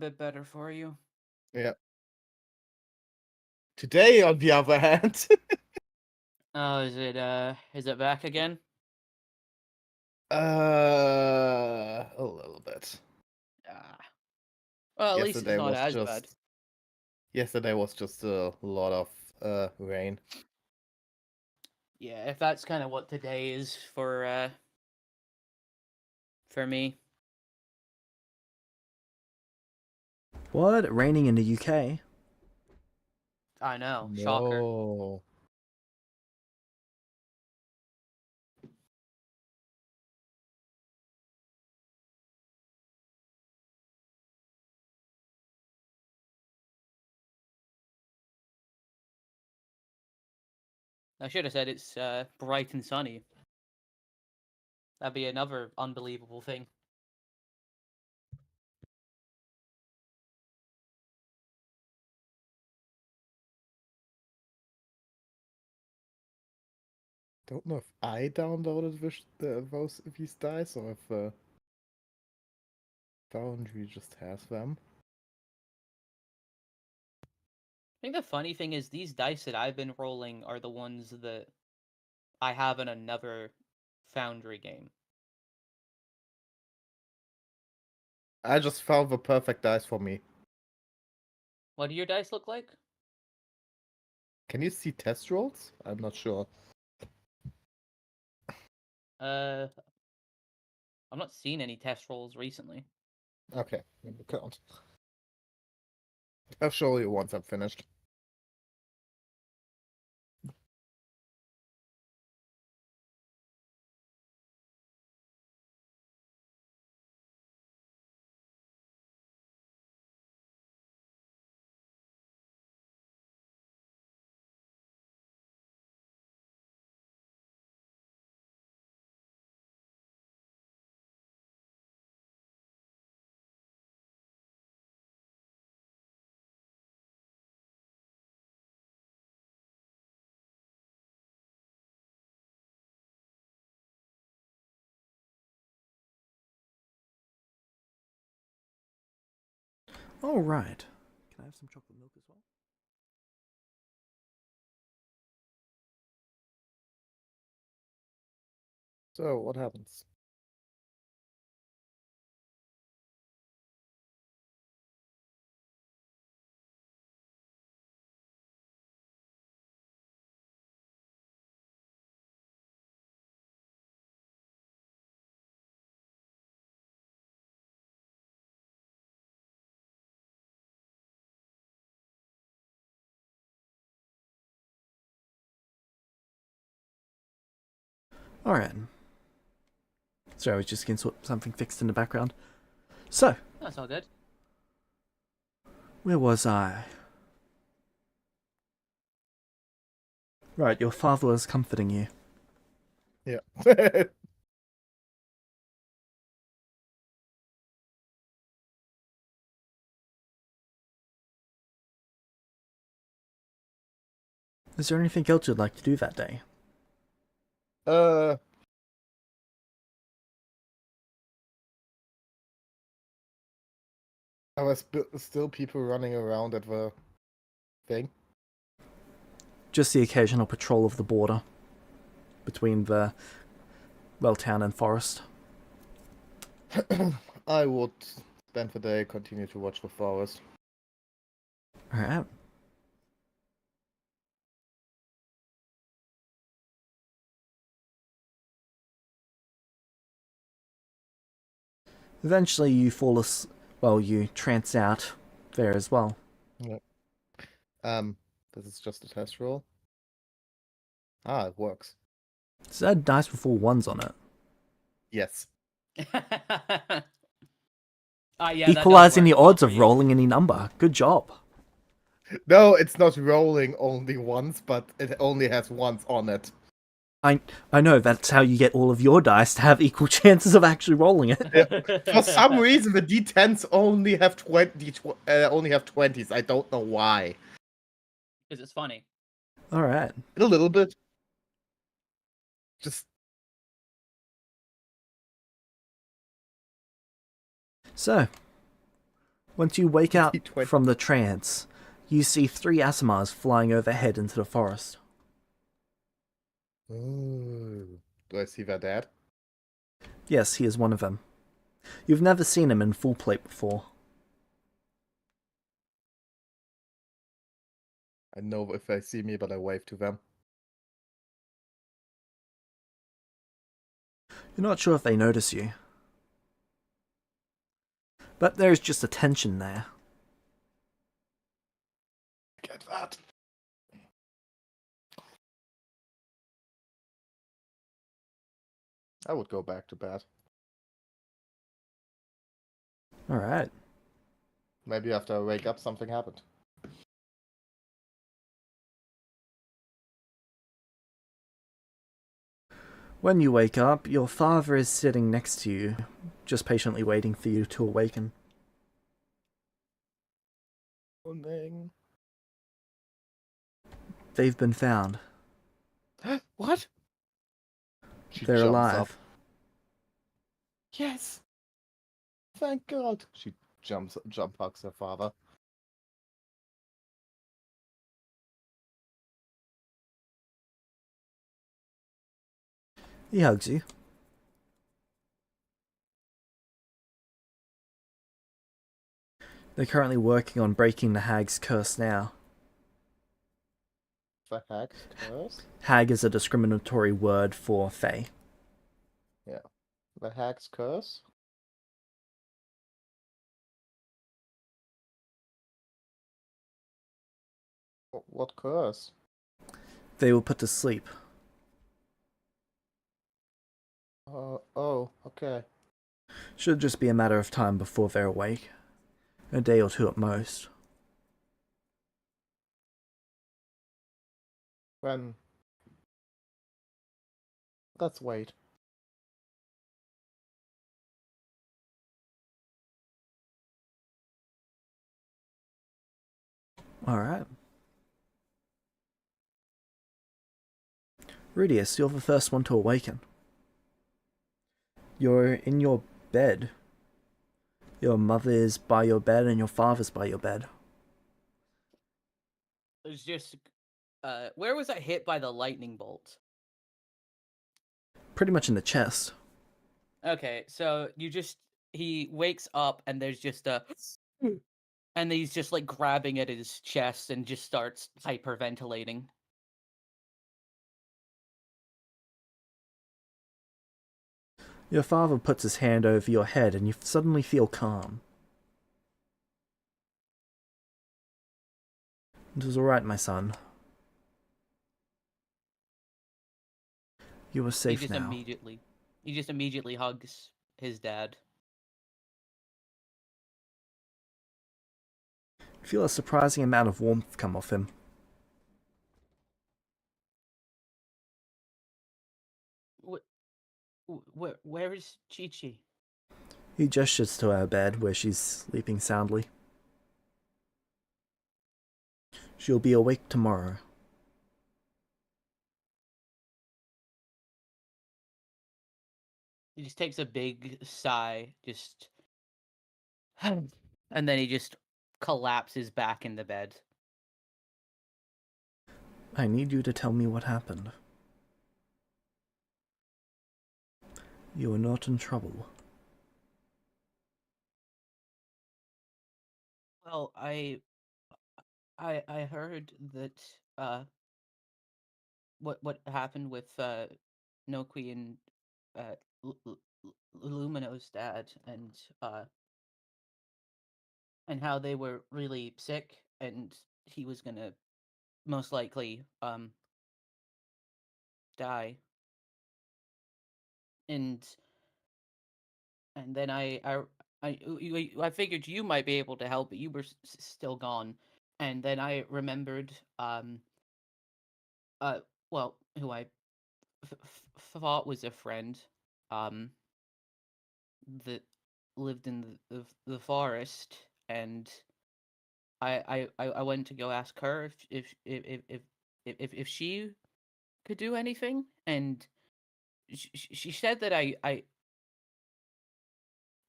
bit better for you. Yeah. Today, on the other hand, Oh, is it back again? a little bit. Ah. Well, at least it's not as bad. Yesterday was just a lot of rain. Yeah, if that's kind of what today is for me. What? Raining in the UK? I know, shocker. No. I should have said it's bright and sunny. That'd be another unbelievable thing. Don't know if I downloaded these dice or if Foundry just has them. I think the funny thing is these dice that I've been rolling are the ones that I have in another Foundry game. I just found the perfect dice for me. What do your dice look like? Can you see test rolls? I'm not sure. I'm not seeing any test rolls recently. Okay, let me count. I'll show you once I'm finished. All right. Can I have some chocolate milk as well? So, what happens? All right. Sorry, I was just getting something fixed in the background. So, That's all good. where was I? Right, your father was comforting you. Yeah. Is there anything else you'd like to do that day? Are there still people running around at the thing? Just the occasional patrol of the border between the, well, town and forest. I would spend the day, continue to watch the forest. Alright. Eventually you you trance out there as well. Yeah. This is just a test roll. Ah, it works. Is that dice with all ones on it? Yes. Yeah, Equalizing the odds of rolling any number. Good job. No, it's not rolling only once, but it only has once on it. I know, that's how you get all of your dice to have equal chances of actually rolling it. Yeah. For some reason, the D10s only have 20s. I don't know why. Because it's funny. All right. A little bit. Just So, Once you wake up D20. from the trance, you see 3 Asimars flying overhead into the forest. Ooh. Do I see their dad? Yes, he is one of them. You've never seen him in full plate before. I know if they see me, but I wave to them. You're not sure if they notice you. But there's just a tension there. Get that. I would go back to bed. Alright. Maybe after I wake up, something happened. When you wake up, your father is sitting next to you, just patiently waiting for you to awaken. Morning. They've been found. What? She They're jumps alive. up. Yes. Thank God. She jump hugs her father. He hugs you. They're currently working on breaking the hag's curse now. The heck's curse? Hag is a discriminatory word for Fae. Yeah. The heck's curse? What curse? They will put to sleep. Oh, okay. Should just be a matter of time before they're awake. A day or two at most. When? Let's wait. Alright. Rudius, you're the first one to awaken. You're in your bed. Your mother's by your bed and your father's by your bed. There's just, where was I hit by the lightning bolt? Pretty much in the chest. Okay, so he wakes up and there's just a, and he's just like grabbing at his chest and just starts hyperventilating. Your father puts his hand over your head and you suddenly feel calm. It was alright, my son. You are safe now. He just immediately hugs his dad. You feel a surprising amount of warmth come off him. Where is Chi-Chi? He gestures to her bed where she's sleeping soundly. She'll be awake tomorrow. He just takes a big sigh, and then he just collapses back in the bed. I need you to tell me what happened. You are not in trouble. Well, I heard that what happened with Noqui and Lumino's dad and how they were really sick and he was gonna most likely die. And then I figured you might be able to help, but you were still gone. And then I remembered well, who I thought was a friend um that lived in the forest, and I went to go ask her if she could do anything, and she said that I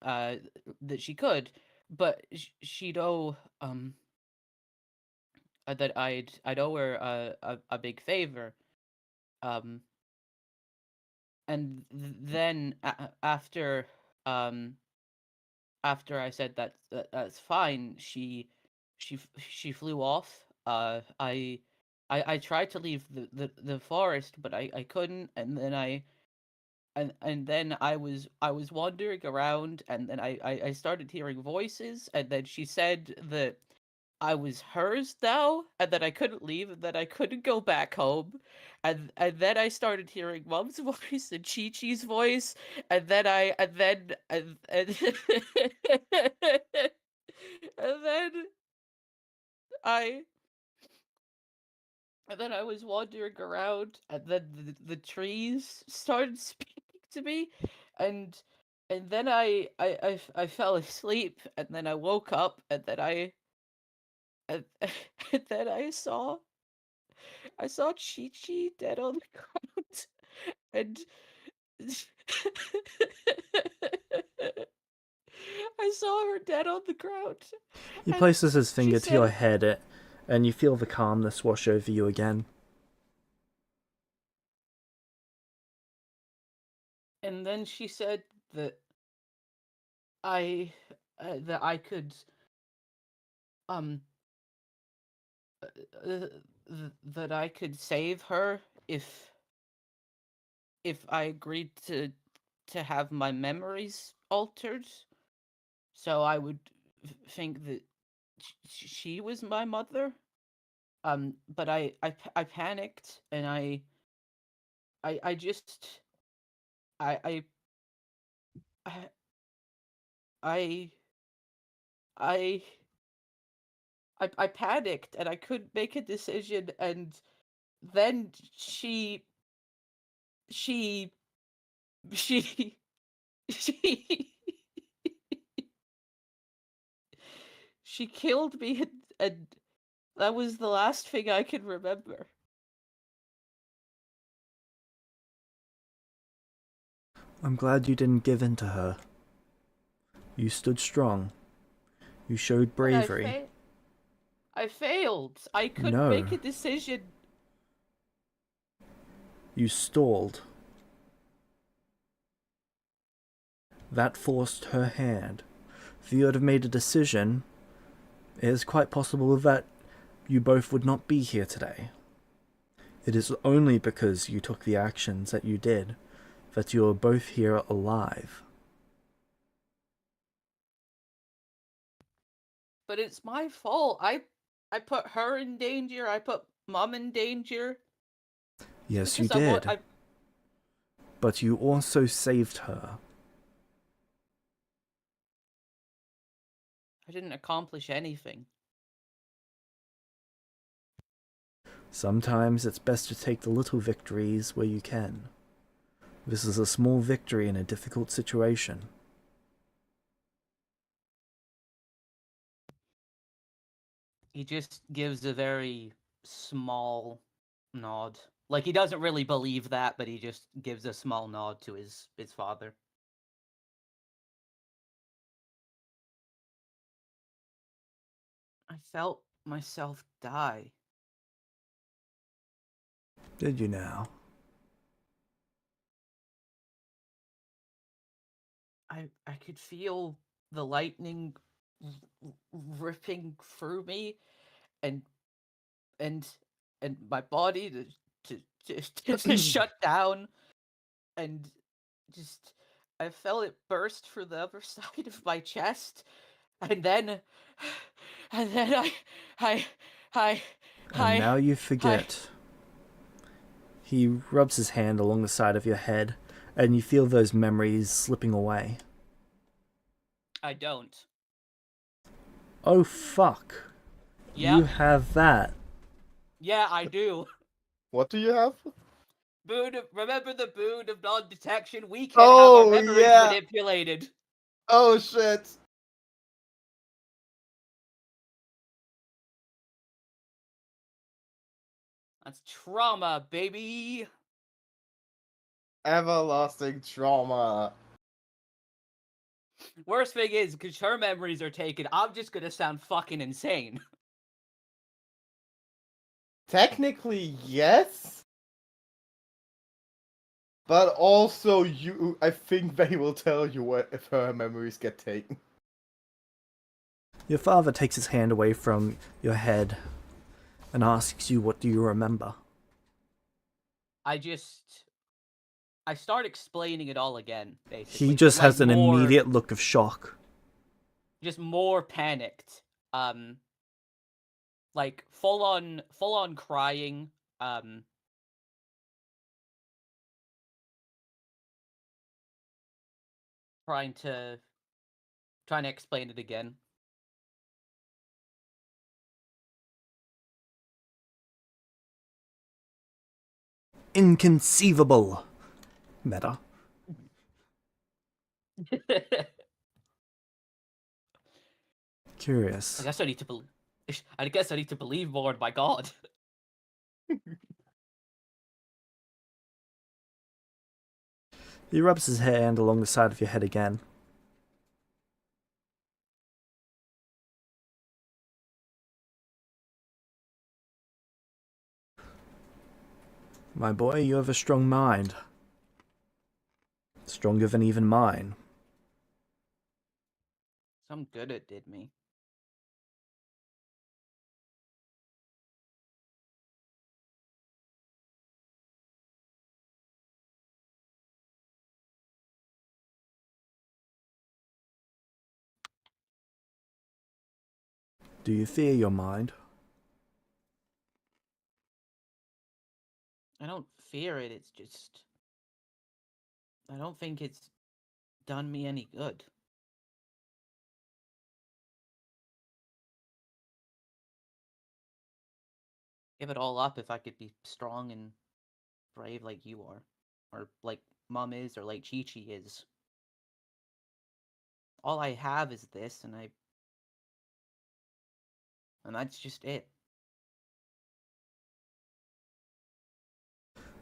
that she could, but she'd owe that I'd owe her a big favor. Um, and then after I said that's fine, she flew off. I tried to leave the forest, but I couldn't, and then I was wandering around, and then I started hearing voices, and then she said that I was hers now, and that I couldn't leave, and that I couldn't go back home, and then I started hearing Mom's voice and Chi Chi's voice, and then I and and then I and then I was wandering around, and then the trees started speaking to me, and and then I fell asleep, and then I woke up, and then and, and then I saw Chi Chi dead on the ground, and I saw her dead on the ground, He and places his she finger to your said, head, and you feel the calmness wash over you again. and then she said that I that I could um uh, that I could save her if I agreed to have my memories altered, so I would think that she was my mother. But I panicked, and I just I I I I I panicked, and I couldn't make a decision, and then she she she she killed me, and that was the last thing I can remember. I'm glad you didn't give in to her. You stood strong. You showed But bravery. I failed. I couldn't No, make a decision. you stalled. That forced her hand. If you had made a decision, it is quite possible that you both would not be here today. It is only because you took the actions that you did that you are both here alive. But it's my fault. I put her in danger. I put Mom in danger Yes, you because did. I But you also saved her. didn't accomplish anything. Sometimes it's best to take the little victories where you can. This is a small victory in a difficult situation. He just gives a very small nod. Like he doesn't really believe that, but he just gives a small nod to his father. I felt myself die. Did you now? I could feel the lightning ripping through me, and and and my body to shut down, and just I felt it burst through the other side of my chest, and then and then I I And I now you I forget. He rubs his hand along the side of your head, and you feel those memories slipping away. I don't. Oh fuck. You Yep. have that. Yeah, I do. What do you have? Remember the boon of non-detection? We can have our Oh memories yeah. manipulated. Oh shit. That's trauma, baby. Everlasting trauma. Worst thing is, because her memories are taken, I'm just gonna sound fucking insane. Technically, yes. But also, I think they will tell you what if her memories get taken. Your father takes his hand away from your head and asks you, what do you remember? I start explaining it all again, basically. He just like has an immediate look of shock. Just more panicked. Like full on crying. Trying to explain it again. Inconceivable. Meta. Curious. I guess I need to believe more in my God. He rubs his hand along the side of your head again. My boy, you have a strong mind. Stronger than even mine. Some good it did me. Do you fear your mind? I don't fear it, it's just... I don't think it's done me any good. Give it all up if I could be strong and brave like you are. Or like Mom is, or like Chi-Chi is. All I have is this, and that's just it.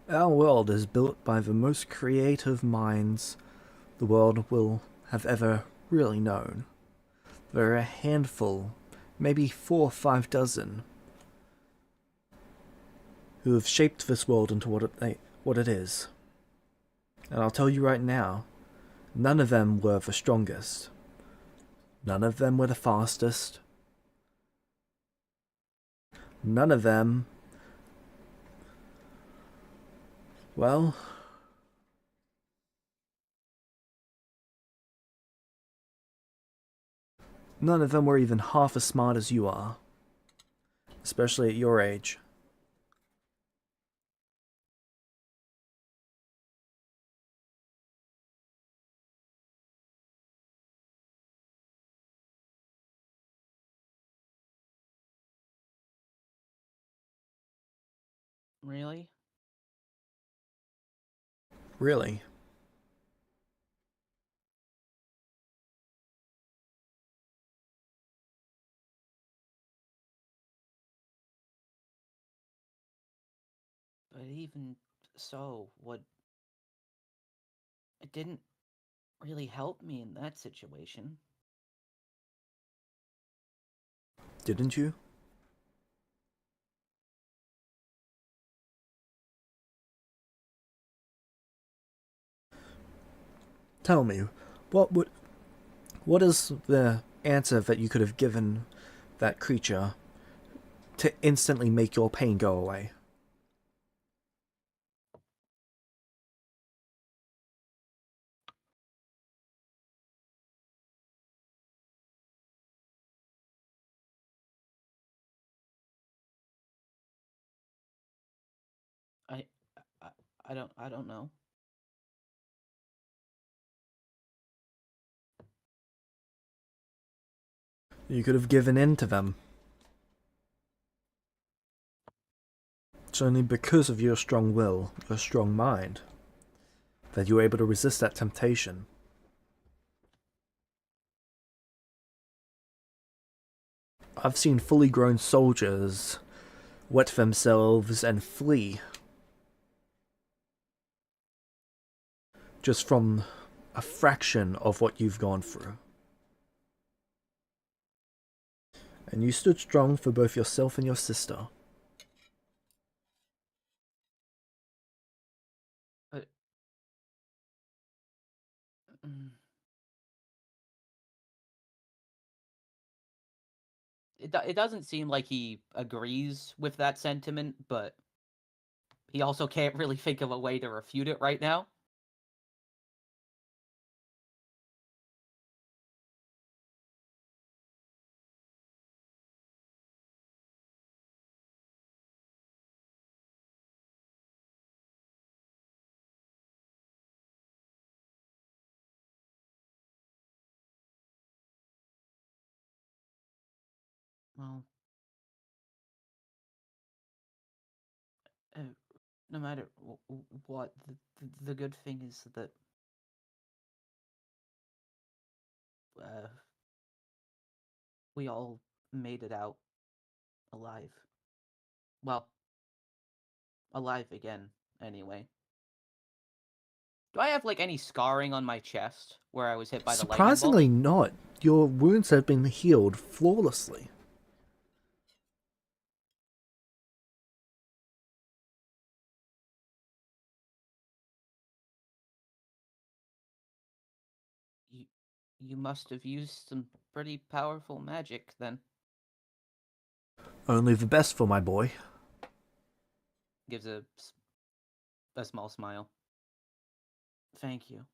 Our world is built by the most creative minds the world will have ever really known. There are a handful, maybe 4 or 5 dozen, who have shaped this world into what it is. And I'll tell you right now, none of them were the strongest. None of them were the fastest. None of them... well... none of them were even half as smart as you are. Especially at your age. Really? Really? But even so, it didn't really help me in that situation. Didn't you? Tell me, what is the answer that you could have given that creature to instantly make your pain go away? I, I, I don't know. You could have given in to them. It's only because of your strong will, your strong mind, that you were able to resist that temptation. I've seen fully grown soldiers wet themselves and flee just from a fraction of what you've gone through. And you stood strong for both yourself and your sister. But mm, it doesn't seem like he agrees with that sentiment, but he also can't really think of a way to refute it right now. Well, uh, no matter what, the good thing is that uh, we all made it out alive. Well, alive again, anyway. Do I have, like, any scarring on my chest where I was hit by the lightning bolt? Surprisingly not. Your wounds have been healed flawlessly. You must have used some pretty powerful magic, then. Only the best for my boy. Gives a small smile. Thank you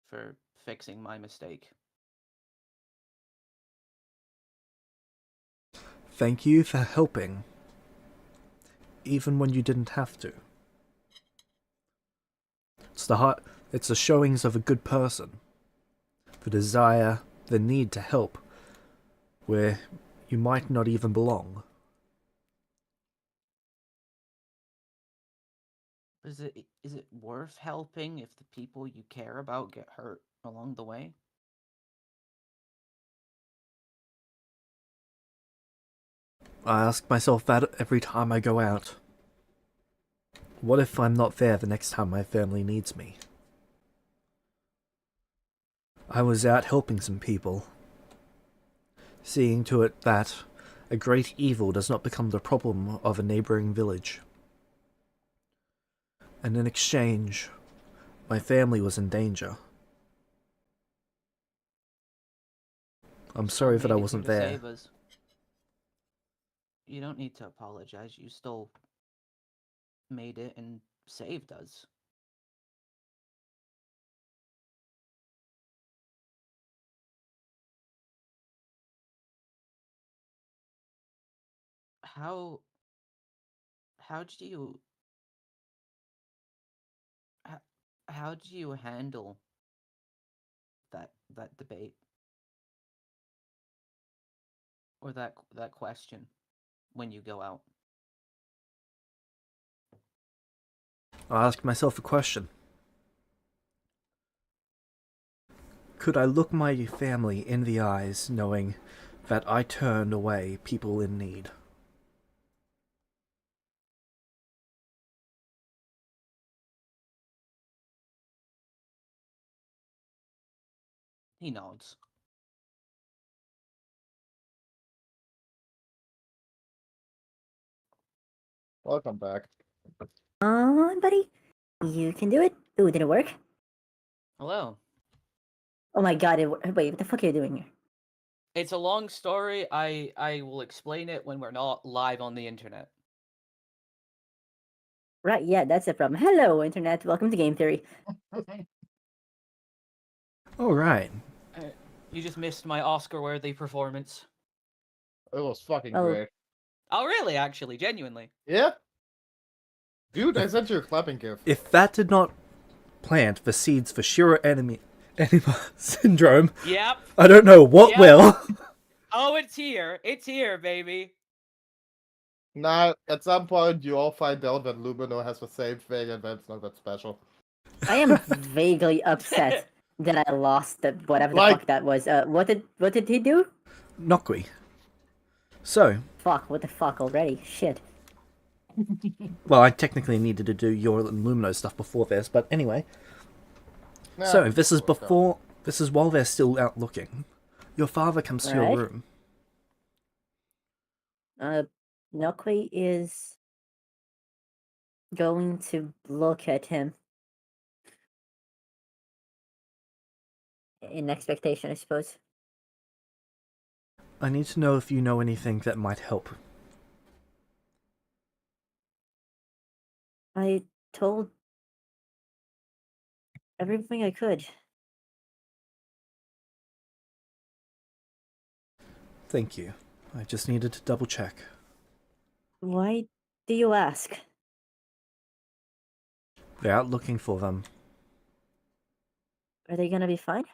for fixing my mistake. Thank you for helping, even when you didn't have to. It's the showings of a good person. The desire, the need to help, where you might not even belong. Is it worth helping if the people you care about get hurt along the way? I ask myself that every time I go out. What if I'm not there the next time my family needs me? I was out helping some people, seeing to it that a great evil does not become the problem of a neighboring village. And in exchange, my family was in danger. I'm sorry that I wasn't there. Save us. You don't need to apologize. You still made it and saved us. How did you how, how did you handle that debate or that question when you go out? I ask myself a question. Could I look my family in the eyes knowing that I turned away people in need? He nods. Welcome back. Come on, buddy. You can do it. Ooh, did it work? Hello. Oh my god, wait, what the fuck are you doing here? It's a long story. I will explain it when we're not live on the internet. Right, yeah, that's the problem. Hello, Internet. Welcome to Game Theory. Alright. You just missed my Oscar-worthy performance. It was fucking Oh. great. Oh, really? Actually, genuinely. Yeah? Dude, I sent you a clapping gift. If that did not plant the seeds for Shiro enema syndrome, Yep. I don't know what Yep. will. Oh, it's here. It's here, baby. Nah, at some point you all find out that Lumino has the same thing and that's not that special. I am vaguely upset that I lost whatever the Like- fuck that was. What did he do? Nokui. So, Fuck, what the fuck already? Shit. well, I technically needed to do your and Lumino stuff before this, but anyway. Nah, So, this is it'll work out. before. This is while they're still out looking. Your father comes to your Alright. room. Nokoi is going to look at him in expectation, I suppose. I need to know if you know anything that might help. I told everything I could. Thank you. I just needed to double check. Why do you ask? They're out looking for them. Are they gonna be fine?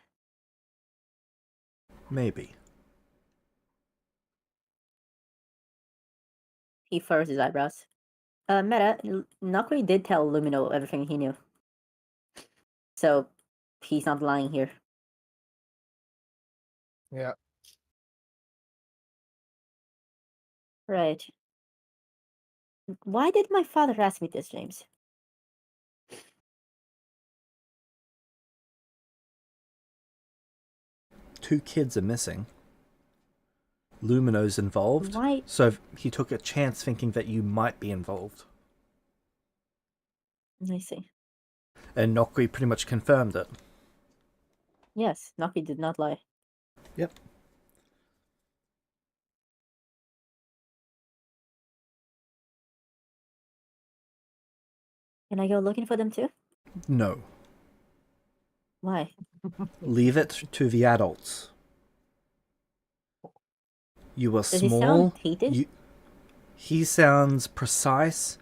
Maybe. He furrows his eyebrows. Meta, Nokoi did tell Lumino everything he knew. So, he's not lying here. Yeah. Right. Why did my father ask me this, James? Two kids are missing. Lumino's involved, Why? so he took a chance thinking that you might be involved. I see. And Nokri pretty much confirmed it. Yes, Nokoi did not lie. Yep. Can I go looking for them too? No. Why? Leave it to the adults. You are Does he small. sound heated? He sounds precise,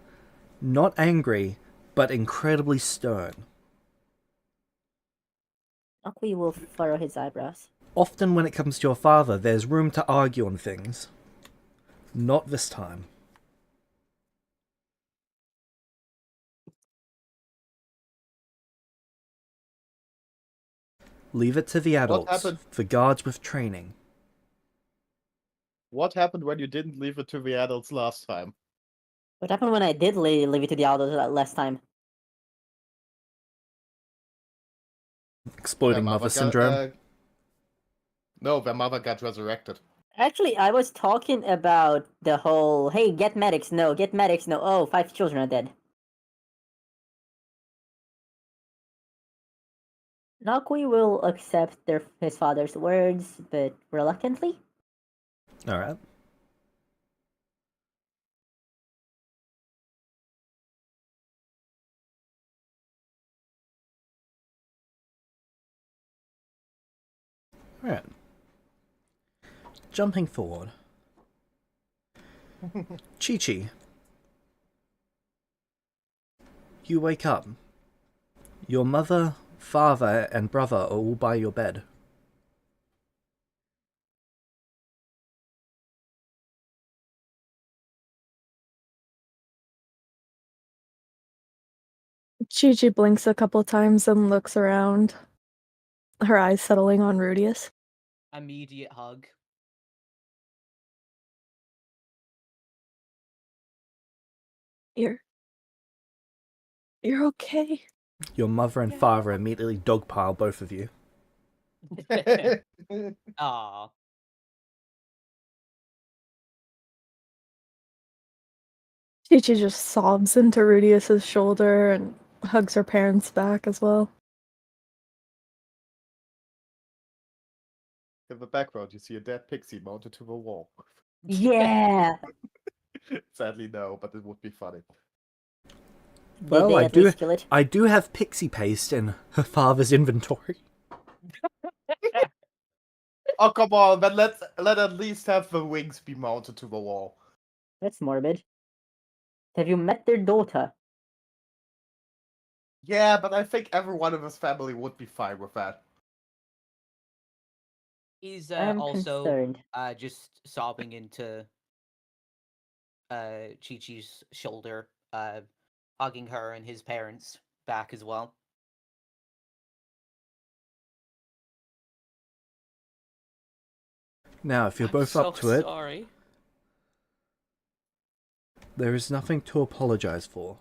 not angry, but incredibly stern. Nokoi will furrow his eyebrows. Often when it comes to your father, there's room to argue on things. Not this time. Leave it to the adults, happened? the guards with training. What happened when you didn't leave it to the adults last time? What happened when I did leave it to the adults last time? Exploding Their mother got, syndrome. no, their mother got resurrected. Actually, I was talking about the whole, hey, get medics, no, get medics, no, oh, 5 children are dead. Nokoi will accept his father's words, but reluctantly. Alright. Alright. Jumping forward. Chi-Chi. You wake up. Your mother, father, and brother are all by your bed. Chi-Chi blinks a couple times and looks around, her eyes settling on Rudius. Immediate hug. You're okay? Your mother and father immediately dogpile both of you. Aw. Chi-Chi just sobs into Rudius's shoulder and hugs her parents back as well. In the background, you see a dead pixie mounted to the wall. Yeah! Sadly, no, but it would be funny. Did Well, they I at least kill it? do have pixie paste in her father's inventory. Oh, come on, but let at least have the wings be mounted to the wall. That's morbid. Have you met their daughter? Yeah, but I think everyone in his family would be fine with that. He's I'm also concerned. just sobbing into Chi-Chi's shoulder, hugging her and his parents back as well. Now, if you're I'm both so up to it, sorry. there is nothing to apologize for.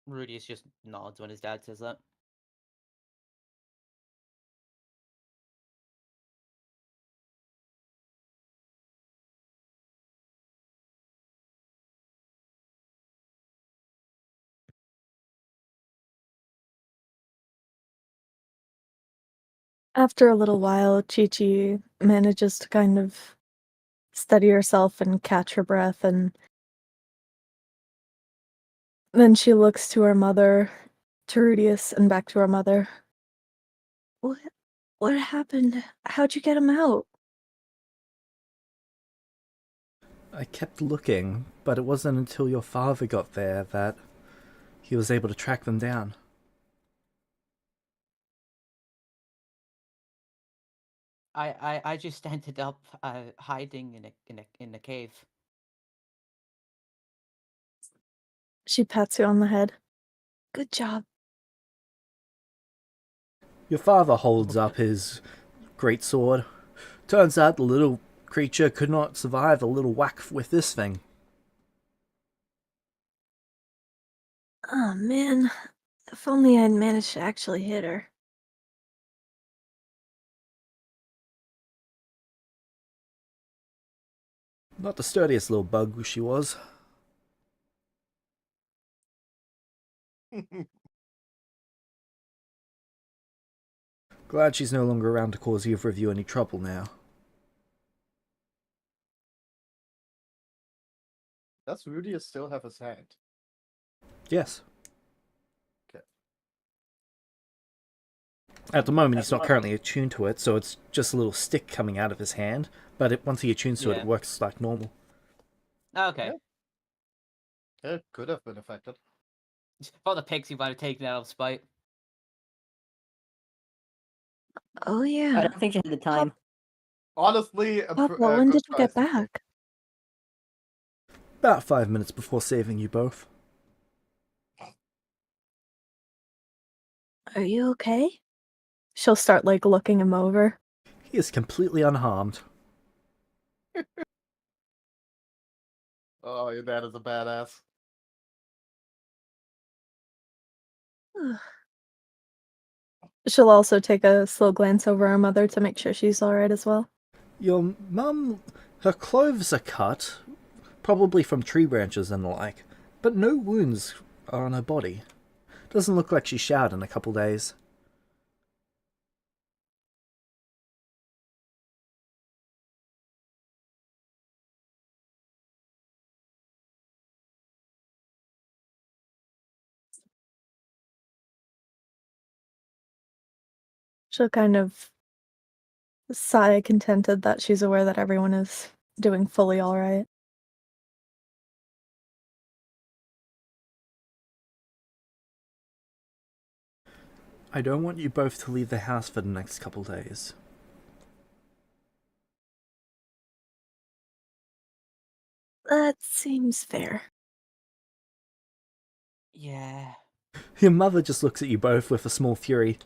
Rudius just nods when his dad says that. After a little while, Chi-Chi manages to kind of steady herself and catch her breath, and then she looks to her mother, to Rudius, and back to her mother. What happened? How'd you get him out? I kept looking, but it wasn't until your father got there that he was able to track them down. I just ended up hiding in a cave. She pats you on the head. Good job. Your father holds up his great sword. Turns out the little creature could not survive a little whack with this thing. Oh man, if only I'd managed to actually hit her. Not the sturdiest little bug she was. Glad she's no longer around to cause either of you any trouble now. Does Rudius still have his hand? Yes. Okay. At the moment, he's That's not not- currently attuned to it, so it's just a little stick coming out of his hand. But once he attunes to it, Yeah. it works like normal. Okay. Yeah. It could have been affected. For the pigs, you might have taken it out of spite. Oh I yeah. don't think she had the time. Honestly, Papa, when good did you get choice. back? About 5 minutes before saving you both. Are you okay? She'll start like looking him over. He is completely unharmed. Oh, your dad is a badass. She'll also take a slow glance over her mother to make sure she's alright as well. Your mum, her clothes are cut, probably from tree branches and the like, but no wounds are on her body. Doesn't look like she showered in a couple days. She'll kind of sigh contented that she's aware that everyone is doing fully alright. I don't want you both to leave the house for the next couple days. That seems fair. Yeah. Your mother just looks at you both with a small fury.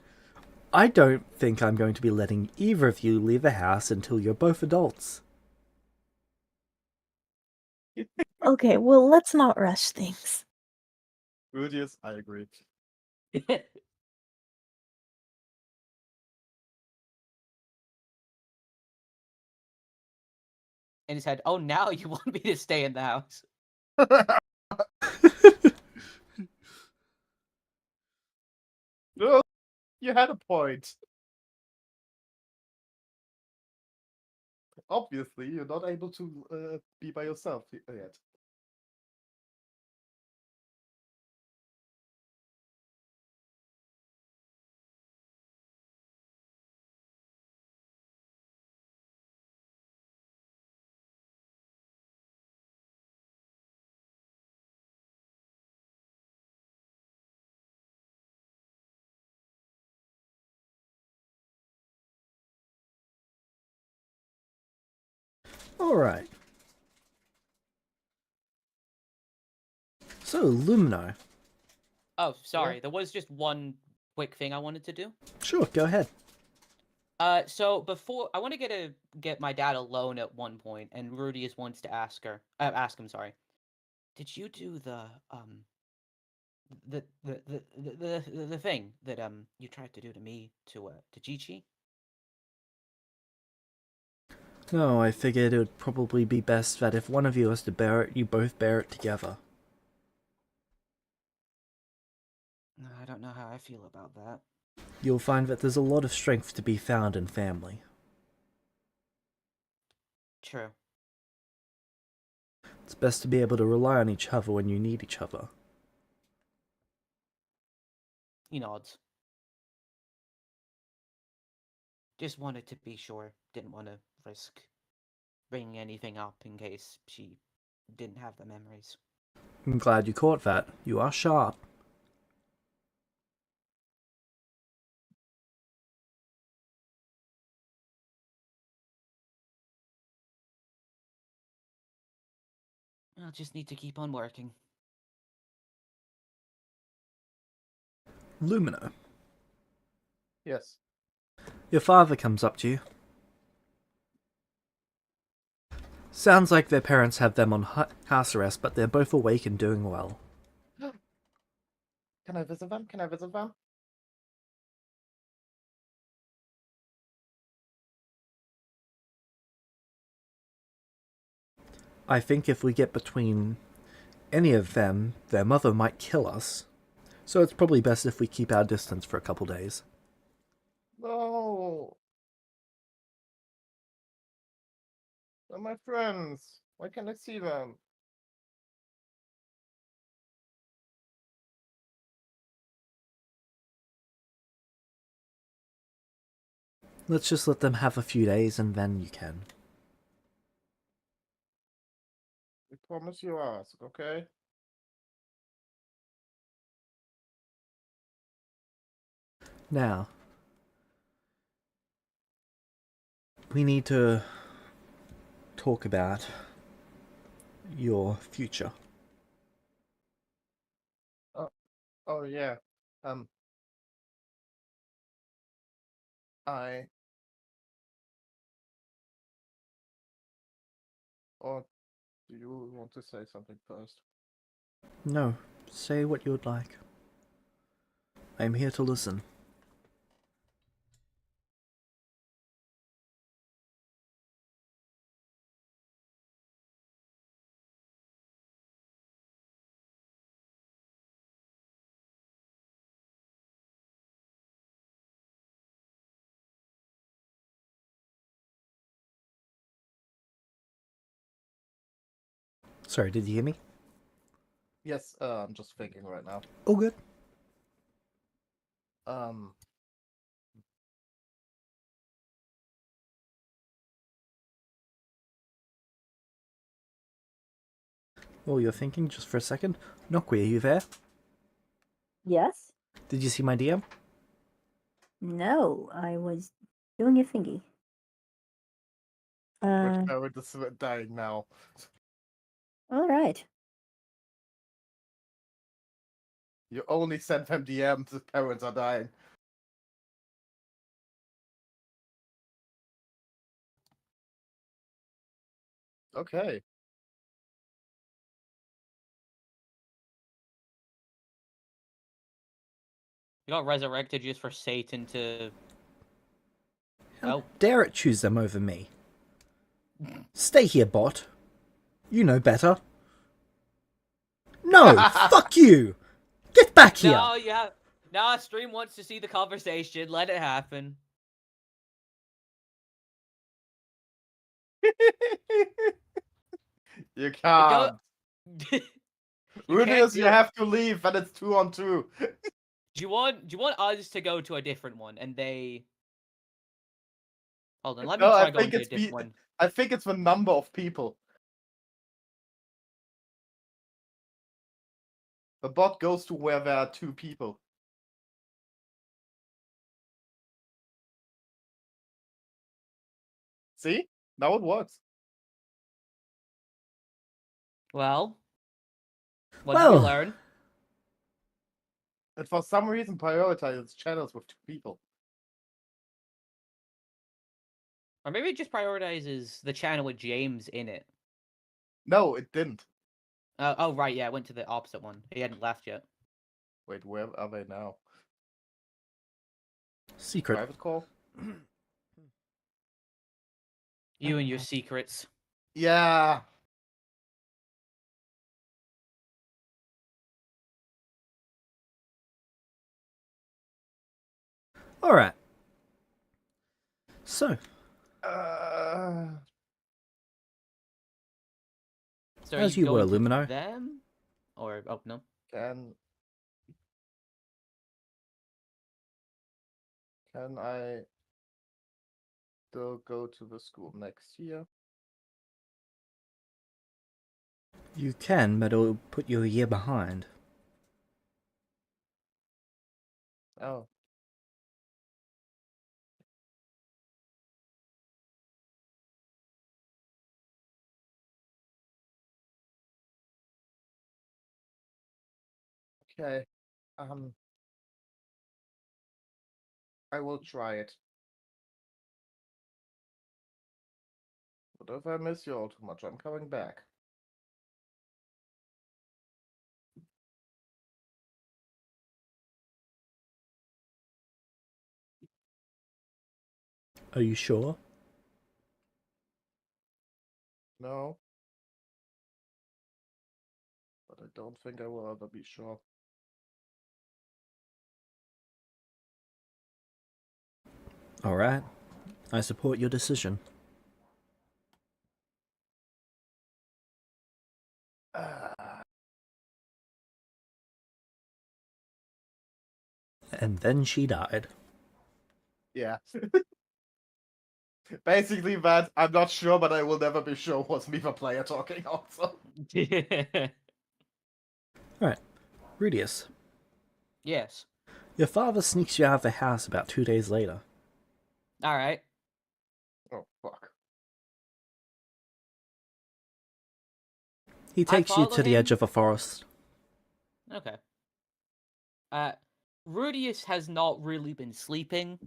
I don't think I'm going to be letting either of you leave the house until you're both adults. Okay, well, let's not rush things. Rudius, I agree. And he said, "Oh, now you want me to stay in the house?" No, you had a point. Obviously, you're not able to be by yourself yet. Alright. So, Lumino. Oh, sorry. There was just one quick thing I wanted to do. Sure, go ahead. So before I want to get my dad alone at one point, and Rudius wants to ask him. Sorry. Did you do the the thing that you tried to do to me to Chi-Chi. No, I figured it would probably be best that if one of you has to bear it, you both bear it together. I don't know how I feel about that. You'll find that there's a lot of strength to be found in family. True. It's best to be able to rely on each other when you need each other. He nods. Just wanted to be sure. Didn't want to risk bringing anything up in case she didn't have the memories. I'm glad you caught that. You are sharp. I'll just need to keep on working. Lumino, Yes. your father comes up to you. Sounds like their parents have them on house arrest, but they're both awake and doing well. Can I visit them? Can I visit them? I think if we get between any of them, their mother might kill us. So it's probably best if we keep our distance for a couple days. No. They're my friends. Why can't I see them? Let's just let them have a few days and then you can. I promise you ask, okay? Now, we need to talk about your future. Oh yeah. Um. I. Or do you want to say something first? No, say what you would like. I'm here to listen. Sorry, did you hear me? Yes. I'm just thinking right now. Oh, good. Um. Oh, you're thinking just for a second? Nokwe, are you there? Yes? Did you see my DM? No, I was doing a thingy. Which parent is dying now? All right. You only send them DMs if parents are dying. Okay. You got resurrected just for Satan to. How Oh. dare it choose them over me? Stay here, bot. You know better. No! Fuck you! Get back here! No, yeah. No, stream wants to see the conversation. Let it happen. You can't. You Rudius, you can't have to leave, and it's 2-on-2. Do you want us to go to a different one and they? Hold on, let me No, try I going think to a it's different one. I think it's the number of people. The bot goes to where there are 2 people. See? Now it works. Well, what did we Well, learn? And for some reason prioritizes channels with 2 people. Or maybe it just prioritizes the channel with James in it. No, it didn't. Oh, right, yeah, I went to the opposite one. He hadn't left yet. Wait, where are they now? Secret. Private call? You and your secrets. Yeah. All right. So, So are as you you were, going to Lumino. them? Or oh no. Can I still go to the school next year? You can, but it'll put you a year behind. Oh. Okay. I will try it. But if I miss you all too much, I'm coming back. Are you sure? No. But I don't think I will ever be sure. All right. I support your decision. And then she died. Yeah. Basically that, I'm not sure, but I will never be sure was me the player talking also. Alright. Rudius, Yes. your father sneaks you out of the house about 2 days later. Alright. Oh, fuck. He takes you follow to the edge him. of a forest. Okay. Rudius has not really been sleeping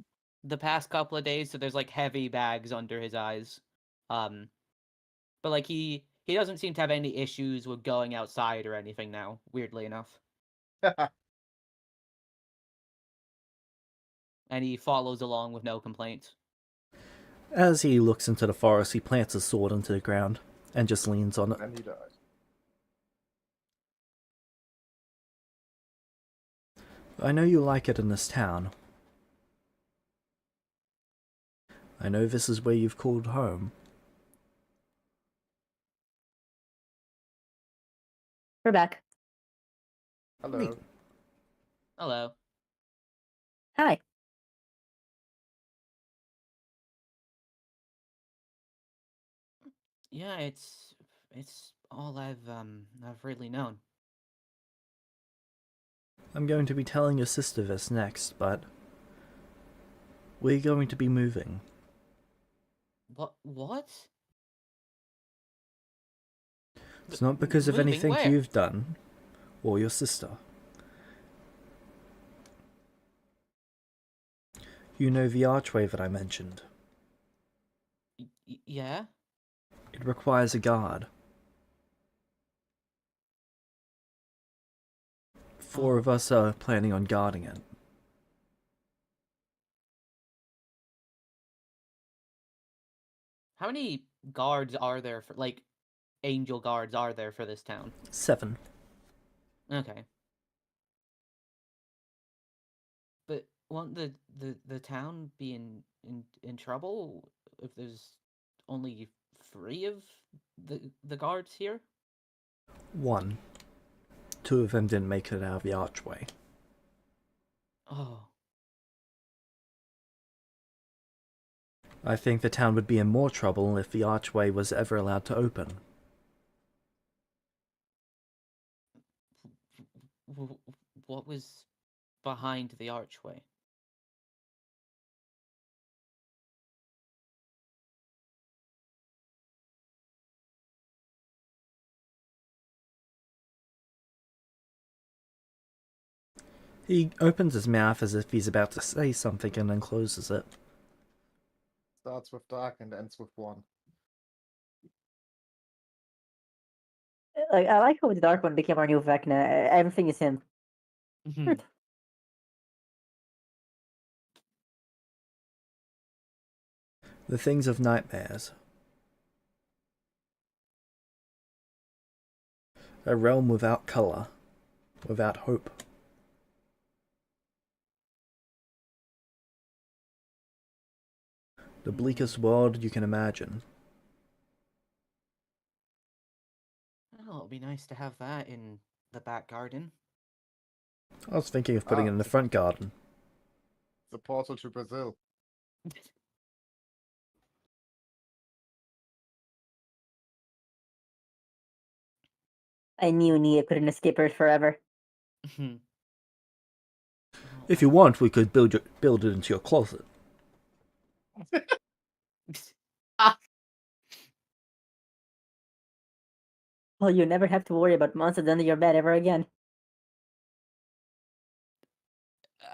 the past couple of days, so there's like heavy bags under his eyes. But like he doesn't seem to have any issues with going outside or anything now, weirdly enough. And he follows along with no complaints. As he looks into the forest, he plants his sword into the ground and just leans on it. And he died. I know you like it in this town. I know this is where you've called home. We're back. Hello. Neat. Hello. Hi. Yeah, it's all I've really known. I'm going to be telling your sister this next, but we're going to be moving. What? It's not because of Moving anything where? you've done, or your sister. You know the archway that I mentioned. Yeah? It requires a guard. 4 of us are planning on guarding it. How many guards are there for, like, angel guards are there for this town? 7. Okay. But won't the town be in trouble if there's only 3 of the guards here? 1. 2 of them didn't make it out of the archway. Oh. I think the town would be in more trouble if the archway was ever allowed to open. What was behind the archway? He opens his mouth as if he's about to say something and then closes it. Starts with dark and ends with 1. Like, I like how the Dark One became our new Vecna. Everything is him. Mhm. The things of nightmares. A realm without colour, without hope. The bleakest world you can imagine. Well, it'd be nice to have that in the back garden. I was thinking of putting it in the front garden. The portal to Brazil. I knew Nia couldn't escape Earth forever. Mhm. If you want, we could build it into your closet. Well, you never have to worry about monsters under your bed ever again.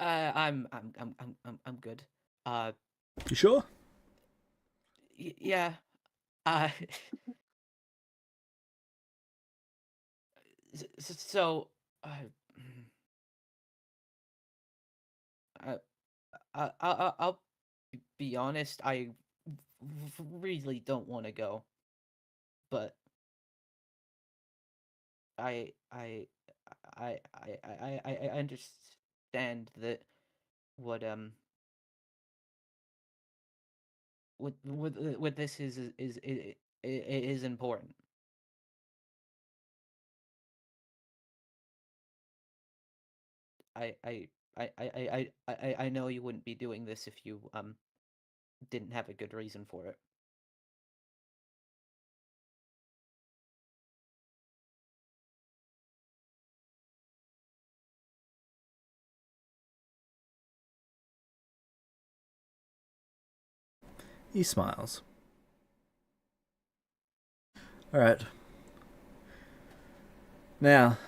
I'm good. You sure? Yeah. Uh, so, uh, I'll be honest. I really don't want to go, but I understand that what what this is important. I know you wouldn't be doing this if you didn't have a good reason for it. He smiles. Alright. Now,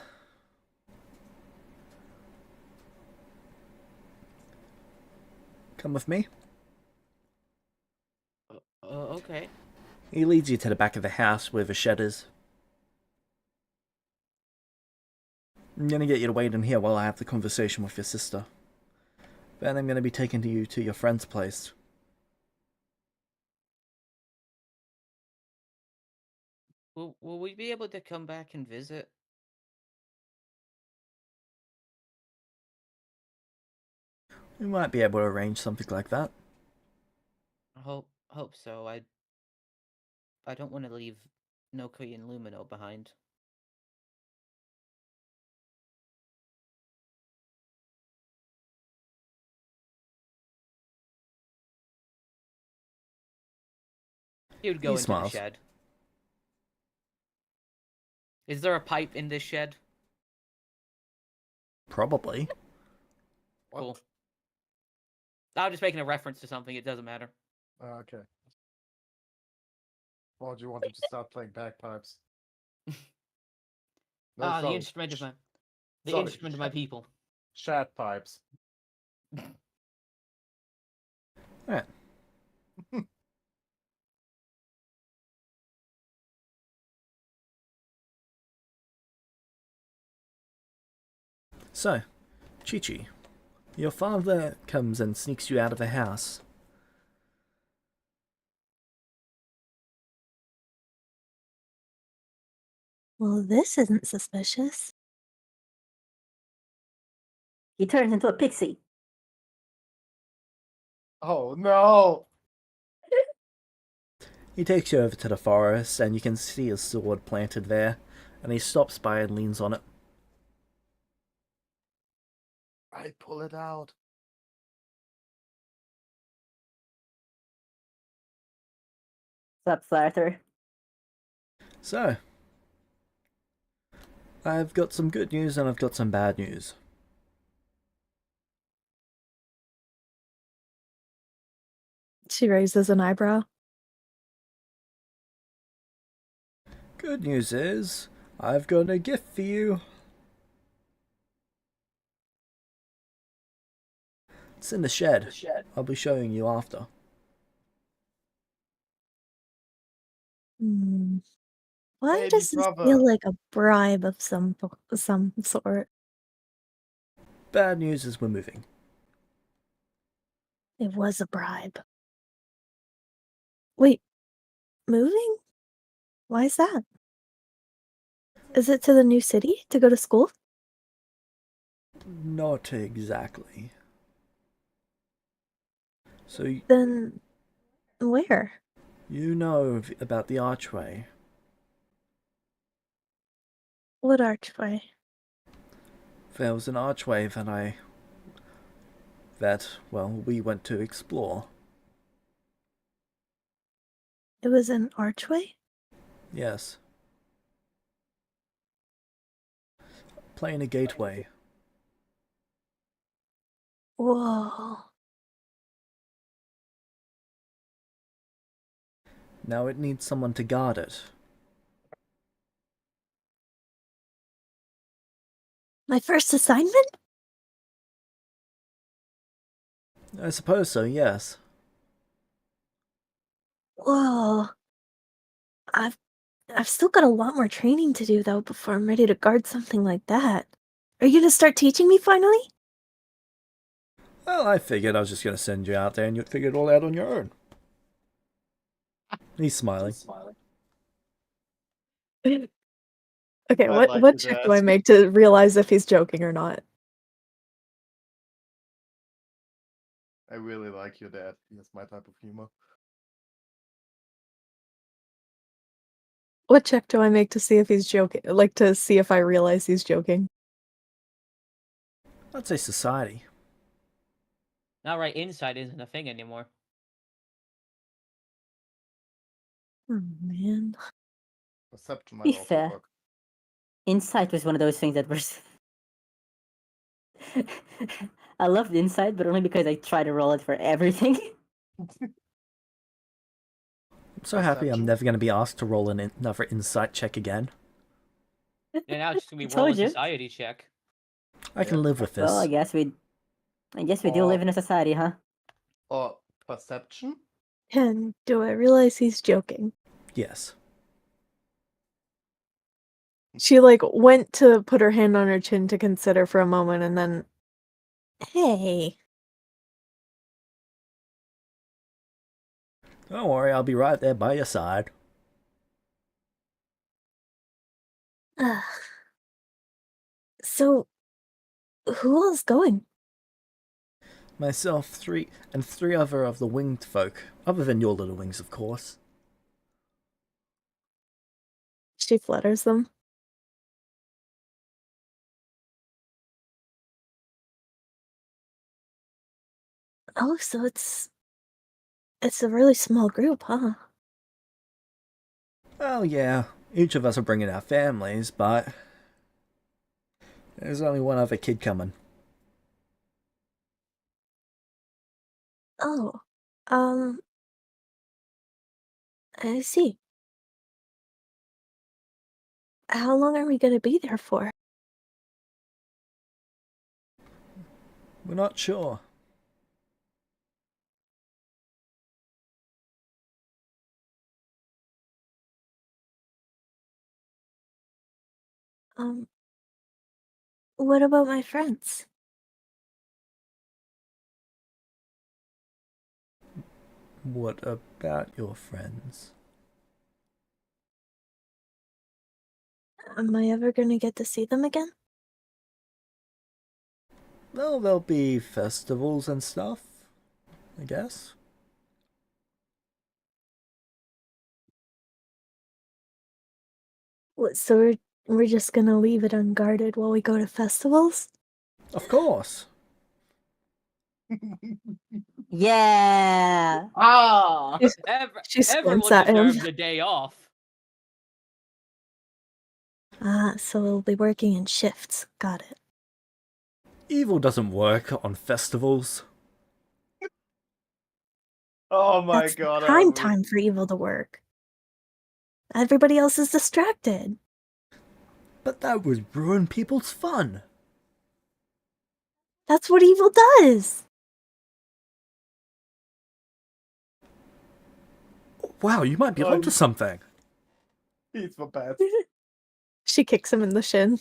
come with me. Okay. He leads you to the back of the house where the shed is. I'm gonna get you to wait in here while I have the conversation with your sister. Then I'm gonna be taking you to your friend's place. Will we be able to come back and visit? We might be able to arrange something like that. I hope so. I don't want to leave Nokoi and Lumino behind. He would go He into the smiles. shed. Is there a pipe in this shed? Probably. What? Cool. I was just making a reference to something. It doesn't matter. Okay. Well, do you want him to start playing bagpipes? No, The sorry. instrument of my Sorry. instrument of my people. Shat pipes. Alright. So, Chi-Chi, your father comes and sneaks you out of the house. Well, this isn't suspicious. He turns into a pixie. Oh no! He takes you over to the forest, and you can see his sword planted there, and he stops by and leans on it. I pull it out. Sup, Arthur? So, I've got some good news and I've got some bad news. She raises an eyebrow. Good news is, I've got a gift for you. It's in the shed. I'll be showing you after. Why Baby does this brother. feel like a bribe of some sort? Bad news is we're moving. It was a bribe. Wait, moving? Why is that? Is it to the new city to go to school? Not exactly. So Then where? you know about the archway. What archway? There was an archway we went to explore. It was an archway? Yes. Playing a gateway. Whoa. Now it needs someone to guard it. My first assignment? I suppose so, yes. Whoa. I've still got a lot more training to do though before I'm ready to guard something like that. Are you gonna start teaching me finally? Well, I figured I was just gonna send you out there and you'd figure it all out on your own. He's smiling. Okay, I what like what his check do I ass. make to realize if he's joking or not? I really like your dad. He has my type of humor. What check do I make to see if he's joking? Like to see if I realize he's joking? I'd say society. Not right, insight isn't a thing anymore. Oh man. Perception Be might also fair. work. Insight was one of those things that was. I loved insight, but only because I try to roll it for everything. I'm so happy I'm Perception. never going to be asked to roll another insight check again. And now it's just gonna be I roll a told you. society check. I can live with this. Well, I guess we do live Oh. in a society, huh? Or perception? And do I realize he's joking? Yes. She like went to put her hand on her chin to consider for a moment and then hey. Don't worry, I'll be right there by your side. Ugh. So who else going? Myself, three other of the winged folk, other than your little wings, of course. She flutters them. Oh, so it's a really small group, huh? Well, yeah, each of us are bringing our families, but there's only one other kid coming. Oh. I see. How long are we gonna be there for? We're not sure. What about my friends? What about your friends? Am I ever gonna get to see them again? Well, there'll be festivals and stuff, I guess. So we're just gonna leave it unguarded while we go to festivals? Of course. Yeah. Ah, She squints everyone at him. deserves a day off. Ah, so we'll be working in shifts. Got it. Evil doesn't work on festivals. Oh my That's god. prime time for evil to work. Everybody else is distracted. But that would ruin people's fun. That's what evil does. Wow, you might be Oh, onto something. He's the best. She kicks him in the shin.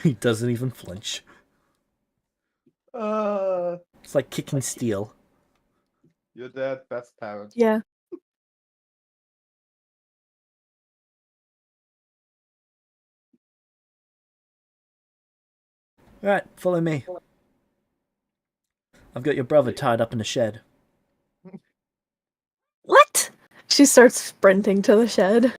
He doesn't even flinch. It's like kicking steel. Your dad, best parent. Yeah. Right, follow me. I've got your brother tied up in a shed. What? She starts sprinting to the shed.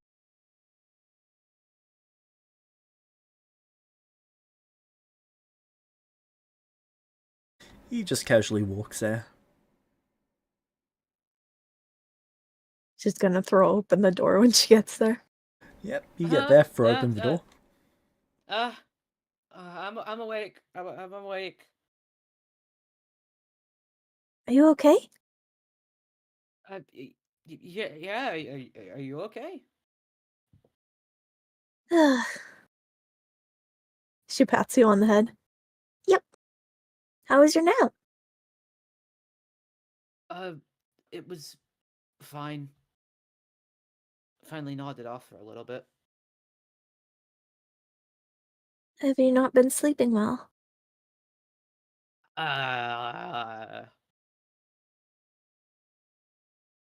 He just casually walks there. She's gonna throw open the door when she gets there. Yep, you get there, throw Yeah, open the door. I'm awake. I'm awake. Are you okay? Yeah. Are you okay? She pats you on the head. Yep. How was your nap? It was fine. Finally nodded off for a little bit. Have you not been sleeping well?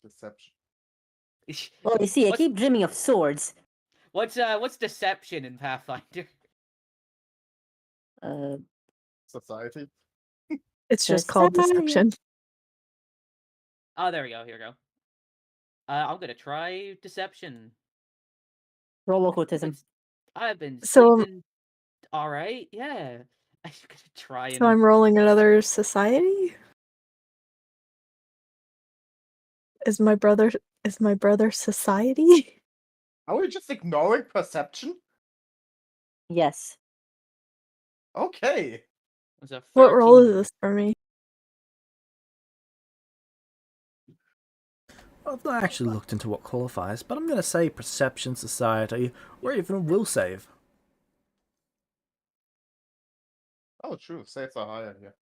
Deception. Well, you see, I What's- keep dreaming of swords. What's deception in Pathfinder? Society. It's just called deception. Oh, there we go. Here we go. I'm gonna try deception. Roll occultism. I've been So- sleeping. All right. Yeah. I'm gonna try and. So I'm rolling another society? Is my brother society? Are we just ignoring perception? Yes. Okay. It's a What role is 13. this for me? I've not actually looked into what qualifies, but I'm going to say perception, society, or even a will save. Oh, true. Saves are higher here.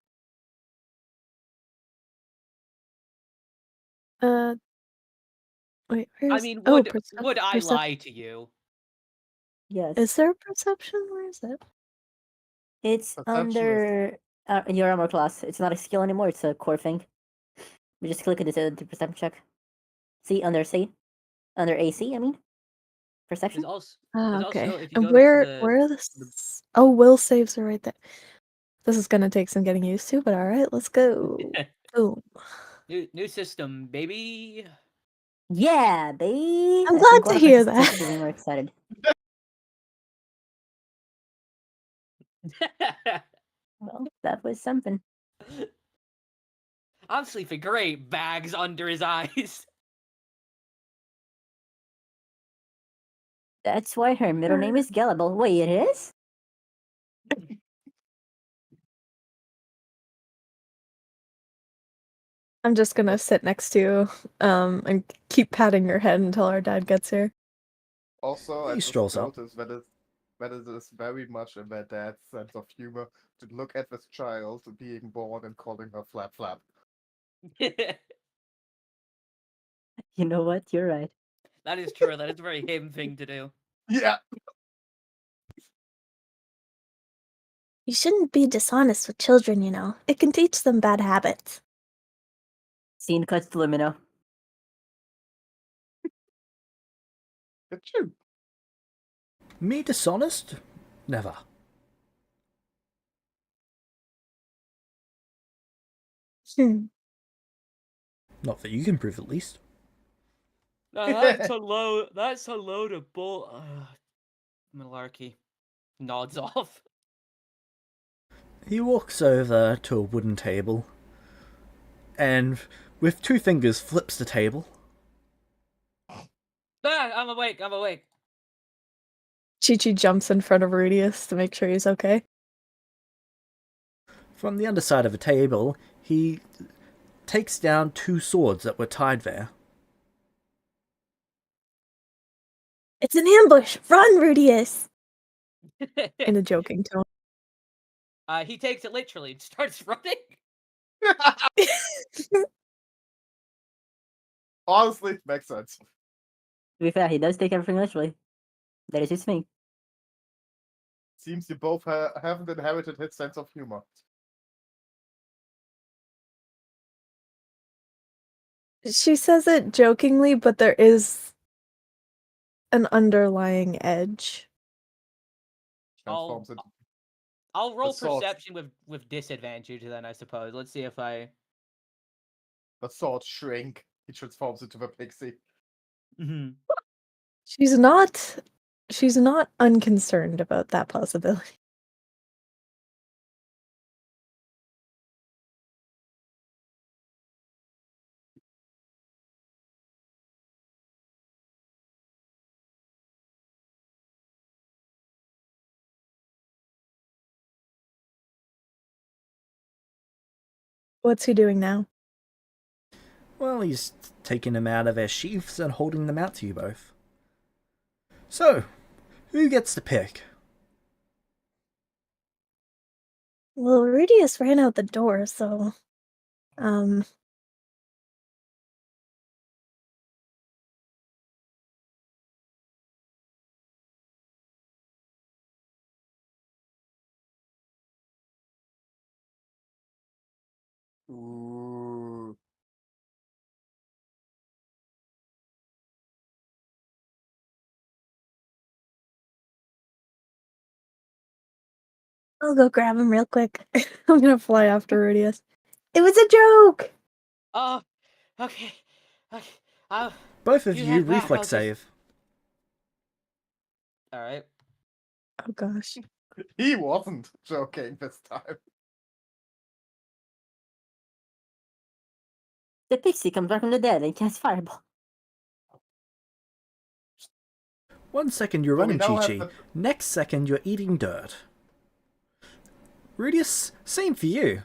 Wait, I where's... mean, oh, would I lie to you? Yes. Is there a perception? Where is it? It's Perception is- under in your armor class. It's not a skill anymore. It's a core thing. You just click it to perception check. See under C, under AC. I mean, perception. There's also, Ah, there's okay. also if you And go where to are the... Oh, will saves are right there. This is gonna take some getting used to, but alright, let's go. Boom. new system, baby. Yeah, babe. I'm I glad think to one of hear us is that. feeling more excited. Well, that was something. I'm sleeping great. Bags under his eyes. That's why her middle name is Gullible. Wait, it is? I'm just gonna sit next to you, and keep patting your head until our dad gets here. Also, I He just strolls up. noticed that it is very much in their dad's sense of humor to look at this child being born and calling her Flap Flap. You know what? You're right. That is true. That is a very him thing to do. Yeah. You shouldn't be dishonest with children, you know. It can teach them bad habits. Scene cuts to Lumino. It's true. Me dishonest? Never. Not that you can prove, at least. No, that's a load. That's a load of bull. Malarkey. Nods off. He walks over to a wooden table and, with two fingers, flips the table. Ah, I'm awake. I'm awake. Chi-Chi jumps in front of Rudius to make sure he's okay. From the underside of the table, he takes down two swords that were tied there. It's an ambush! Run, Rudius! In a joking tone. He takes it literally and starts running. Honestly, makes sense. To be fair, he does take everything literally. That is his thing. Seems you both haven't inherited his sense of humor. She says it jokingly, but there is an underlying edge. Transforms into I'll roll sword. perception with disadvantage then, I suppose. Let's see if I. The sword shrink. He transforms into a pixie. Mhm. She's not unconcerned about that possibility. What's he doing now? Well, he's taking them out of their sheaths and holding them out to you both. So, who gets to pick? Well, Rudius ran out the door, so Ooh. I'll go grab him real quick. I'm gonna fly after Rudius. It was a joke! Oh, okay. Okay. Both of You you head back, reflex I'll just- save. Alright. Oh gosh. He wasn't joking this time. The pixie comes back from the dead and casts fireball. 1 second you're So we running, now have Chi-Chi. the- Next second you're eating dirt. Rudius, same for you.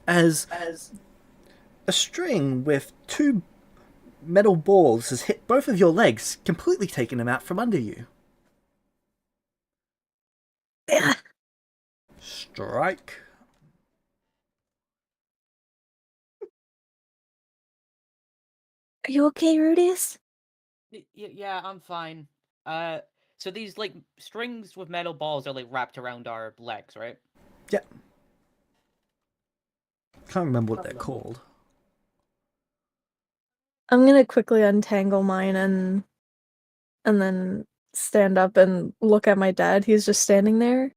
As a string with 2 metal balls has hit both of your legs, completely taking them out from under you. Strike. Are you okay, Rudius? Yeah, I'm fine. So these like strings with metal balls are like wrapped around our legs, right? Yep. Can't remember what they're called. I'm gonna quickly untangle mine and then stand up and look at my dad. He's just standing there.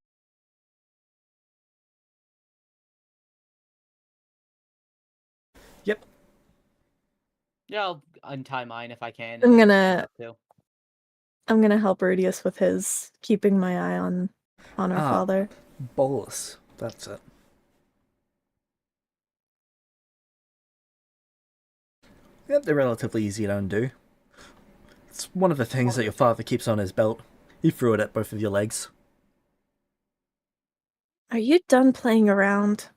Yep. Yeah, I'll untie mine if I can. I'm and then gonna- stand up too. I'm gonna help Rudius with his, keeping my eye on our father. Bolus. That's it. Yep, they're relatively easy to undo. It's one of the things that your father keeps on his belt. He threw it at both of your legs. Are you done playing around?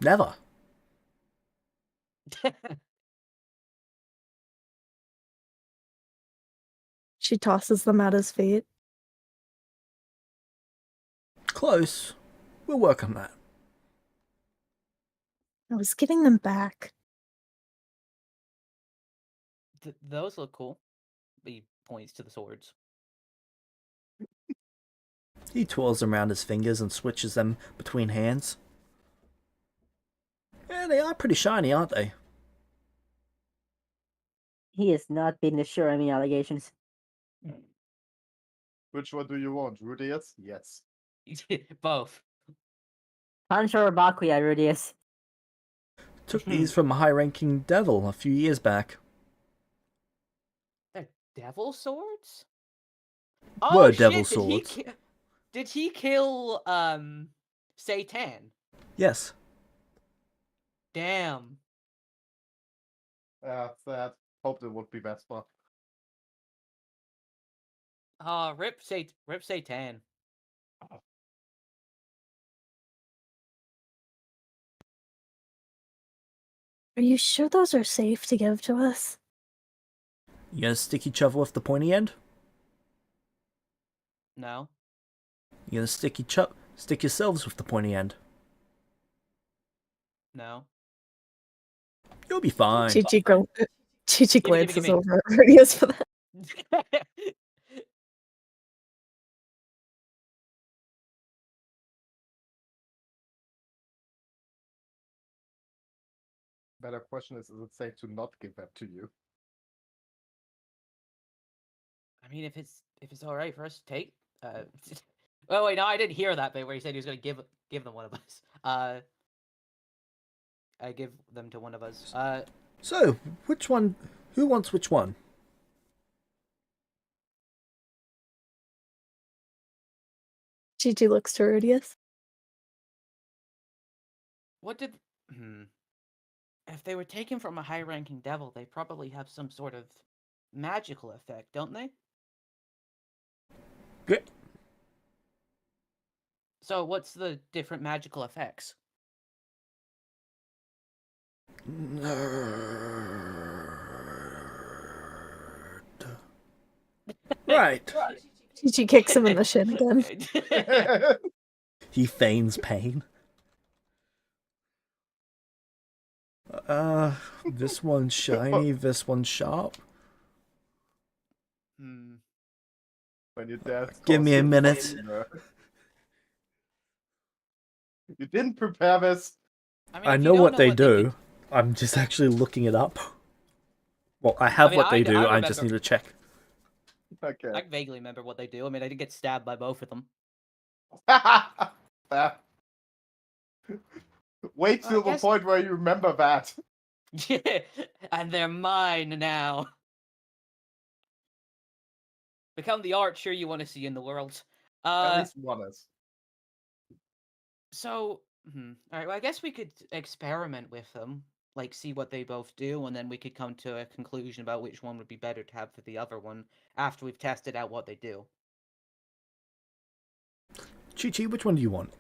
Never. She tosses them at his feet. Close. We'll work on that. I was getting them back. Those look cool. He points to the swords. He twirls them around his fingers and switches them between hands. Yeah, they are pretty shiny, aren't they? He is not being assured of any allegations. Which one do you want? Rudius? Yes. Both. Hancho or Bakuya, Rudius? Took these from a high-ranking devil a few years back. They're devil swords? Were Oh devil shit! swords. Did he kill Satan? Yes. Damn. Sad. Hoped it would be Vespa. Rip Satan. Are you sure those are safe to give to us? You gonna stick each other with the pointy end? No. You gonna stick yourselves with the pointy end? No. You'll be fine. Chi-Chi Gimme, glances gimme. over at Rudius for that. better question is it safe to not give that to you? I mean, if it's all right for us to take. Oh wait, no, I didn't hear that bit where he said he was going to give them one of us. I give them to one of us. So, which one? Who wants which one? Gigi looks to Rudius. What did? If they were taken from a high-ranking devil, they probably have some sort of magical effect, don't they? Yeah. So what's the different magical effects? Right. Gigi kicks him in the shin again. He feigns pain. This one's shiny, this one's sharp. Hmm. When your dad Give calls me a you minute. fucking, You didn't prepare this. I mean, I if you know don't what they did- do. I'm just actually looking it up. Well, I have mean, what they do, I remember. just need to check. Okay. I vaguely remember what they do. I mean, I did get stabbed by both of them. Wait I till the guess- point where you remember that. And they're mine now. Become the archer you want to see in the world. At least one is. So, all right. Well, I guess we could experiment with them, like see what they both do, and then we could come to a conclusion about which one would be better to have for the other one after we've tested out what they do. Chi-Chi, which one do you want?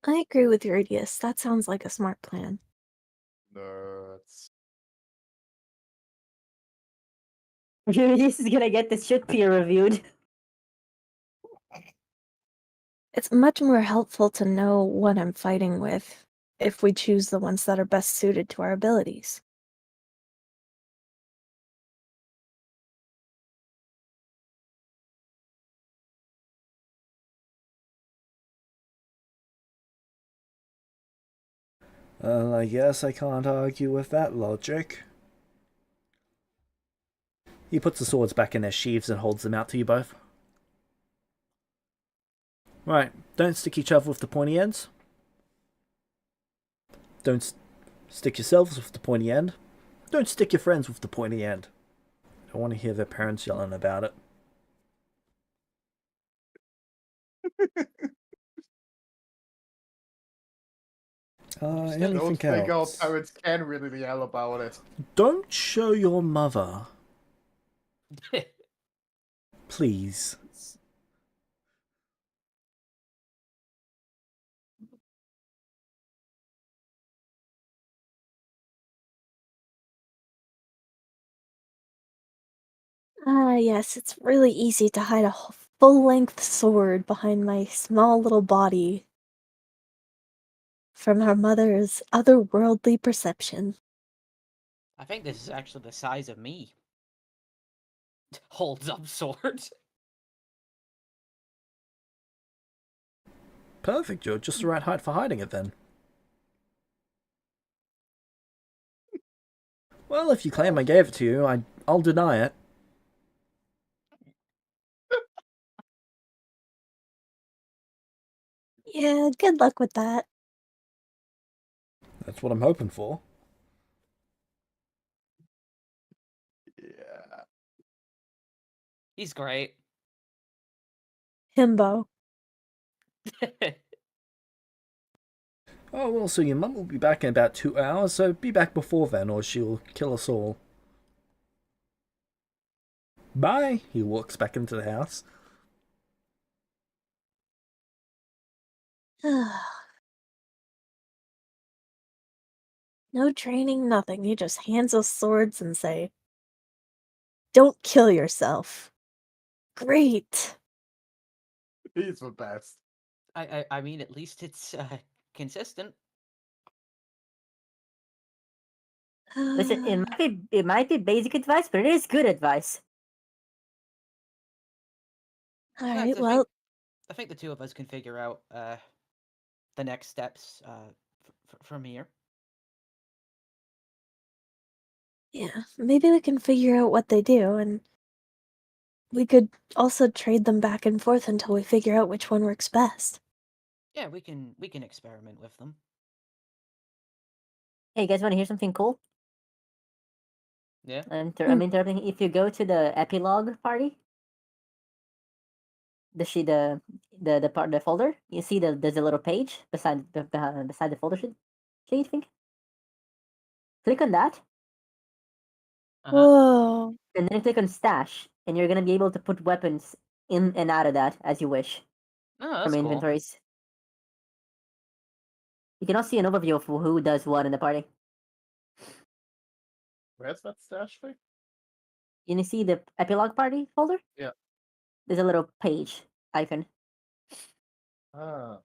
I agree with Rudius. That sounds like a smart plan. Nerds. This is gonna get this shit peer reviewed. It's much more helpful to know what I'm fighting with if we choose the ones that are best suited to our abilities. I guess I can't argue with that logic. He puts the swords back in their sheaths and holds them out to you both. Right, don't stick each other with the pointy ends. Don't stick yourselves with the pointy end. Don't stick your friends with the pointy end. I don't want to hear their parents yelling about it. Anything Don't think our else? parents can really yell about it. Don't show your mother, please. Ah, yes, it's really easy to hide a full-length sword behind my small little body from our mother's otherworldly perception. I think this is actually the size of me. Holds up sword. Perfect, you're just the right height for hiding it then. Well, if you claim I gave it to you, I'll deny it. Yeah, good luck with that. That's what I'm hoping for. Yeah. He's great. Himbo. Oh, well, so your mum will be back in about 2 hours, so be back before then or she'll kill us all. Bye! He walks back into the house. No training, nothing. He just hands us swords and say, "Don't kill yourself." Great. He's the best. I mean, at least it's consistent. Listen, it might be basic advice, but it is good advice. All Yeah, right, 'cause well, I think the two of us can figure out the next steps from here. Yeah, maybe we can figure out what they do, and we could also trade them back and forth until we figure out which one works best. Yeah, we can experiment with them. Hey, you guys want to hear something cool? Yeah. I'm interrupting. If you go to the Epilogue party, the folder, you see there's a little page beside the folder sheet. I think. Click on that, Uh-huh. Whoa. and then click on stash, and you're gonna be able to put weapons in and out of that as you wish Oh, that's from cool. inventories. You can also see an overview of who does what in the party. Where's that stash thing? You see the Epilogue party folder? Yeah. There's a little page icon. Ah.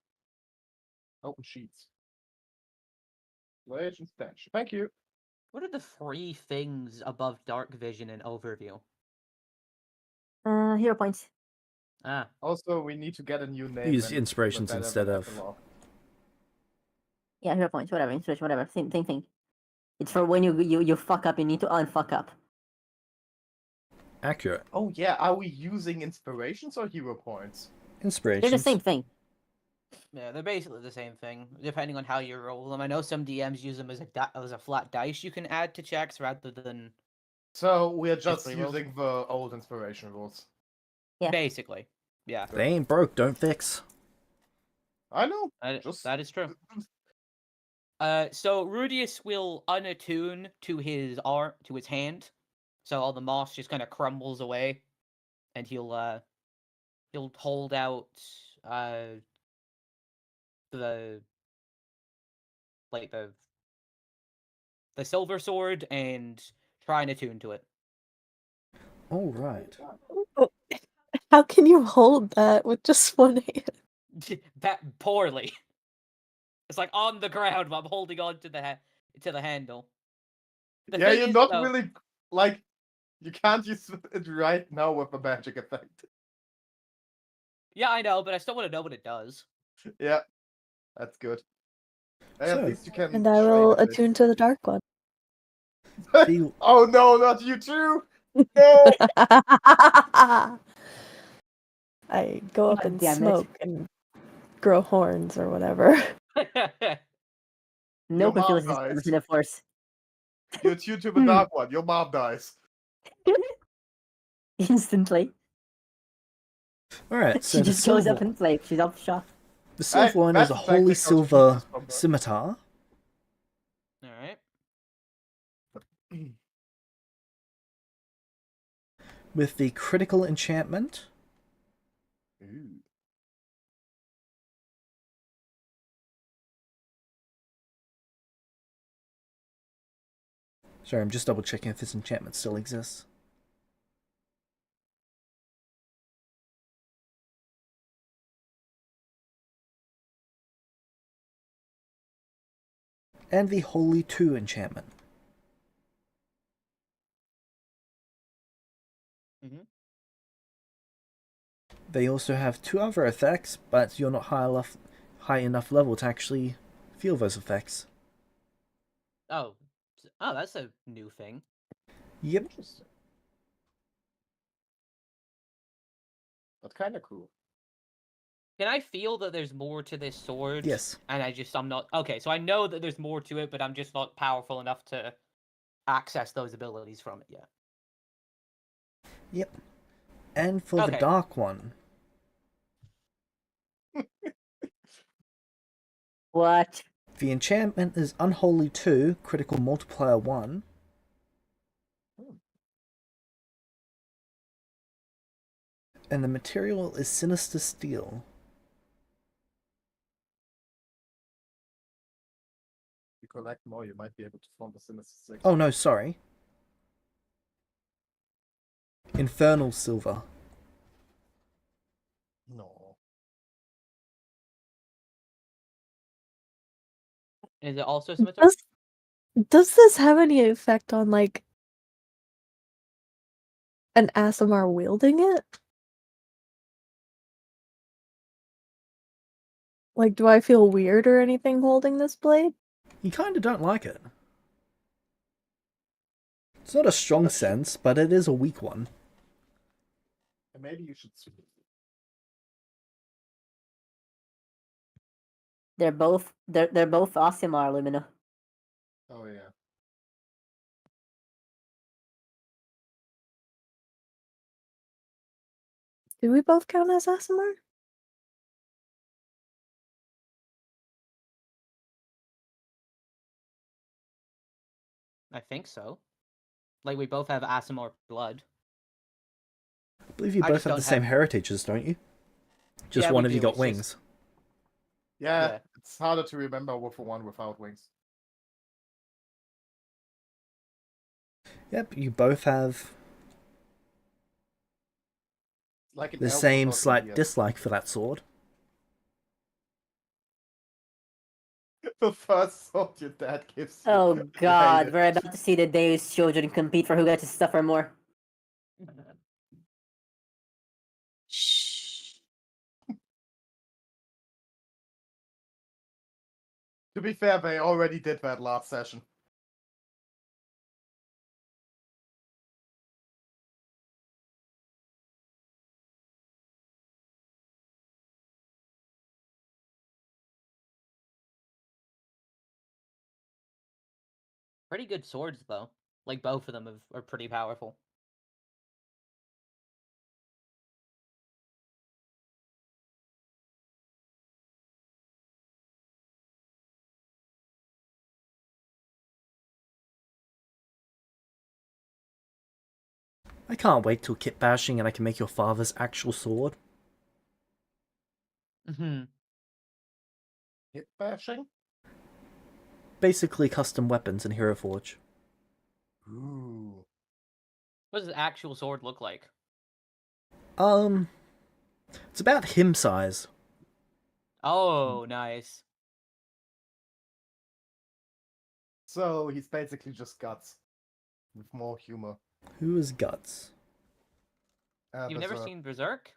Open sheets. Legend stash. Thank you. What are the 3 things above dark vision and overview? Hero points. Ah, Also, we need to get a new name. Use then inspirations better instead than of. Epilogue. Yeah, hero points. Whatever. Inspiration. Whatever. Same thing. It's for when you fuck up. You need to unfuck up. Accurate. Oh yeah, are we using inspirations or hero points? Inspirations. They're the same thing. yeah, they're basically the same thing, depending on how you roll them. I know some DMs use them as a flat dice you can add to checks rather than So we're just free rolls? using the old inspiration rules. Yeah. basically. Yeah, They ain't broke, don't fix. I know. that is true. So Rudius will unattune to his hand, so all the moss just kind of crumbles away, and he'll hold out the the silver sword and try and attune to it. All right. Oh, how can you hold that with just one hand? That poorly. It's like on the ground, but I'm holding on to the handle. The Yeah, thing you're is, not though, really like you can't use it right now with a magic effect. yeah, I know, but I still want to know what it does. Yeah, that's good. At So- least you can. And I train will a bit. attune to the dark one. The- Oh no, not you too! No! I go up God and damn it. smoke and grow horns or whatever. No Your mom confused dies. in the force. You attune to the dark one. Your mom dies. Instantly. All right. So She the just goes up silver, in flames. She's off the shop. the silver one is that's a the holy tactic how to keep silver this from- scimitar All right. with the critical enchantment. Ooh. Sorry, I'm just double checking if this enchantment still exists. And the Holy 2 enchantment. Mm-hmm. They also have 2 other effects, but you're not high enough level to actually feel those effects. Oh, that's a new thing. Yep. Interesting. That's kind of cool. Can I feel that there's more to this sword? Yes. And I'm not okay. So I know that there's more to it, but I'm just not powerful enough to access those abilities from it yet. Yep. And for the Okay. dark one, What? the enchantment is Unholy 2, critical multiplier 1. And the material is Sinister Steel. If you collect more, you might be able to form the Sinister Six. Oh no, sorry. Infernal Silver. No. Is it also scimitar? Does this have any effect on, like, an ASMR wielding it? Like, do I feel weird or anything holding this blade? You kinda don't like it. It's not a strong That's- sense, but it is a weak one. Maybe you should switch. They're both Osimar, Lumina. Oh yeah. Do we both count as ASMR? I think so. Like, we both have Asimar blood. I believe you I both just have don't the same have- heritages, don't you? Just Yeah, one we of you do, got it's just- wings. Yeah, Yeah. it's harder to remember with one without wings. Yep, you both have Like an the elf same without slight ears. dislike for that sword. The first sword your dad gives you. Oh You hate god, it. we're about to see the Deus children compete for who gets to suffer more. Shh. To be fair, they already did that last session. Pretty good swords, though. Like, both of them are pretty powerful. I can't wait till kit bashing and I can make your father's actual sword. Mm-hmm. Hit bashing? Basically custom weapons in Hero Forge. Ooh. What does the actual sword look like? It's about him size. Oh, nice. So he's basically just guts. With more humor. Who is Guts? You've never Berserk. seen Berserk?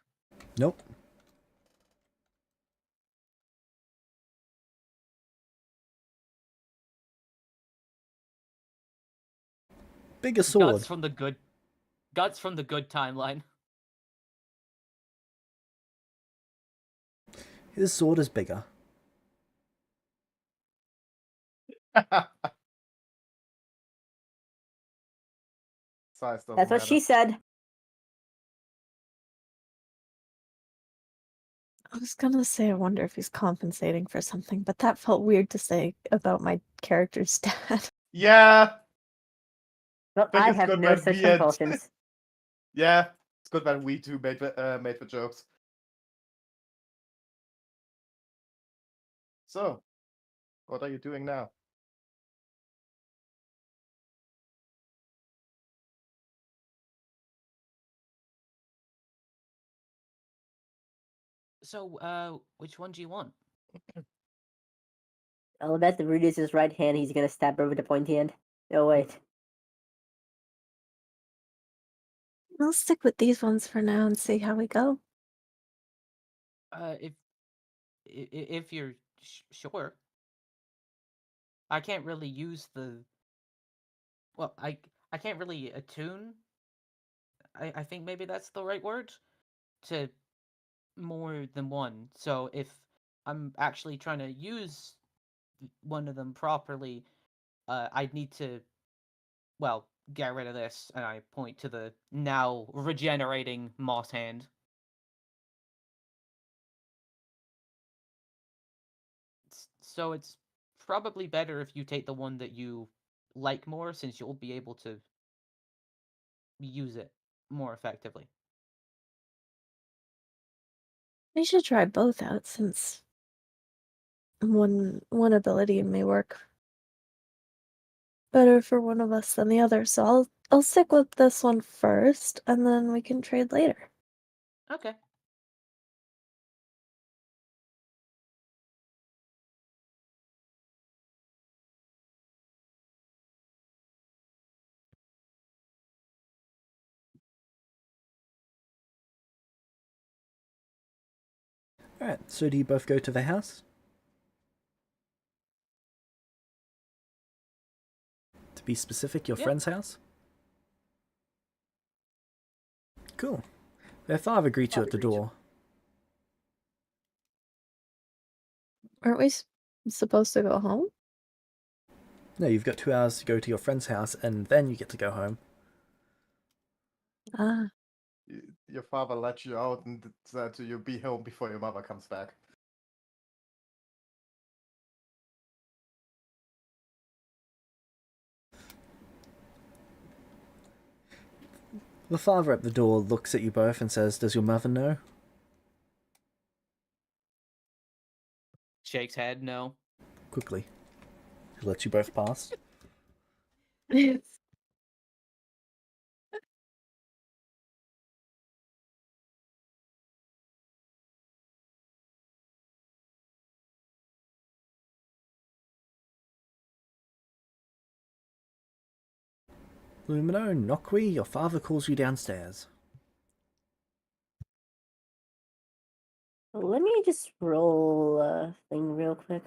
Nope. Bigger sword. Guts from the good timeline. His sword is bigger. Size doesn't That's what matter. she said. I was gonna say, I wonder if he's compensating for something, but that felt weird to say about my character's dad. Yeah! Well, Think I it's have good no that such we had- compulsions. Yeah, it's good that we two made the jokes. So, what are you doing now? So, which one do you want? I'll bet the Rudy's his right hand, he's gonna stab her with the pointy end. Oh wait. I'll stick with these ones for now and see how we go. If you're sure. I can't really use the. Well, I can't really attune. I think maybe that's the right word, to more than one. So if I'm actually trying to use one of them properly, I'd need to, well, get rid of this, and I point to the now regenerating moss hand. So it's probably better if you take the one that you like more, since you'll be able to use it more effectively. We should try both out since one ability may work better for one of us than the other. So I'll stick with this one first, and then we can trade later. Okay. Alright, so do you both go to the house? To be specific, your Yeah. friend's house? Cool. Their father greets you at the door. Aren't we supposed to go home? No, you've got 2 hours to go to your friend's house, and then you get to go home. Ah, Your father let you out and said to you, be home before your mother comes back. The father at the door looks at you both and says, "Does your mother know?" Shakes head, no. Quickly. He lets you both pass. Lumino, Nokwi, your father calls you downstairs. Let me just roll a thing real quick.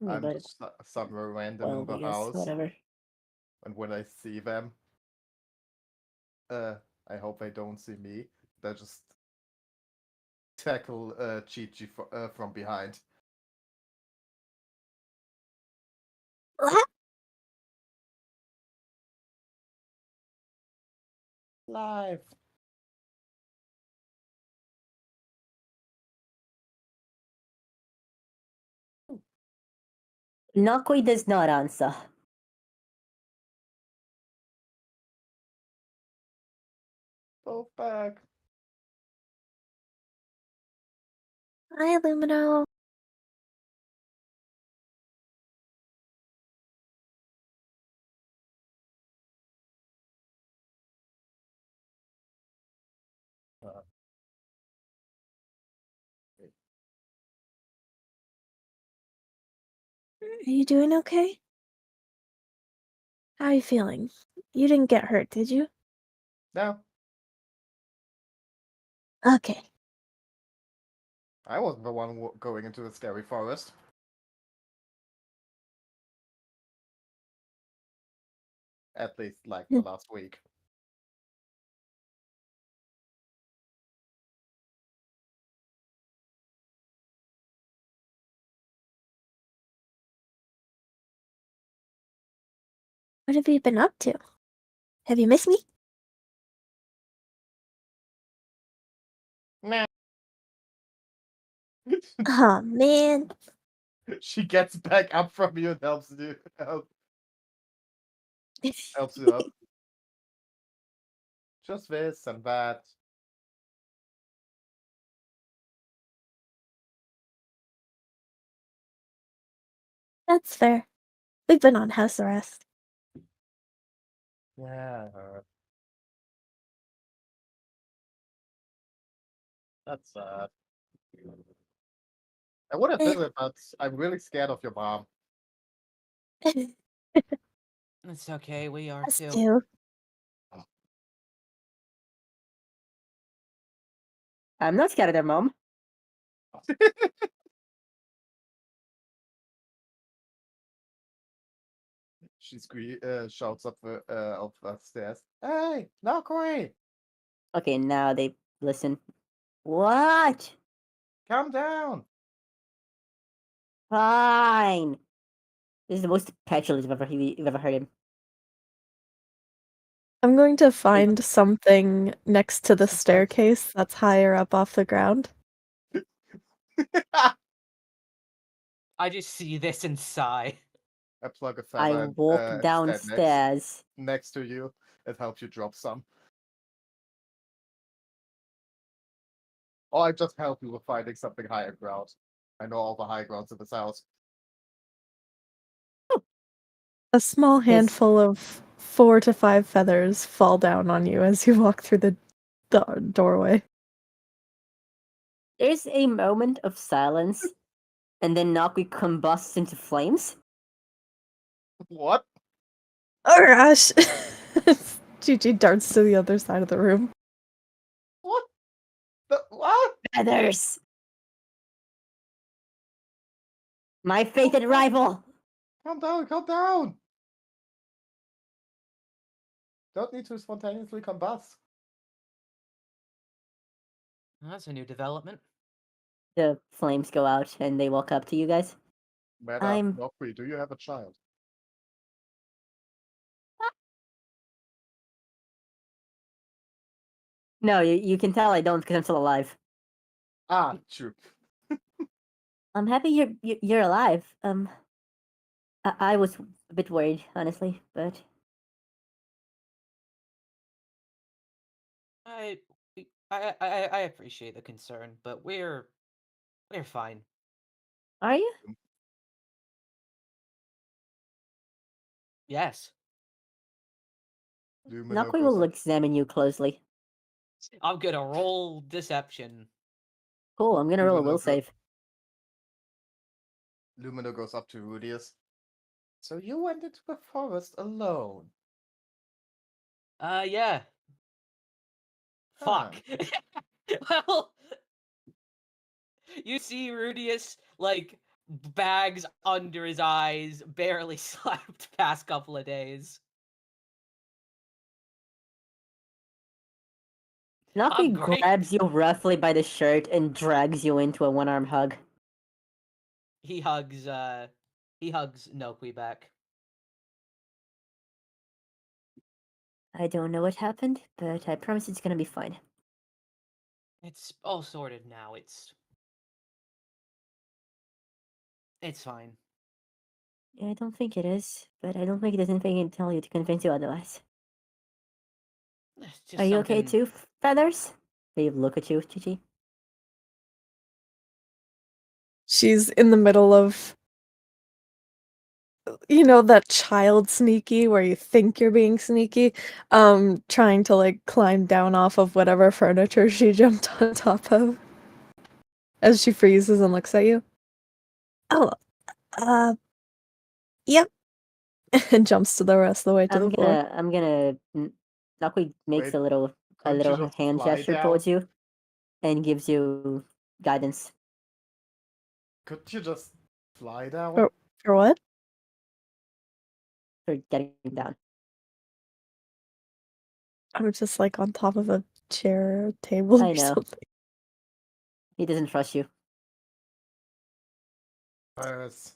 I'm But just somewhere random in well, the I guess house, whatever. and when I see them, I hope they don't see me. They just tackle Chi-Chi from behind. what? Live. Nakoi does not answer. Go back. Hi, Lumino. Are you doing okay? How are you feeling? You didn't get hurt, did you? No, Okay. I wasn't the one going into the scary forest. At least, like, the last week. What have you been up to? Have you missed me? Nah. Oh, man. She gets back up from you and helps you up. Just this and that. That's fair. We've been on house arrest. Yeah. That's sad. I would have Eh. done it, but I'm really scared of your mom. It's okay, we are Us too. too. I'm not scared of their mom. She shouts up the stairs. Hey, Nokoi! Okay, now they listen. What? Calm down! Fine. This is the most petulant you've ever heard him. I'm going to find something next to the Suspense. staircase that's higher up off the ground. I just see this and sigh. I plug a I feather walk and stand downstairs. next to you. It helps you drop some. Or I just help you with finding something higher ground. I know all the high grounds in this house. A small handful of 4 to 5 feathers fall down on you as you walk through the doorway. There's a moment of silence, and then Nakui combusts into flames. What? Oh gosh! Gigi darts to the other side of the room. What? What? Feathers! My fated rival! Calm down, calm down! Don't need to spontaneously combust. That's a new development. The flames go out and they walk up to you guys. Madam I'm Nokri, do you have a child? No, you can tell I don't because I'm still alive. Ah, true. I'm happy you're alive. I was a bit worried, honestly, but I I appreciate the concern, but we're fine. are you? Yes. Lumino Nakui goes will up. examine you closely. I'm gonna roll deception. Cool, I'm gonna roll a will Lumino, go- save. Lumino goes up to Rudius. So you went into the forest alone? Yeah. Huh. Fuck. Well, you see Rudius like bags under his eyes, barely slept past couple of days. I'm Nakui great. grabs you roughly by the shirt and drags you into a one-arm hug. He hugs Nokui back. I don't know what happened, but I promise it's gonna be fine. It's all sorted now. It's fine. I don't think it is, but I don't think there's anything I can tell you to convince you otherwise. It's Are just you okay something. too, Feathers? They look at you, Chichi. She's in the middle of, you know, that child sneaky where you think you're being sneaky, trying to like climb down off of whatever furniture she jumped on top of as she freezes and looks at you. Oh, uh, yep. And jumps to the rest of the way to the floor. Nakui makes Wait, a couldn't you little just hand fly gesture down? towards you and gives you guidance Could you just fly down? For, for what? for getting down. I'm just like on top of a chair or table I or know. something. He doesn't trust you. Yes.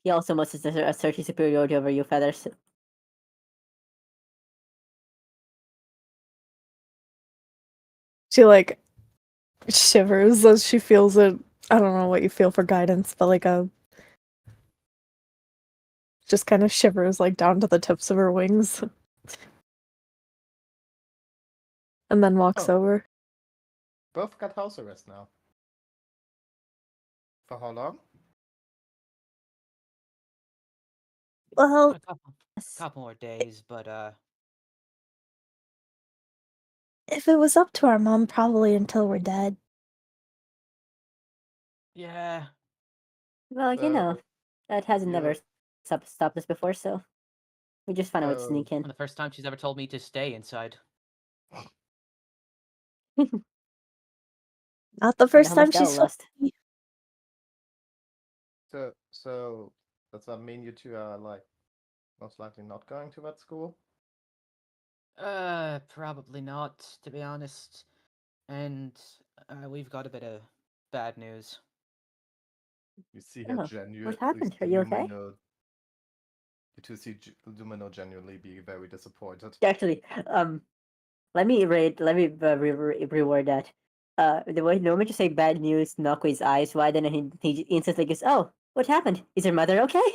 He also must assert his superiority over you, Feathers. She like shivers as she feels it. I don't know what you feel for guidance, but like a just kind of shivers like down to the tips of her wings. And then walks Oh, over. both got house arrest now. For how long? Well, A couple more days, but if it was up to our mom, probably until we're dead. yeah. Well, you know, So that hasn't never you stopped us before, so we just find a way to so sneak in. And the first time she's ever told me to stay inside. Not the I know first how time much she that'll saw last. me. so does that mean you two are like most likely not going to that school? Probably not, to be honest. And we've got a bit of bad news. You see her Oh, genuinely what happened? Are you okay? You two see Lumino genuinely be very disappointed. Actually, let me reword that. The way normally to say bad news, Nakui's eyes widen and he instantly goes, "Oh, what happened? Is her mother okay?"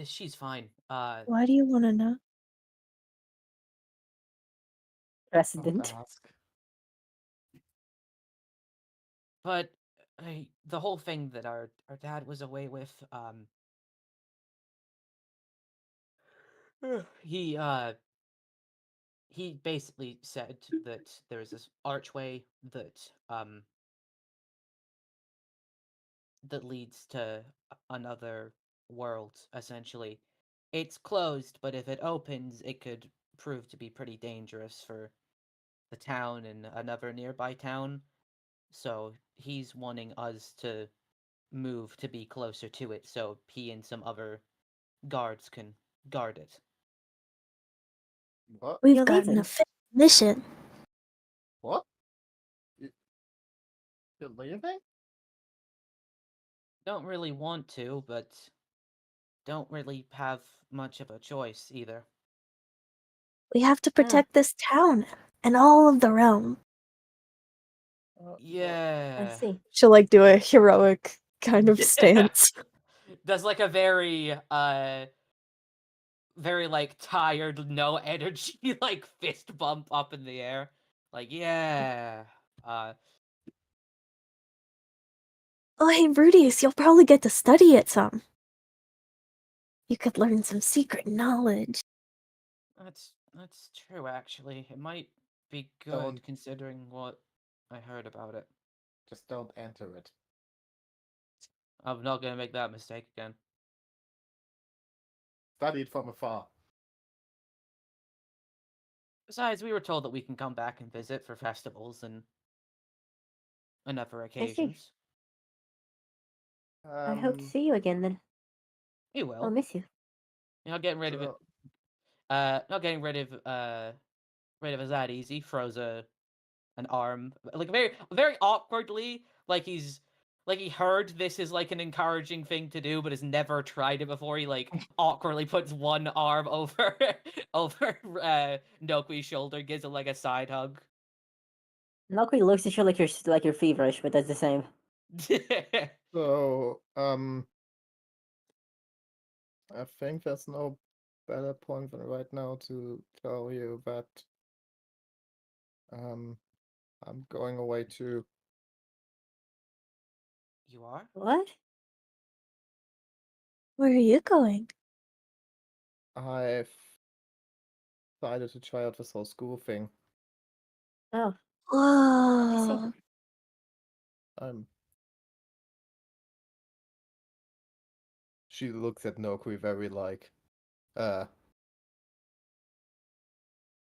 She's fine. Why do you want to know? Don't Precedent. ask. But the whole thing that our dad was away with, he he basically said that there's this archway that leads to another world, essentially. It's closed, but if it opens, it could prove to be pretty dangerous for the town and another nearby town. So he's wanting us to move to be closer to it so he and some other guards can guard it. What? We've You're got an leaving. official mission. What? You're leaving? Don't really want to, but don't really have much of a choice either. We have to Ah, protect this town and all of the realm. Well, I Yeah. see. She'll like do a heroic kind of Yeah. stance. Does like a very like tired, no energy, like fist bump up in the air. Like, yeah. Oh, hey, Rudius, you'll probably get to study it some. You could learn some secret knowledge. That's true actually. It might be good Don't- considering what I heard about it. Just don't enter it. I'm not gonna make that mistake again. Study it from afar. Besides, we were told that we can come back and visit for festivals and other I see. occasions. I hope to see you again then. You I'll will. miss you. You're not getting rid of it. So, Not getting rid of it that easy. Throws an arm like very awkwardly, like he heard this is like an encouraging thing to do, but has never tried it before. He like awkwardly puts one arm over over Nokui's shoulder, gives it like a side hug. Nokui looks at you like you're feverish, but that's the same. so, I think there's no better point than right now to tell you that I'm going away too. You are? What? Where are you going? I've decided to try out this whole school thing. Oh, I see. Whoa. She looks at Nokui very like,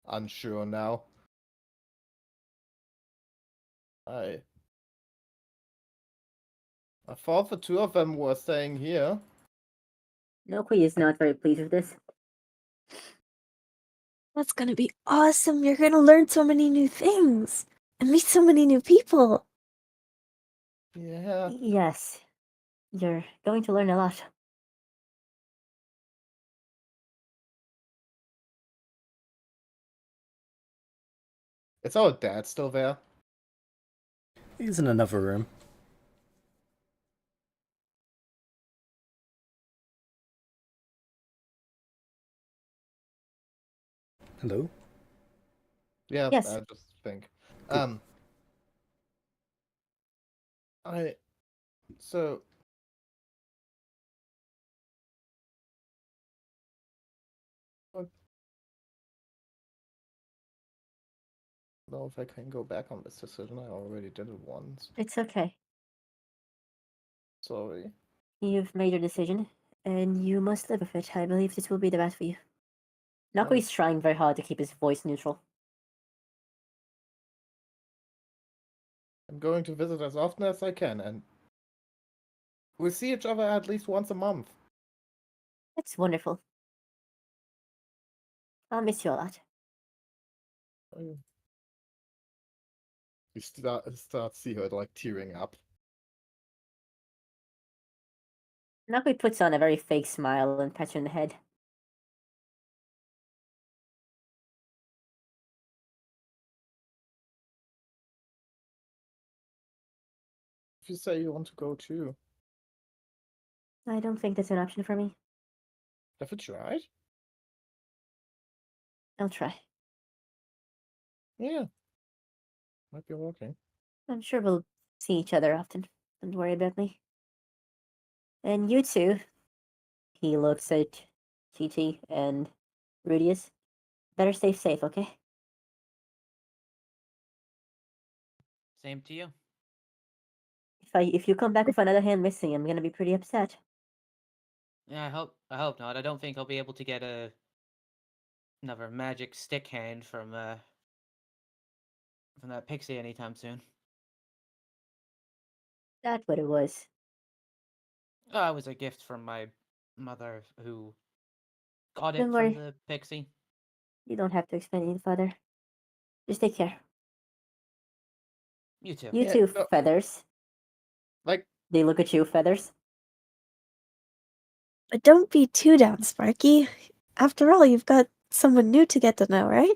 unsure now. I thought the two of them were staying here. Nokui is not very pleased with this. That's gonna be awesome. You're gonna learn so many new things and meet so many new people. Yeah. Yes. You're going to learn a lot. Is our dad still there? He's in another room. Hello? Yeah, Yes. I just think. Cool. I so I don't know if I can go back on this decision. I already did it once. It's okay. Sorry. You've made your decision, and you must live with it. I believe this will be the best for you. Nakui's trying very hard to keep his voice neutral. I'm going to visit as often as I can, and we see each other at least once a month. That's wonderful. I'll miss you a lot. You start see her like tearing up. Nakui puts on a very fake smile and pats her in the head. If you say you want to go too, I don't think that's an option for me. have you tried? I'll try. Yeah. Might be working. I'm sure we'll see each other often. Don't worry about me. And you two, he looks at TT and Rudius. Better stay safe, okay? Same to you. If you come back with another hand missing, I'm gonna be pretty upset. Yeah, I hope not. I don't think I'll be able to get another magic stick hand from that pixie anytime soon. That's what it was. Oh, it was a gift from my mother who got Don't it from worry. the pixie. You don't have to explain anything further. Just take care. You too. You Yeah, too, no. Feathers. Like, They look at you, Feathers. But don't be too down, Sparky. After all, you've got someone new to get to know, right?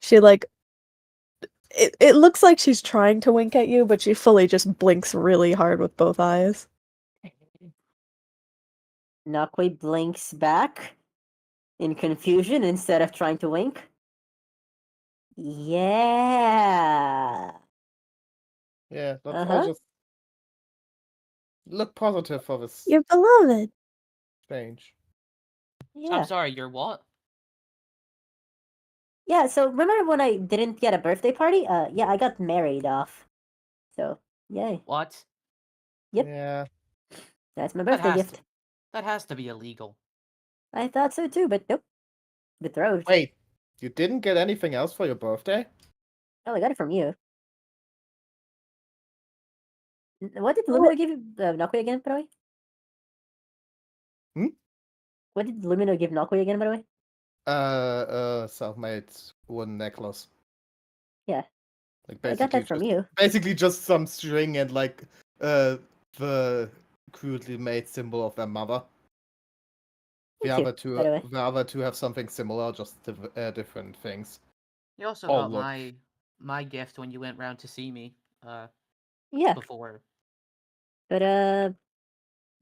She it looks like she's trying to wink at you, but she fully just blinks really hard with both eyes. Nakwe blinks back in confusion instead of trying to wink. Yeah. yeah, let's all Uh-huh. just look positive for this You're beloved. change. Yeah. I'm sorry, you're what? Yeah, so remember when I didn't get a birthday party? Yeah, I got married off. So, yay. What? Yep. Yeah. That's my That birthday has gift. to that has to be illegal. I thought so too, but nope. Betrothed. Wait, you didn't get anything else for your birthday? Oh, I got it from you. What did Oh. Lumino give you? Nakwe again, by the way? Hmm? What did Lumino give Nakwe again, by the way? Self-made wooden necklace. Yeah. Like I got that from you. basically just some string and like the crudely made symbol of their mother. Thank you, by the way. The other two have something similar, just different things. You also Oh, got look. my gift when you went round to see me. Yeah, Before. but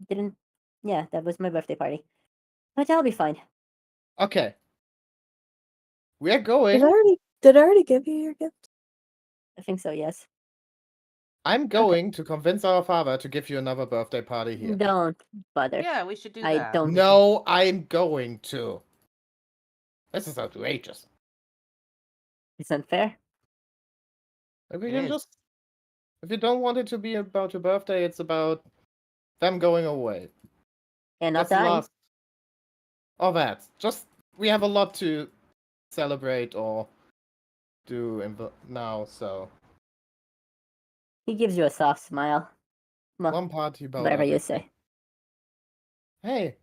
didn't. Yeah, that was my birthday party. But I'll be fine. Okay. We're Did going. I already give you your gift? I think so, yes. I'm going to convince our father to give you another birthday party here. Don't bother. Yeah, we should do I that. don't- No, I'm going to. This is outrageous. It's unfair. Like, we It can is. just. If you don't want it to be about your birthday, it's about them going away. And not That's the dying. last. All that. Just we have a lot to celebrate or do now. So He gives you a soft smile. Well, one party about whatever you everything. say. Hey,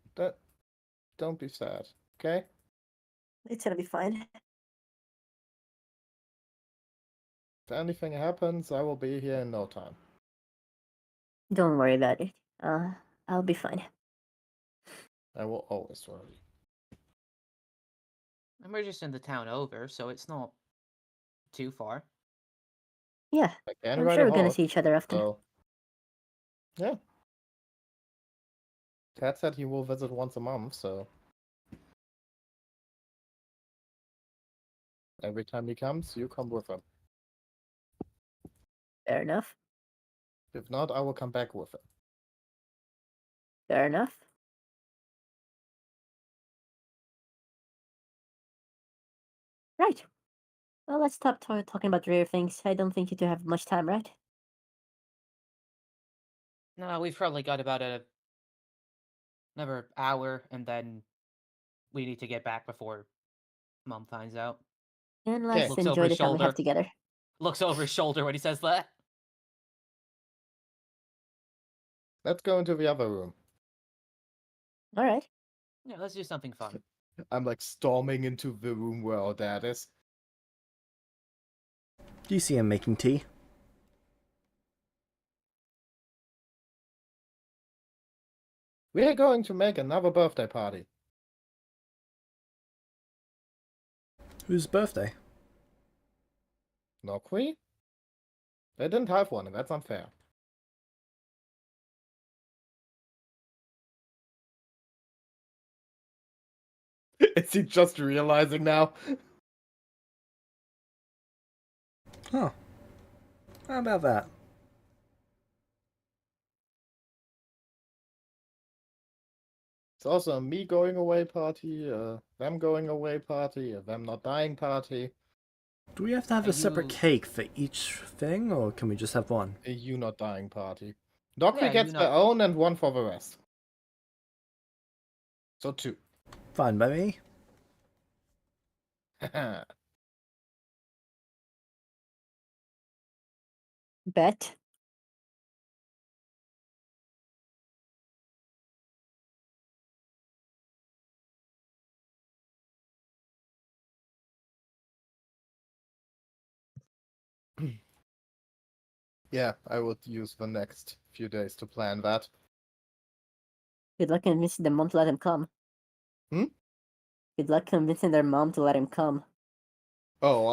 don't be sad, okay? It's gonna be fine. If anything happens, I will be here in no time. Don't worry about it. I'll be fine. I will always worry. And we're just in the town over, so it's not too far. Yeah, I can I'm ride sure a we're gonna horse, see each other often. so yeah. Ted said he will visit once a month, so every time he comes, you come with him. Fair enough. If not, I will come back with him. Fair enough. Right. Well, let's stop talking about rare things. I don't think you two have much time, right? No, we've probably got about another hour, and then we need to get back before Mom finds out. And let's Looks over enjoy the his time we have shoulder. together. Looks over his shoulder when he says that. Let's go into the other room. All right. Yeah, let's do something fun. I'm like storming into the room where our dad is. Do you see him making tea? We are going to make another birthday party. Whose birthday? Nokwi? They didn't have one, and that's unfair. Is he just realizing now? Huh. How about that? It's also a me going away party, them going away party, a them not dying party, Do we have to have Are a separate you- cake for each thing, or can we just have one? a you not dying party. Nokwi Yeah, gets you their not- own and one for the rest. So 2. Fine by me. Bet. Yeah, I would use the next few days to plan that. Good luck convincing the mom to let him come. Hmm? Good luck convincing their mom to let him come. Oh,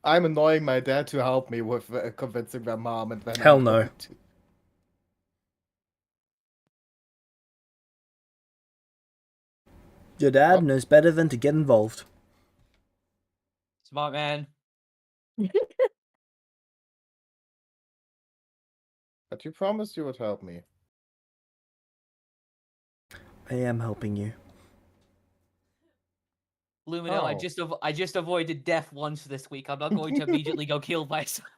I'm annoying my dad to help me with convincing their mom, and then Hell I'm no. going to. Your dad Oh. knows better than to get involved. Smart man. But you promised you would help me. I am helping you. Lumino, I Oh. just avoided death once this week. I'm not going to immediately go kill myself.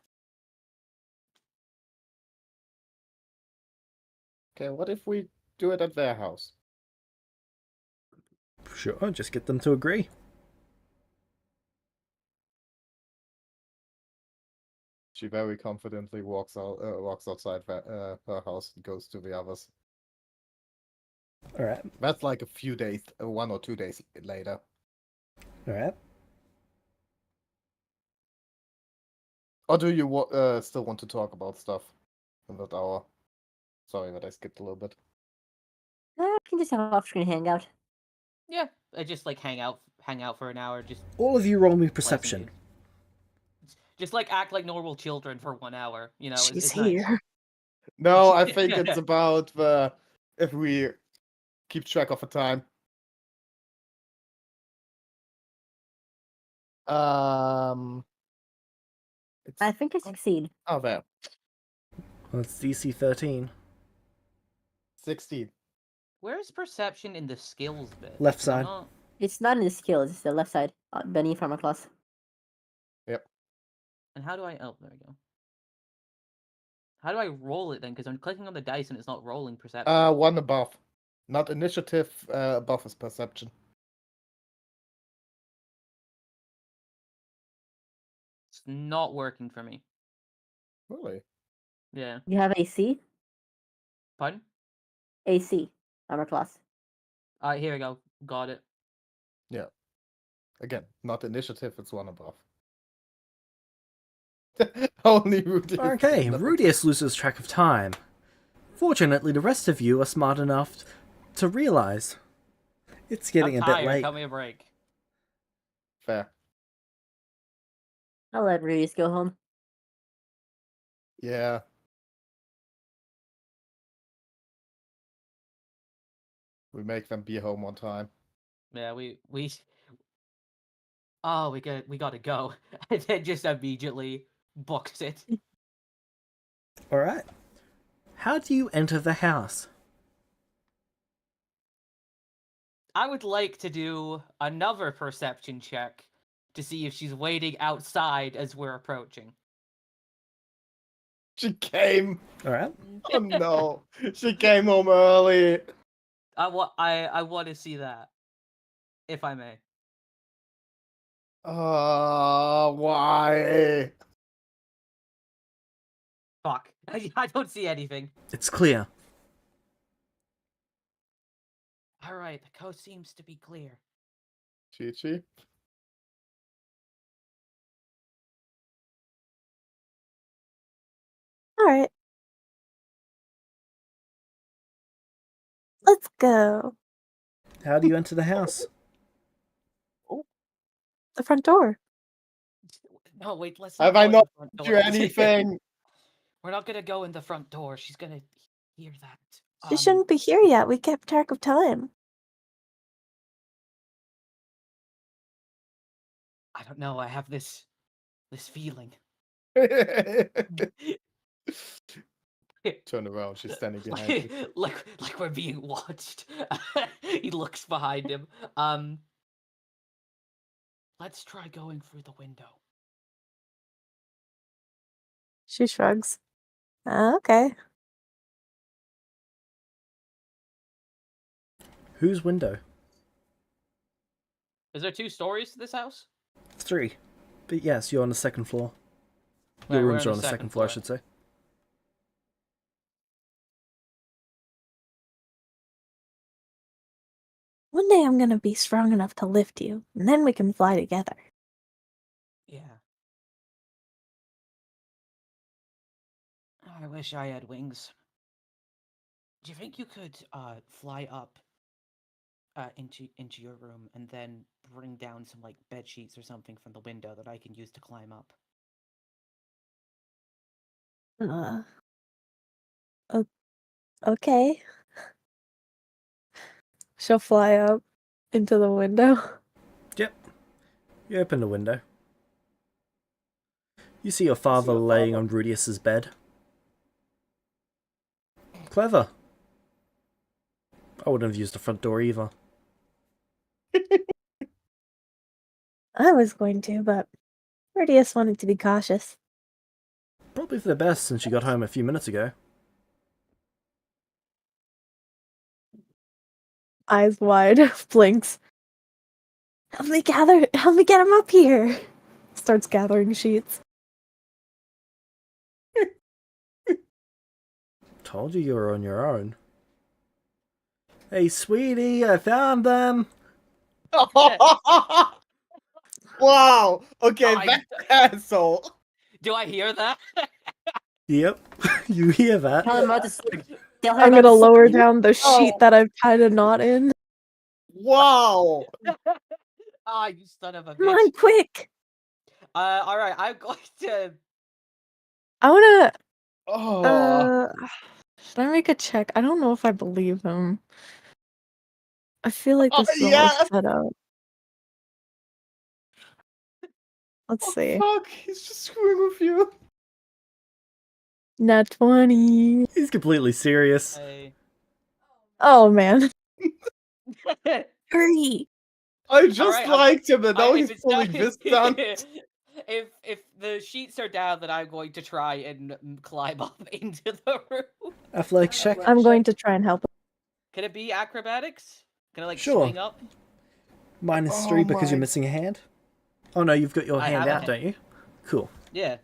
Okay, what if we do it at their house? Sure, just get them to agree. She very confidently walks outside her house and goes to the others. Alright, That's like a few days, 1 or 2 days later. alright. Or do you still want to talk about stuff in that hour? Sorry that I skipped a little bit. We can just have an off-screen hangout. Yeah, I just like hang out for an hour. Just All of you roll me play some perception. games. Just like act like normal children for 1 hour. You know, She's it's nice. here. No, I think it's about if we keep track of the time. It's I think I succeed. oh there. That's DC 13. 16. Where's perception in the skills bit? Left 'Cause I'm side. not- It's not in the skills, it's the left side. Beneath armor class. Yep. And how do I? Oh, there we go. How do I roll it then? Because I'm clicking on the dice and it's not rolling perception. One above. Not initiative, above is perception. It's not working for me. Really? Yeah. You have AC? Pardon? AC. Armor class. Here we go. Got it. Yeah. Again, not initiative, it's one above. Only Rudy. Okay, Rudius loses track of time. Fortunately, the rest of you are smart enough to realize it's getting I'm a bit tired. late. Cut me a break. Fair. I'll let Rudius go home. Yeah. We make them be home on time. Yeah, Oh, we gotta go, and then just immediately books it. Alright. How do you enter the house? I would like to do another perception check to see if she's waiting outside as we're approaching. She came. Alright. Oh no. She came home early. I want to see that, if I may. Why? Fuck. I don't see anything. It's clear. Alright, the coast seems to be clear. Chi-Chi? Alright. Let's go. How do you enter the house? The front door. No, wait, let's Have not I go in not the front done door. you anything? We're not gonna go in the front door. She's gonna hear that. She shouldn't be here yet. We kept track of time. I don't know. I have this feeling. Turn around, she's standing behind you. like we're being watched. He looks behind him. Let's try going through the window. She shrugs. Okay. Whose window? Is there 2 stories to this house? 3. But yes, you're on the second floor. Right, Your we're rooms are on the second floor, I should say. One day I'm gonna be strong enough to lift you, and then we can fly together. Yeah. I wish I had wings. Do you think you could fly up into your room and then bring down some like bed sheets or something from the window that I can use to climb up? Okay. She'll fly up into the window. Yep. You open the window. You see your father laying on Rudius's bed. Clever. I wouldn't have used the front door either. I was going to, but Rudius wanted to be cautious. Probably for the best since you got home a few minutes ago. Eyes wide, blinks. Help me get him up here. Starts gathering sheets. Told you were on your own. Hey, sweetie, I found them. Wow. Okay, I- that asshole. Do I hear that? Yep, you hear that. Tell him about the sword. Tell her I'm about gonna the sword. lower down the sheet Oh. that I've tied a knot in. Wow. Ah, you son of a Come on, bitch. quick! All right, I'm going to. I wanna. Oh. Should I make a check? I don't know if I believe him. I feel like this is all Yeah. set up. Let's Oh, see. fuck. He's just screwing with you. Nat 20. He's completely serious. Oh man. Hurry! I just Alright, liked him, and now if he's it's pulling not- this down. if the sheets are down, then I'm going to try and climb up into the room. Athletics check. I'm going to try and help him. Can it be acrobatics? Can I like Sure. swing up? -3 Oh because you're my- missing a hand. Oh no, you've got your I hand have a out, hand. don't you? Cool. Yeah.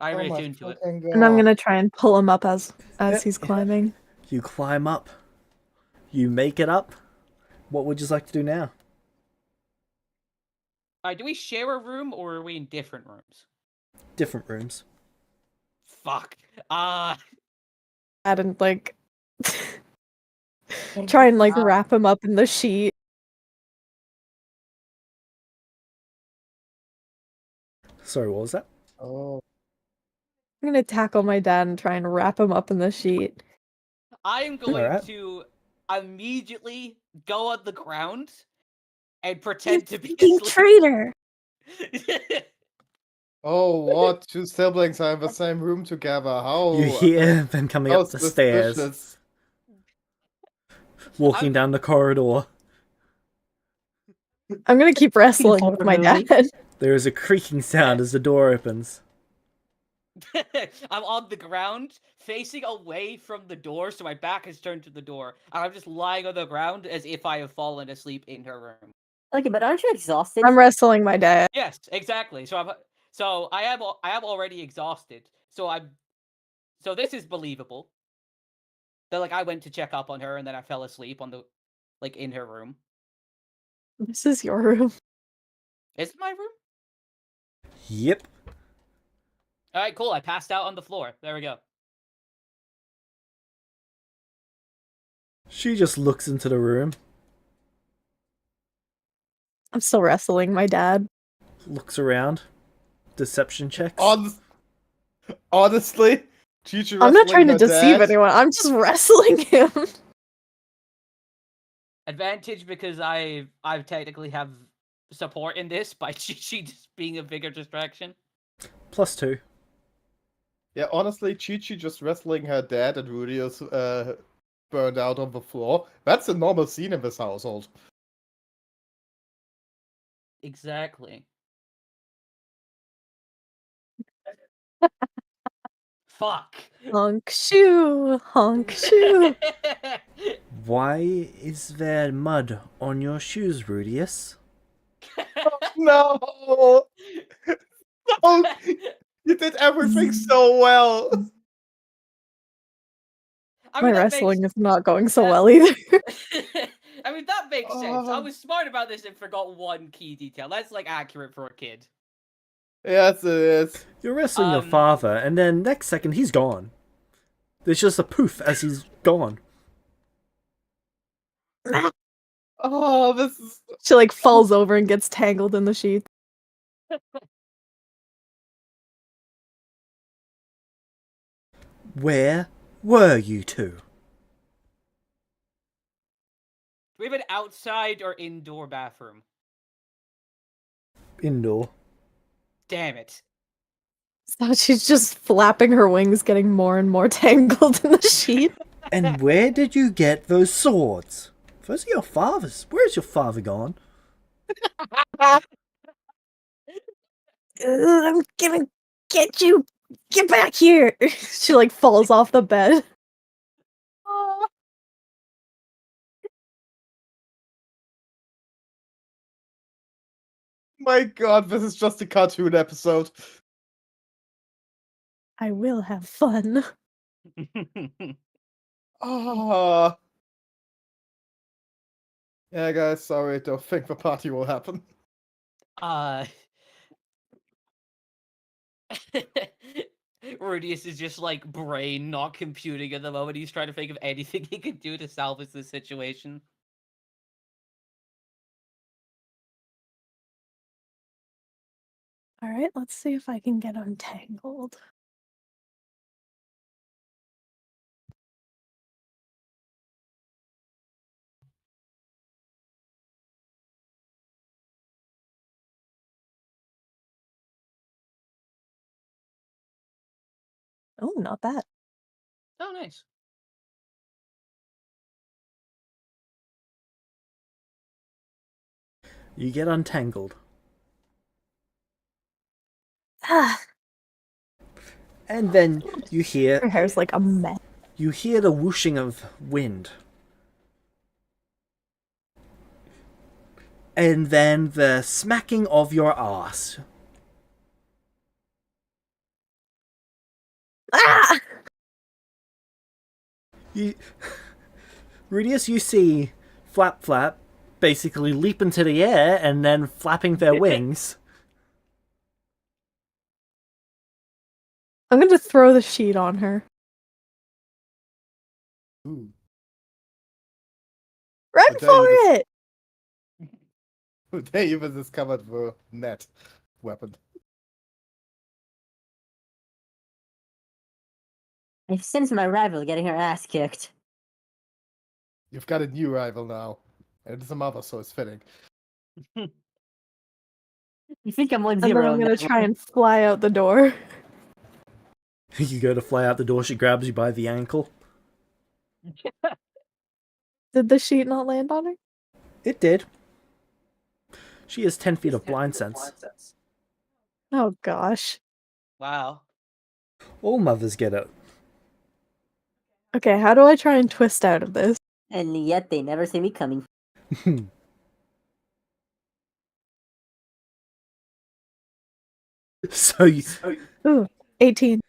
I Oh already my tuned to it. fucking And I'm God. gonna try and pull him up as Yep. he's climbing. You climb up. You make it up. What would you like to do now? Alright, do we share a room or are we in different rooms? Different rooms. Fuck. And like try and like Ah. wrap him up in the sheet. Sorry, what was that? Oh. I'm gonna tackle my dad and try and wrap him up in the sheet. I am going Alright. to immediately go on the ground and You pretend to be fucking asleep. traitor! Oh, what? Two siblings are in the same room together. How? You hear them coming How up the stairs, suspicious. walking down the corridor. I'm gonna keep wrestling with my horror dad. There is a creaking sound as the door opens. I'm on the ground, facing away from the door, so my back is turned to the door. And I'm just lying on the ground as if I have fallen asleep in her room. Okay, but aren't you exhausted? I'm wrestling my dad. Yes, exactly. So I am already exhausted. So this is believable. That like I went to check up on her and then I fell asleep on the in her room. This is your room. Is it my room? Yep. All right, cool. I passed out on the floor. There we go. She just looks into the room, I'm still wrestling my dad. looks around. Deception checks. Honestly, Chi-Chi I'm not wrestling trying to her deceive dad. anyone. I'm just wrestling him. Advantage because I technically have support in this by she just being a bigger distraction. +2. Yeah, honestly, Chi-Chi just wrestling her dad and Rudy is burned out on the floor. That's a normal scene in this household. Exactly. Fuck. Honk shoe, honk shoe. Why is there mud on your shoes, Rudius? No! No! You did everything so well! I My mean, that wrestling makes, is not going so that- well either. I mean, that makes sense. I Oh. was smart about this and forgot one key detail. That's like accurate for a kid. Yes, it is. You're wrestling your father, and then next second he's gone. There's just a poof as he's gone. Oh, this is. She like falls over and gets tangled in the sheets. Where were you two? Do we have an outside or indoor bathroom? Indoor. Damn it. So she's just flapping her wings, getting more and more tangled in the sheet. And where did you get those swords? Those are your father's. Where's your father gone? I'm gonna get you. Get back here. She like falls off the bed. My God, this is just a cartoon episode. I will have fun. Ah. Yeah, guys, sorry, don't think the party will happen. Rudius is just like brain not computing at the moment. He's trying to think of anything he could do to salvage this situation. All right, let's see if I can get untangled. Oh, not bad. Oh, nice. You get untangled. Ah, And then you her hear hair's like a mess. the whooshing of wind. And then the smacking of your ass. Ah! You, Rudius, you see Flap Flap basically leap into the air and then flapping their wings. I'm gonna throw the sheet on her. Ooh. Run But for then it! They even discovered the net weapon. I've sensed my rival getting her ass kicked. You've got a new rival now. And it's a mother, so it's fitting. You think I'm 1-0 And then I'm on gonna that try one. and fly out the door. You go to fly out the door, she grabs you by the ankle. Did the sheet not land on her? It did. She has 10 feet of blind sense. Oh gosh. Wow. All mothers get it. Okay, how do I try and twist out of this? And yet they never see me coming. So you, Ooh, 18.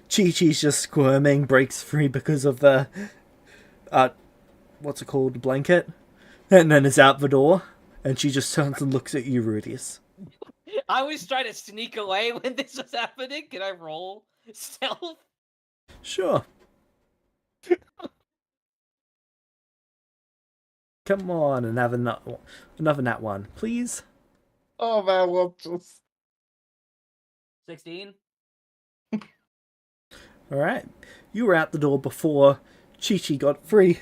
Chi-Chi's just squirming, breaks free because of the, what's it called, blanket, and then is out the door, and she just turns and looks at you, Rudius. I was trying to sneak away when this was happening. Can I roll stealth? Sure. Come on and have another nat one, please. Oh man, well, just 16. Alright. You were out the door before Chi-Chi got free.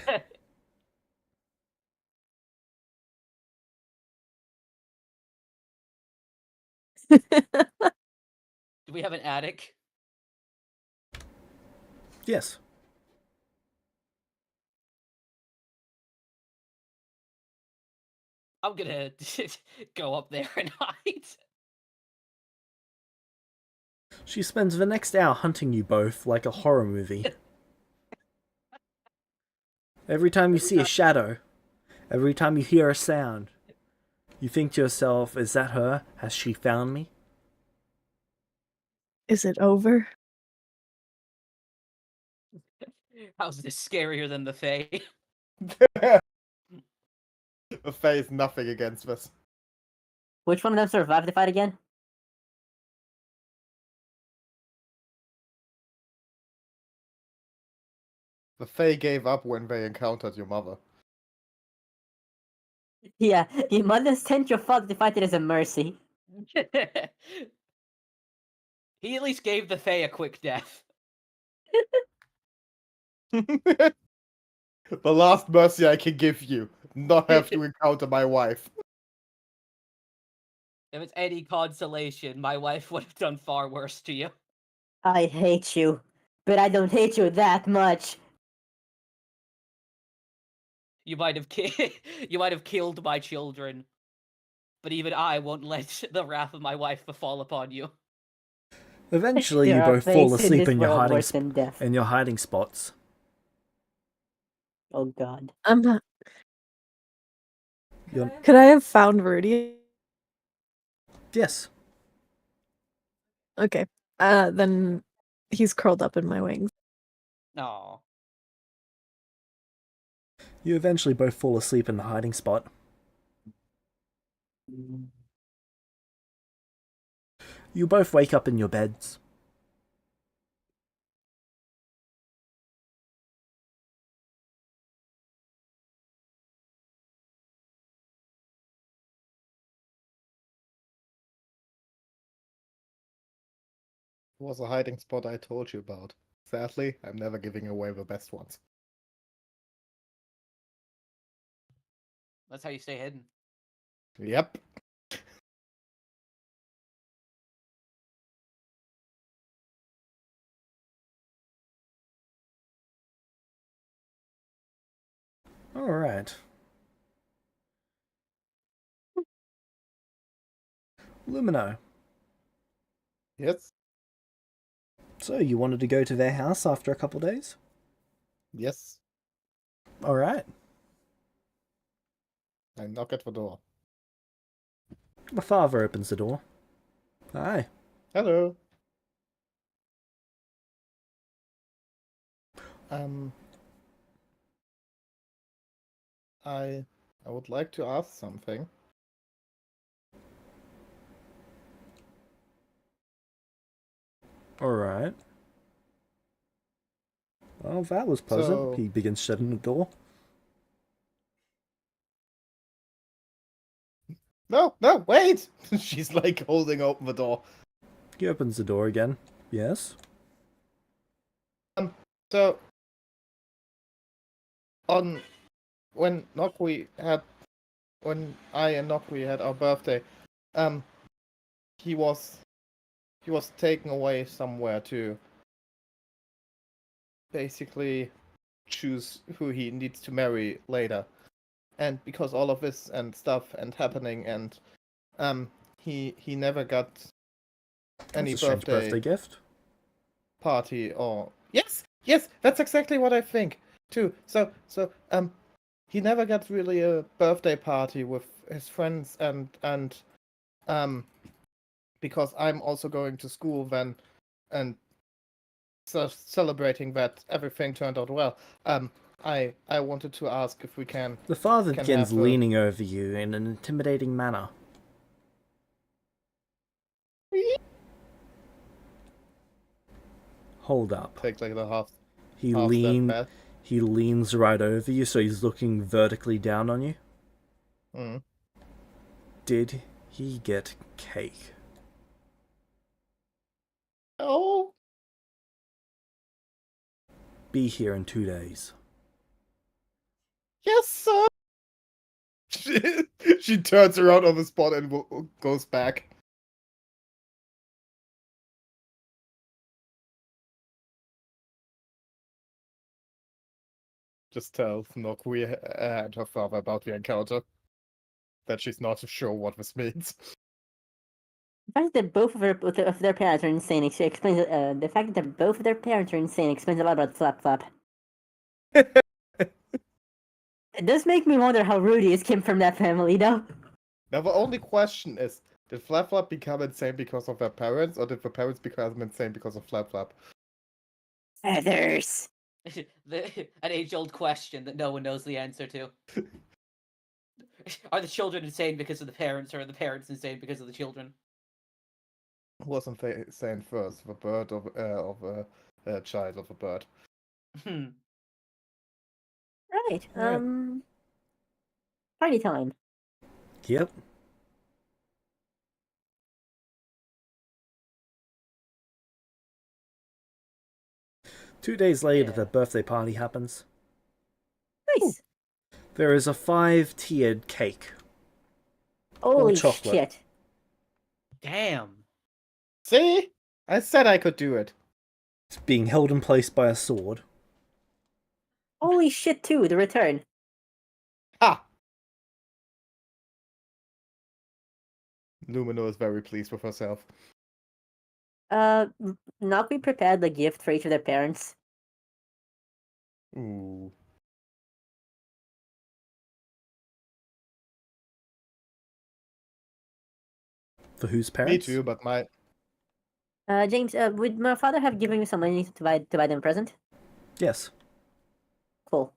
Do we have an attic? Yes. I'm gonna go up there and hide. She spends the next hour hunting you both like a horror movie. Every time you see a shadow, every time you hear a sound, you think to yourself, is that her? Has she found me? Is it over? How's this scarier than the Fae? the Fae is nothing against this. Which one of them survived the fight again? The Fae gave up when they encountered your mother. Yeah, your mother sent your father to fight it as a mercy. He at least gave the Fae a quick death. The last mercy I can give you. Not have to encounter my wife. If it's any consolation, my wife would have done far worse to you. I hate you, but I don't hate you that much. You might have you might have killed my children, but even I won't let the wrath of my wife befall upon you. Eventually, There you are both fall fates in asleep this in your world hiding worse than death. spots. Oh god. You're... Could I have found Rudy? Yes. Okay. Then he's curled up in my wings. Aw. You eventually both fall asleep in the hiding spot. You both wake up in your beds. It was a hiding spot I told you about. Sadly, I'm never giving away the best ones. That's how you stay hidden. Yep. Alright. Lumino. Yes. So, you wanted to go to their house after a couple days? Yes. Alright. I knock at the door. The father opens the door. Hi. Hello. I would like to ask something. Alright. Well, that was pleasant. So- He begins shutting the door. No, wait! She's like holding open the door. He opens the door again. Yes? So, when I and Nokwi had our birthday, he was taken away somewhere to basically choose who he needs to marry later. And because all of this and stuff and happening and he never got any That's a strange birthday gift. party or yes, that's exactly what I think too. So he never got really a birthday party with his friends and because I'm also going to school then and so celebrating that everything turned out well. I wanted to ask if we can The father can begins have a- leaning over you in an intimidating manner. Hold up. take like the half He step back. He leans right over you, so he's looking vertically down on you. Mm. Did he get cake? Oh, Be here in 2 days. yes, sir. She turns around on the spot and goes back. Just tells Nokwi and her father about the encounter. That she's not sure what this means. The fact that both of their parents are insane explains the fact that both of their parents are insane explains a lot about Flap Flap. It does make me wonder how Rudy came from that family, though. Now the only question is, did Flap Flap become insane because of their parents, or did the parents become insane because of Flap Flap? Feathers. An age-old question that no one knows the answer to. Are the children insane because of the parents, or are the parents insane because of the children? Wasn't they saying first, the bird of a child of a bird? Right. Alright. Party time. Yep. Two days later, Yeah. the birthday party happens. Nice. There is a 5-tiered cake. Holy chocolate. shit. Damn. See? I said I could do it. It's being held in place by a sword. Holy shit too, the return. Ha! Lumino is very pleased with herself. Nakui prepared the gift for each of their parents. Ooh. For whose Me parents? too, but my James, would my father have given you some money to buy them a present? Yes. Cool.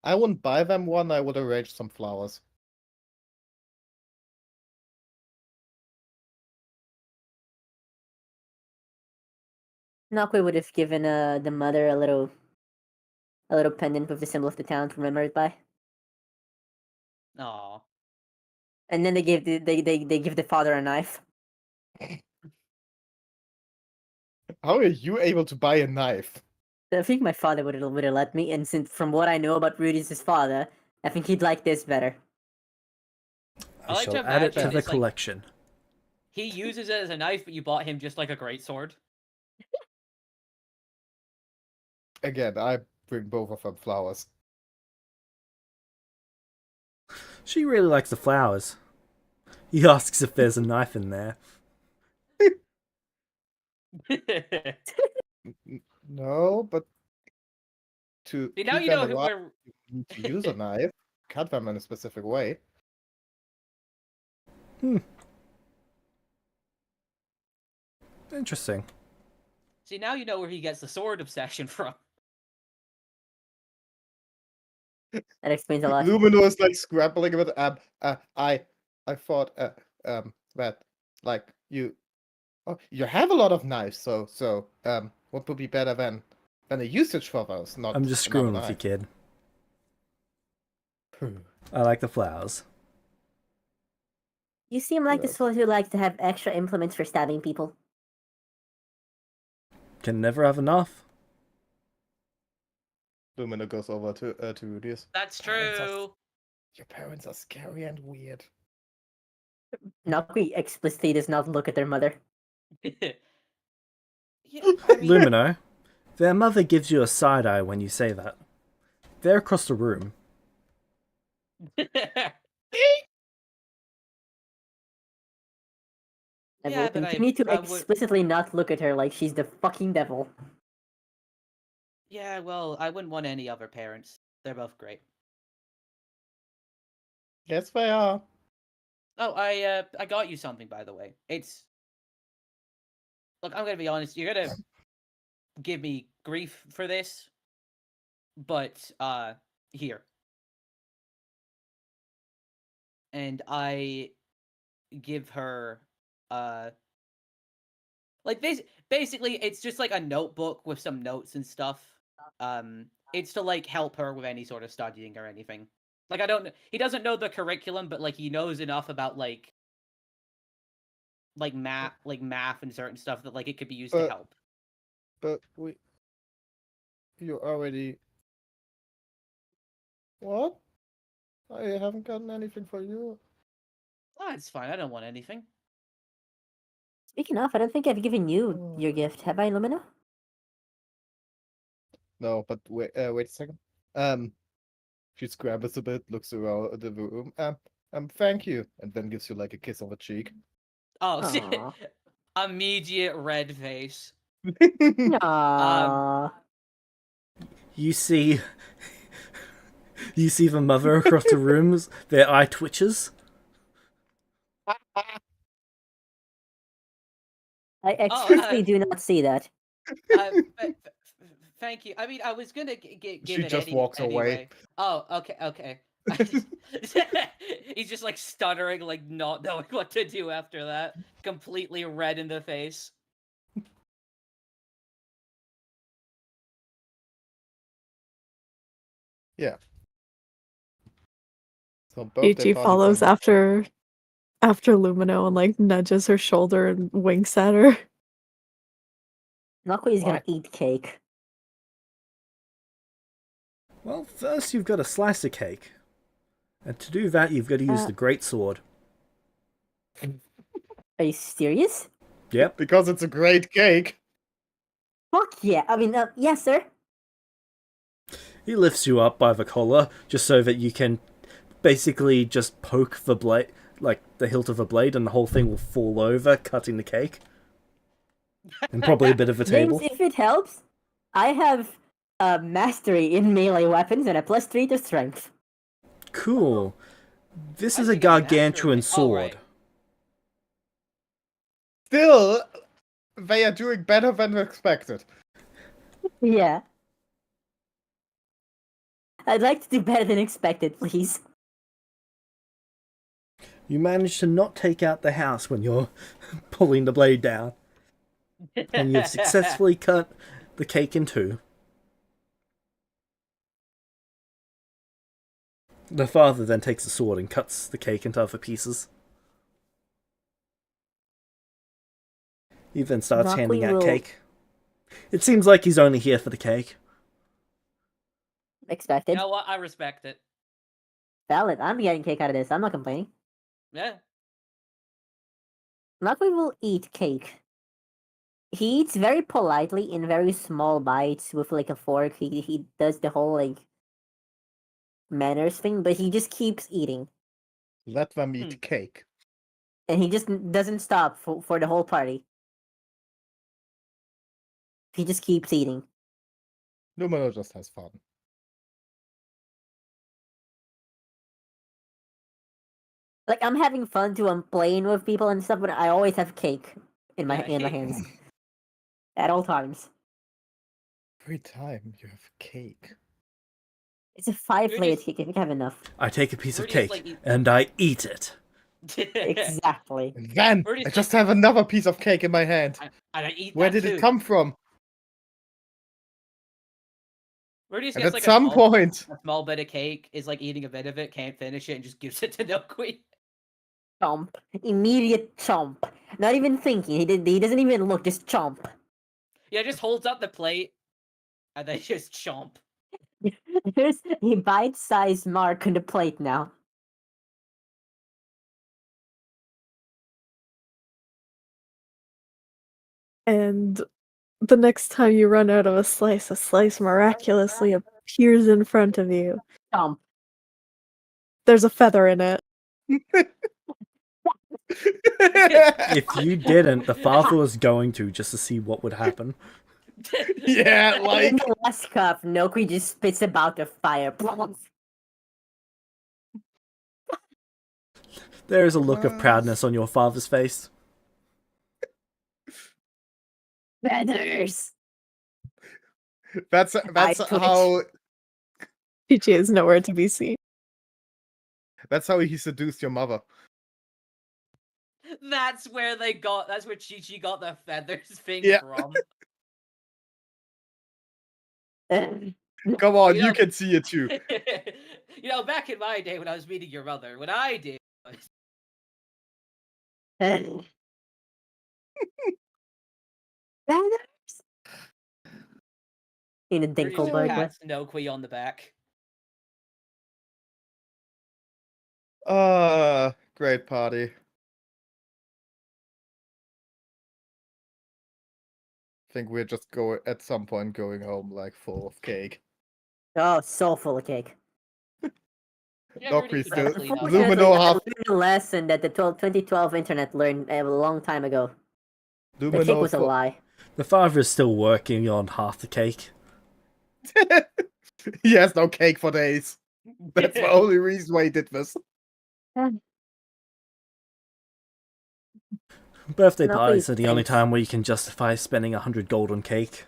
I wouldn't buy them one, I would arrange some flowers. Nakui would have given the mother a little pendant with the symbol of the town to remember it by. Aw. And then they give they give the father a knife. How are you able to buy a knife? I think my father would have let me, and since from what I know about Rudy's father, I think he'd like this better. I I like shall to add it to imagine the it's like- collection. He uses it as a knife, but you bought him just like a greatsword. Again, I bring both of them flowers. She really likes the flowers. He asks if there's a knife in there. No, but to See, now keep you them know alive, where. you need to use a knife, cut them in a specific way. Interesting. See, now you know where he gets the sword obsession from. That explains a lot. Lumino is like scrambling with I thought that like you you have a lot of knives, so what would be better than a usage for those, not I'm just another screwing with you, knife. kid. Phew. I like the flowers. You seem like the Yes. sort who likes to have extra implements for stabbing people. Can never have enough. Lumino goes over to Rudius. That's Parents are- true. Your parents are scary and weird. Nakui explicitly does not look at their mother. Yeah, I mean, Lumino, their mother gives you a side eye when you say that. They're across the room. I Yeah, will but continue to I would- explicitly not look at her like she's the fucking devil. yeah, well, I wouldn't want any other parents. They're both great. Yes, they are. Oh, I got you something, by the way. It's look, I'm gonna be honest. You're gonna give me grief for this, but here, and I give her like this. Basically, it's just like a notebook with some notes and stuff. It's to like help her with any sort of studying or anything. Like he doesn't know the curriculum, but like he knows enough about like math and certain stuff that like it could be used to But- help. But you already. What? I haven't gotten anything for you. Oh, it's fine. I don't want anything. Speaking of, I don't think I've given you your gift, have I, Lumina? No, but wait a second. She scrambles a bit, looks around the room. Thank you, and then gives you like a kiss on the cheek. Oh, Aw. immediate red face. Aww. You see the mother across the rooms, their eye twitches. I explicitly do not see that. Thank you. I mean, I was gonna give She it just walks away. anyway. Oh, okay. He's just like stuttering, like not knowing what to do after that. Completely red in the face. Yeah. So birthday Ichi party follows from- after Lumino and like nudges her shoulder and winks at her. Nakui's gonna Why? eat cake. Well, first you've got to slice a cake. And to do that, you've got to use the great sword. Are you serious? Yep. Because it's a great cake. Fuck yeah! I mean, yes, sir. He lifts you up by the collar, just so that you can basically just poke the blade, like the hilt of a blade, and the whole thing will fall over, cutting the cake. And probably a bit of a James, table. if it helps, I have mastery in melee weapons and a +3 to strength. Cool. This I is a think I'm master gargantuan of it. Oh, sword. right. Still, they are doing better than expected. Yeah. I'd like to do better than expected, please. You manage to not take out the house when you're pulling the blade down. And you've successfully cut the cake in two. The father then takes the sword and cuts the cake into other pieces. He then starts Nakui handing out will- cake. It seems like he's only here for the cake. Expected. You know what? I respect it. Valid. I'm getting cake out of this. I'm not complaining. Yeah. Nakui will eat cake. He eats very politely in very small bites with like a fork. He does the whole like manners thing, but he just keeps eating. Let them eat cake. And he just doesn't stop for the whole party. He just keeps eating. Lumino just has fun. Like I'm having fun too. I'm playing with people and stuff, but I always have cake in my Yeah. hands at all times. Every time you have cake. It's a 5-layer just- cake. I think I have enough. I take a piece of Rudy is cake like eat- and I eat it. Exactly. And then Rudy's I just like- have another piece of cake in my hand. I eat Where that did too. it come from? Rudy's And gets at like some point, a small bit of cake, is like eating a bit of it, can't finish it, and just gives it to Nokui. Chomp. Immediate chomp. Not even thinking. He doesn't even look. Just chomp. Yeah, just holds up the plate, and then just chomp. There's a bite-sized mark on the plate now. And the next time you run out of a slice miraculously appears in front of you. Chomp. There's a feather in it. If you didn't, the father was going to, just to see what would happen. yeah, In like the last cup, Nokui just spits about the fire. There is a look of proudness on your father's face. Feathers. that's twitch. how Ichi is nowhere to be seen. that's how he seduced your mother. That's where Chi-Chi got the feathers thing Yeah. from. Come on, You you know- can see it too. You know, back in my day when I was meeting your mother, what I did was Feathers. In a Rudy just Dinkelberg way. pats Nokui on the back. Great party. Think we're just at some point going home like full of cake. Oh, so full of cake. Yeah, Not Rudy's still- definitely not- Lumino Unfortunately, I have- learned a lesson that the 2012 internet learned a long time ago. The cake Lumino was a lie. The father is still working on half the cake. he has no cake for days. That's the only reason why he did this. Birthday No, parties please, are the only thanks. time where you can justify spending 100 gold on cake.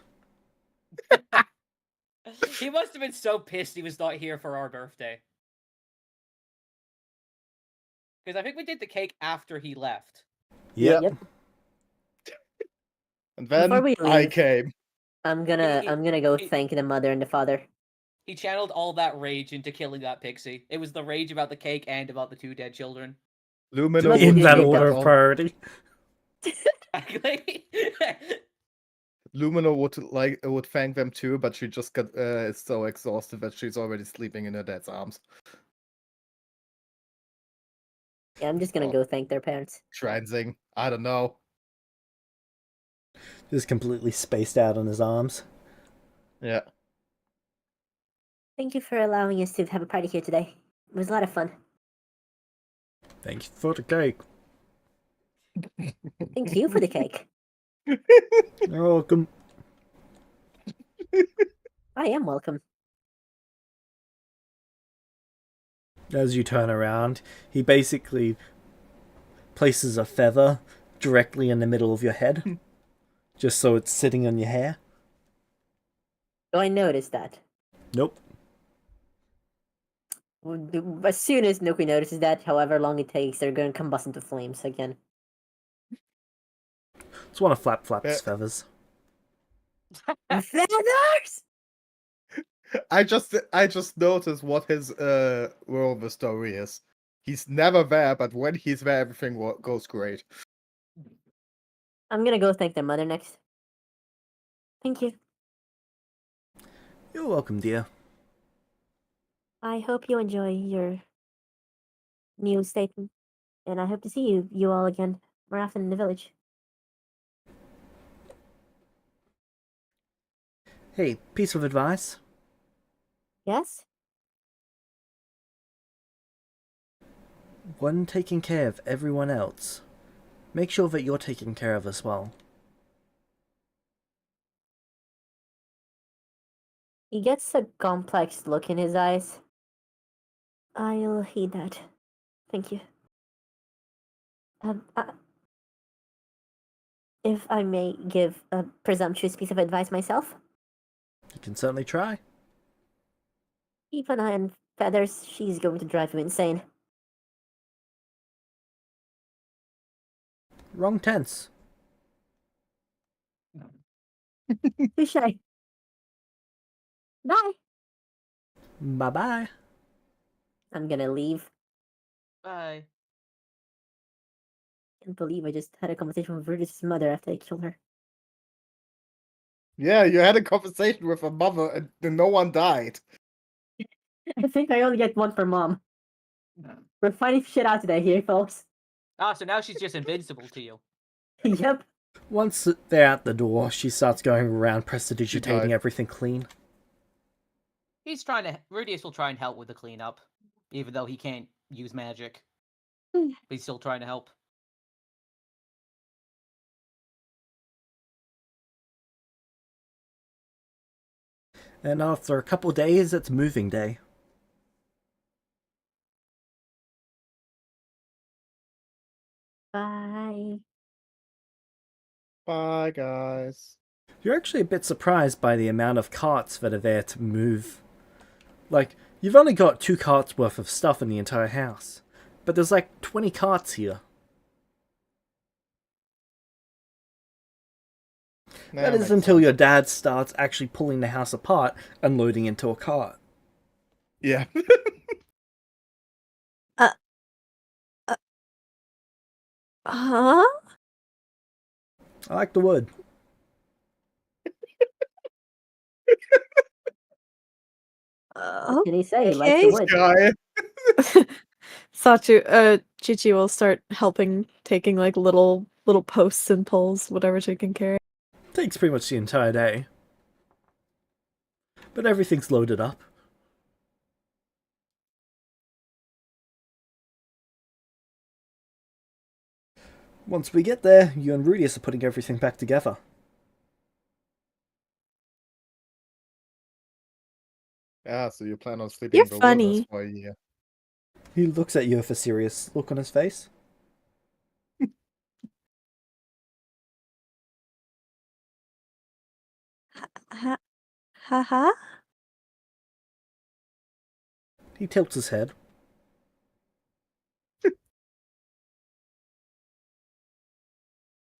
He must have been so pissed he was not here for our birthday. Because I think we did the cake after he left. Yep. Yep. And then Before we I leave- came. I'm gonna go thank the mother and the father. He channeled all that rage into killing that pixie. It was the rage about the cake and about the 2 dead children. Lumina Must In be that good, order though. of priority. Exactly. Lumina would thank them too, but she just got is so exhausted that she's already sleeping in her dad's arms. Yeah, I'm just gonna Oh. go thank their parents. Transing. I don't know. Just completely spaced out on his arms. Yeah. Thank you for allowing us to have a party here today. It was a lot of fun. Thank you for the cake. Thank you for the cake. You're welcome. I am welcome. As you turn around, he basically places a feather directly in the middle of your head, just so it's sitting on your hair. Do I notice that? Nope. As soon as Nuki notices that, however long it takes, they're going to combust into flames again. It's one of Flap's Yeah. feathers. Feathers! I just noticed what his role of the story is. He's never there, but when he's there, everything goes great. I'm gonna go thank their mother next. Thank you. You're welcome, dear. I hope you enjoy your new statement, and I hope to see you all again more often in the village. Hey, piece of advice. Yes? When taking care of everyone else, make sure that you're taken care of as well. He gets a complex look in his eyes. I'll heed that. Thank you. If I may give a presumptuous piece of advice myself, You can certainly try. keep an eye on Feathers. She's going to drive you insane. Wrong tense. Touche. Bye. Bye-bye. I'm gonna leave. Bye. Can't believe I just had a conversation with Virtus's mother after I killed her. Yeah, you had a conversation with her mother and no one died. I think I only get one for Mom. We're fighting shit out today here, folks. Ah, so now she's just invincible to you. Yep. Once they're at the door, she starts going around prestidigitating died. everything clean. Rudius will try and help with the cleanup, even though he can't use magic. But he's still trying to help. And after a couple days, it's moving day. Bye. Bye, guys. You're actually a bit surprised by the amount of carts that are there to move. Like, you've only got 2 carts worth of stuff in the entire house. But there's like 20 carts here. That is makes until sense. your dad starts actually pulling the house apart and loading into a cart. Yeah. Huh? I like the wood. What did he say? He likes the Okay. wood. Guy. Satu, Chichi will start helping, taking like little posts and poles, whatever she can carry. Takes pretty much the entire day. But everything's loaded up. Once we get there, you and Rudius are putting everything back together. Yeah, so you plan on sleeping You're in the wilderness funny. for a year. He looks at you with a serious look on his face. Ha ha. He tilts his head.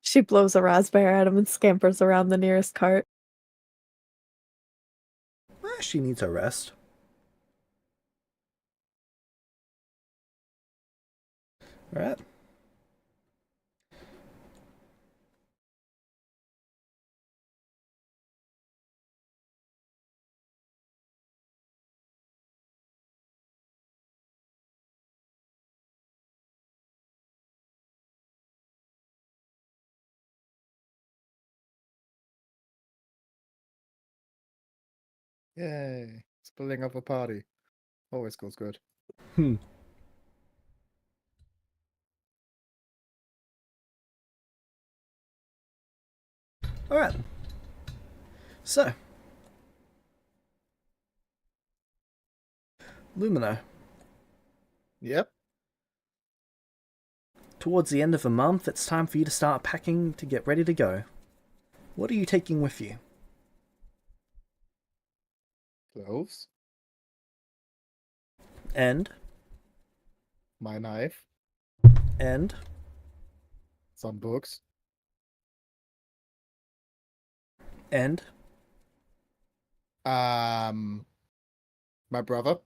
She blows a raspberry at him and scampers around the nearest cart. She needs a rest. All right. Yay! Splitting up a party. Always goes good. Hmm. All right. So, Lumino, Yep. towards the end of the month, it's time for you to start packing to get ready to go. What are you taking with you? Clothes. And, My knife. and, Some books. and, My brother.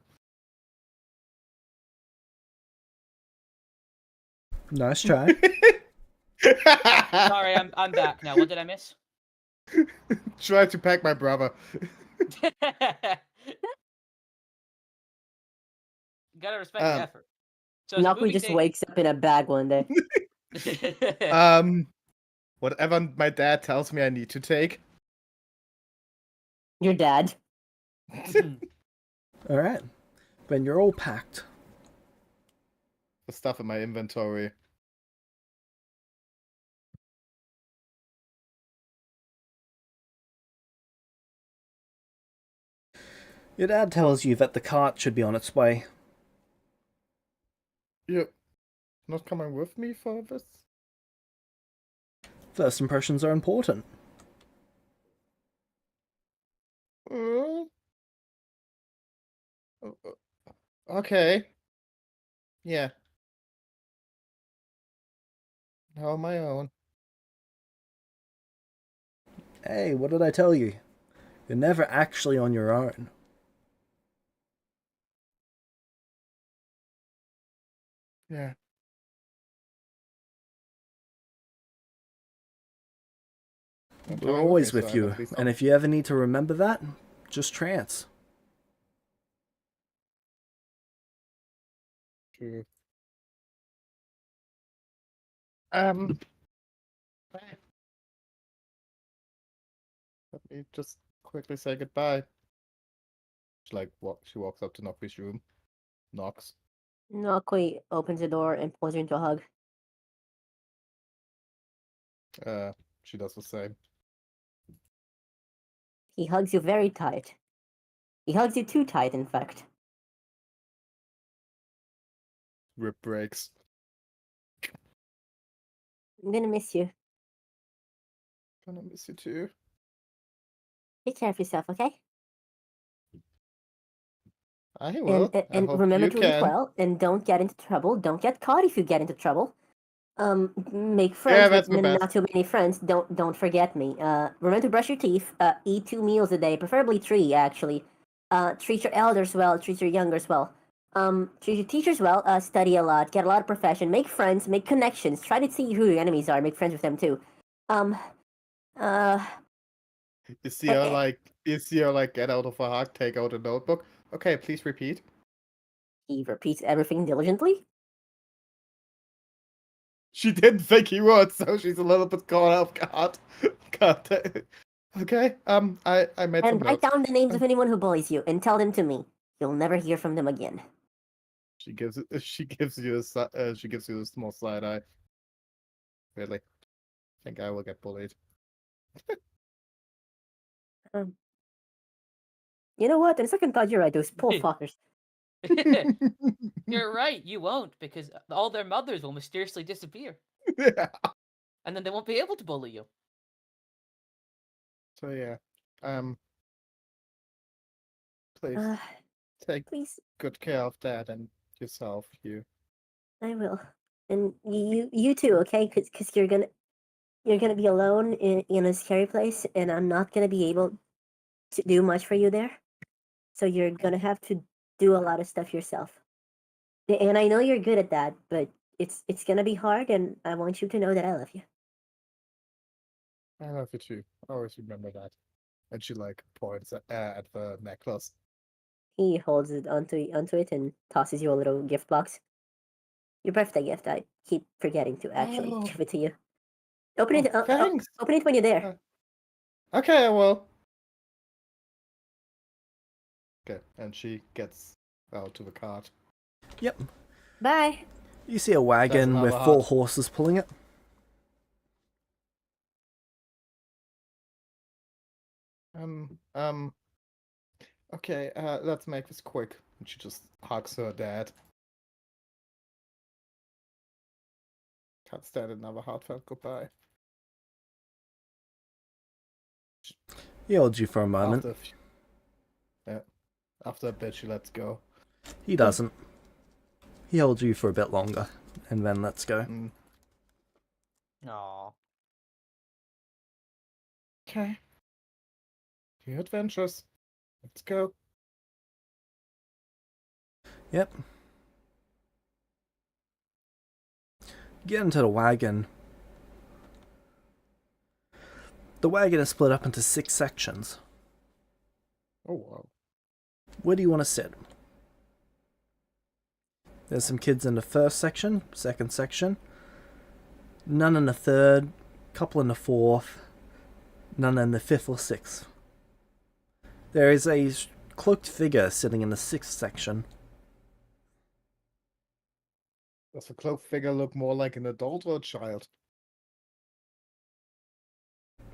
nice try. Sorry, I'm back now. What did I miss? Try to pack my brother. Gotta respect the Um, effort. So is it Nakui moving just day? wakes up in a bag one day. Whatever my dad tells me I need to take. Your dad. All right. Then you're all packed. The stuff in my inventory. Your dad tells you that the cart should be on its way. You're not coming with me for this? First impressions are important. Uh, okay. Yeah. How on my own. Hey, what did I tell you? You're never actually on your own. Yeah. Not We're coming always me, with so I'm you, at least and not- if you ever need to remember that, just trance. True. Let me just quickly say goodbye. She walks up to Nokui's room, knocks. Nakui opens the door and pulls you into a hug. She does the same. He hugs you very tight. He hugs you too tight, in fact. Rib breaks. I'm gonna miss you. Gonna miss you too. Take care of yourself, okay? I will. I And hope remember you to leave can. well, and don't get into trouble. Don't get caught if you get into trouble. Make Yeah, friends that's with my best. not too many friends. Don't forget me. Remember to brush your teeth. Eat 2 meals a day, preferably 3 actually. Treat your elders well. Treat your youngers well. Treat your teachers well. Study a lot. Get a lot of profession. Make friends. Make connections. Try to see who your enemies are. Make friends with them too. Uh, You see her like get out of a hug, take out a notebook. Okay, please repeat. he repeats everything diligently. She didn't think he would, so she's a little bit caught off guard. God. Okay. I made some And write notes. down the names of anyone who bullies you, and tell them to me. You'll never hear from them again. She gives you a small side eye. Really? Think I will get bullied. You know what? In second thought, you're right. Those poor fuckers. You're right, you won't, because all their mothers will mysteriously disappear. Yeah. And then they won't be able to bully you. So yeah. Please take Please, good care of Dad and yourself, you. I will. And you too, okay? Because you're gonna be alone in a scary place, and I'm not gonna be able to do much for you there. So you're gonna have to do a lot of stuff yourself. And I know you're good at that, but it's gonna be hard, and I want you to know that I love you. I love you too. Always remember that. And she like points at the necklace. He holds it onto it and tosses you a little gift box. Your birthday gift. I keep forgetting to actually Oh. give it to you. Open it. Thanks. Open it when you're there. Okay, I will. Okay, and she gets out to the cart. Yep. Bye. You see a wagon with another 4 heart. horses pulling it. Okay, let's make this quick. And she just hugs her dad. Can't stand another heartfelt goodbye. He holds you for a moment. After a bit, she lets go. He doesn't. He holds you for a bit longer, and then lets go. Aw. Okay. Your adventures. Let's go. Yep. Get into the wagon. The wagon is split up into 6 sections. Oh, wow. Where do you want to sit? There's some kids in the first section, second section. None in the third, couple in the fourth, none in the fifth or sixth. There is a cloaked figure sitting in the 6th section. Does the cloaked figure look more like an adult or a child?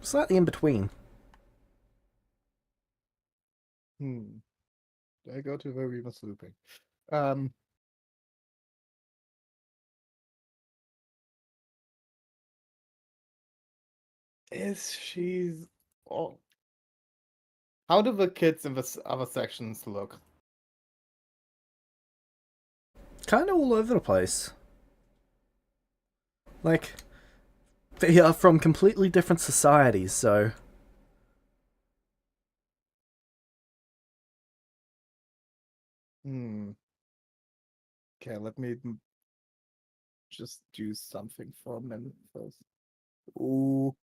Slightly in between. I go to where we were sleeping. Is she's... Oh. How do the kids in the other sections look? Kind of all over the place. Like, they are from completely different societies, so... Okay, let me just do something for a minute first. Ooh.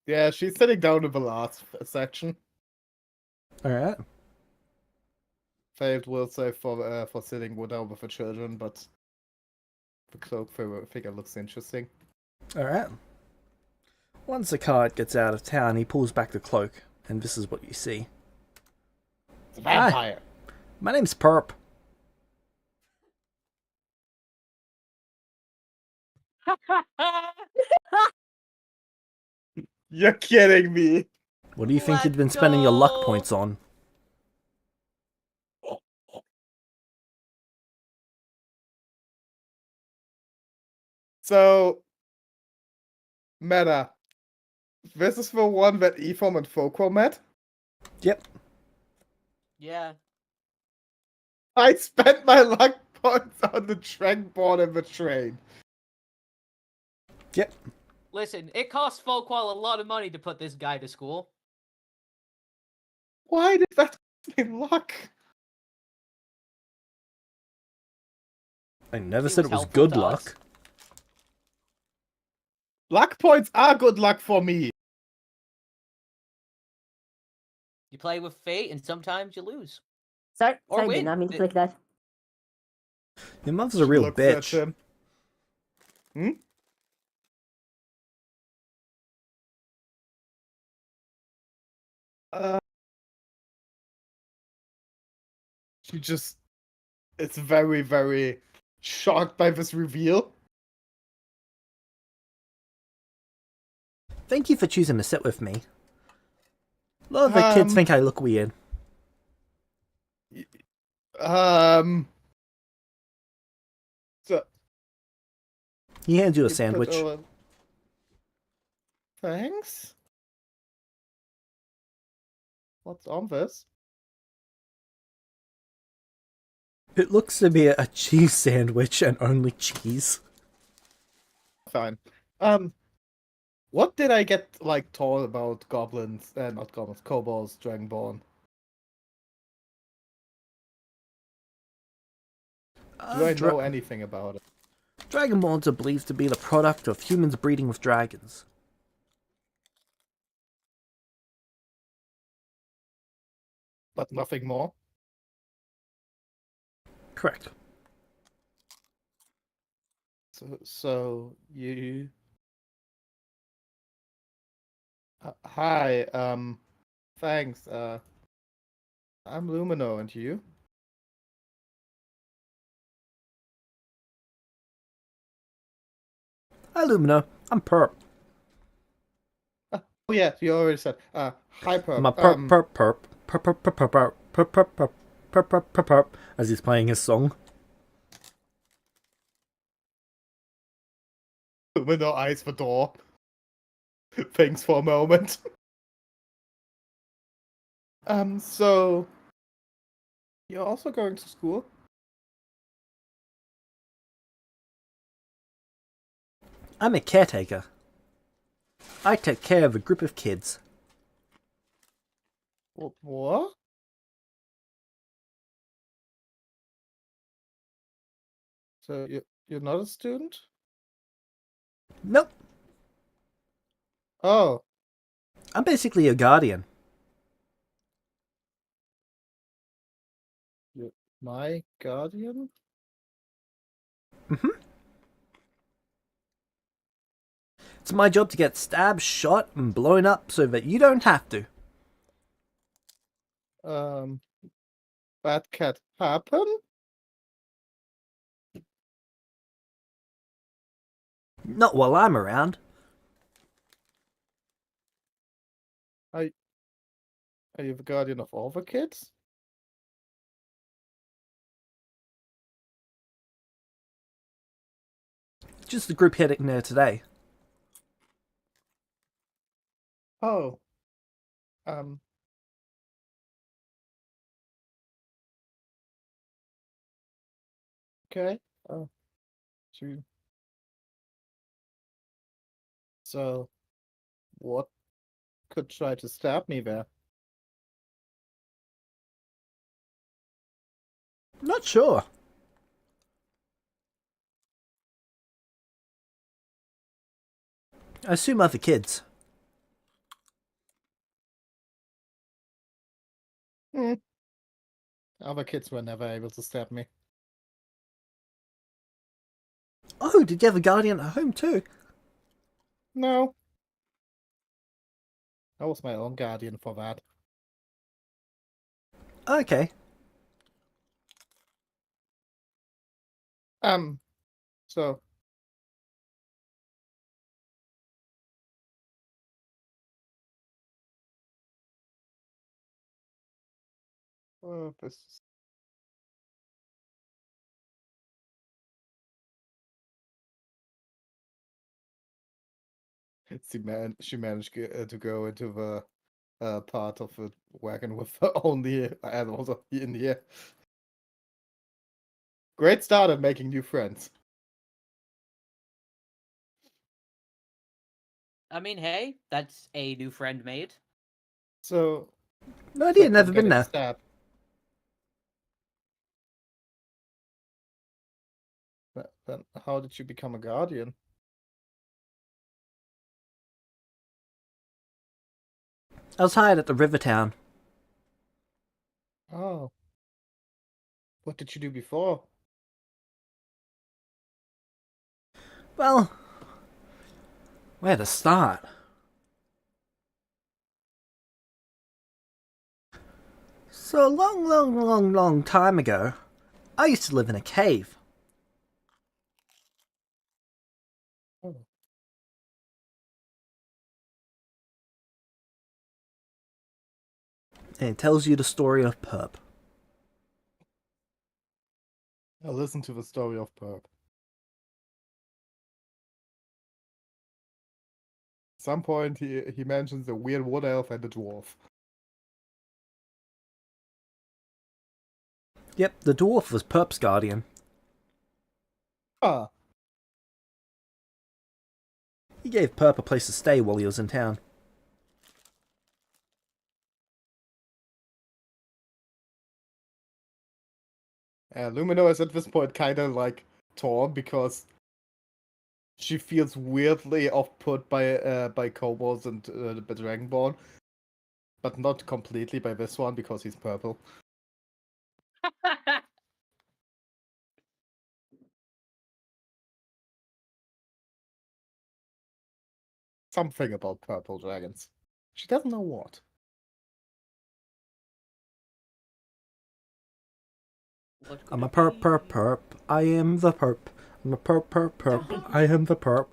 Yeah, she's sitting down in the last section. Alright. Failed will say for sitting down with the children, but the cloak figure looks interesting. Alright. Once the cart gets out of town, he pulls back the cloak, and this is what you see. It's a vampire. My name's Perp. You're kidding me. What do you think Let's you'd been spending your luck go. points on? So, Meta, this is the one that Ephom and Folklore met? Yep. Yeah. I spent my luck points on the track board and the train. Yep. Listen, it costs Folkwall a lot of money to put this guy to school. Why did that cost me luck? I never He said was it was helpful good to us. luck. Luck points are good luck for me. You play with fate, and sometimes you lose. Sorry, Or did win. not mean to click that. Your mother's a real Looks at bitch. him. She just is very, very shocked by this reveal. Thank you for choosing to sit with me. A lot of the kids think I look weird. So He hands you a you put sandwich. over- Thanks. What's on this? It looks to be a cheese sandwich and only cheese. Fine. What did I get like told about goblins? Not goblins, kobolds, dragonborn. Do I know anything about it? Dragonborns are believed to be the product of humans breeding with dragons. But nothing more. Correct. So you. Hi. Thanks. I'm Lumino, and you? Hi, Lumino. I'm Perp. Oh yeah, you already said. Hi, Perp. I'm a perp, perp, perp, perp, perp, perp, perp, perp, perp, perp, perp, perp, perp, perp, as he's playing his song. Lumino eyes the door. Thanks for a moment. So you're also going to school? I'm a caretaker. I take care of a group of kids. What? So you're not a student? Nope. Oh, I'm basically a guardian. you're my guardian? It's my job to get stabbed, shot, and blown up so that you don't have to. That can't happen? Not while I'm around. Are you the guardian of all the kids? Just the group heading there today. Oh. Um. Okay. Oh. True. So, what could try to stab me there? Not sure. I assume other kids. Other kids were never able to stab me. Oh, did you have a guardian at home too? No. I was my own guardian for that. Okay. So. This. She managed to go into the part of the wagon with only animals in here. Great start at making new friends. I mean, hey, that's a new friend made. So. No idea, from never been getting there. stabbed. Then how did you become a guardian? I was hired at the river town. Oh. What did you do before? Well, where to start? So a long time ago, I used to live in a cave. Oh. And it tells you the story of Perp. I'll listen to the story of Perp. At some point he mentions a weird wood elf and a dwarf. Yep, the dwarf was Perp's guardian. Ah. He gave Perp a place to stay while he was in town. Lumino is at this point kind of like torn because she feels weirdly off-put by kobolds and the Dragonborn, but not completely by this one because he's purple. Something about purple dragons. She doesn't know what. What could I'm a it perp, perp, be? perp. I am the perp. I'm a perp, perp, perp. I am the perp.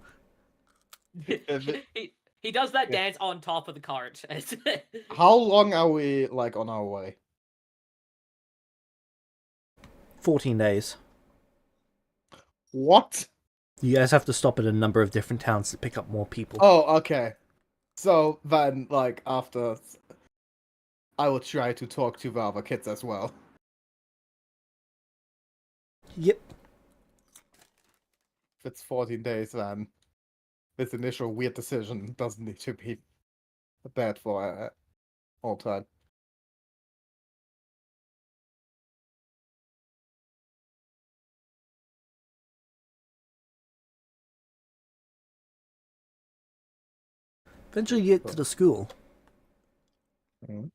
he does that Yeah. dance on top of the cart. How long are we like on our way? 14 days. What? You guys have to stop at a number of different towns to pick up more people. Oh, okay. So then, like, after, I will try to talk to the other kids as well. Yep. If it's 14 days, then this initial weird decision doesn't need to be bad for all time. Eventually you get to the school. Mhm.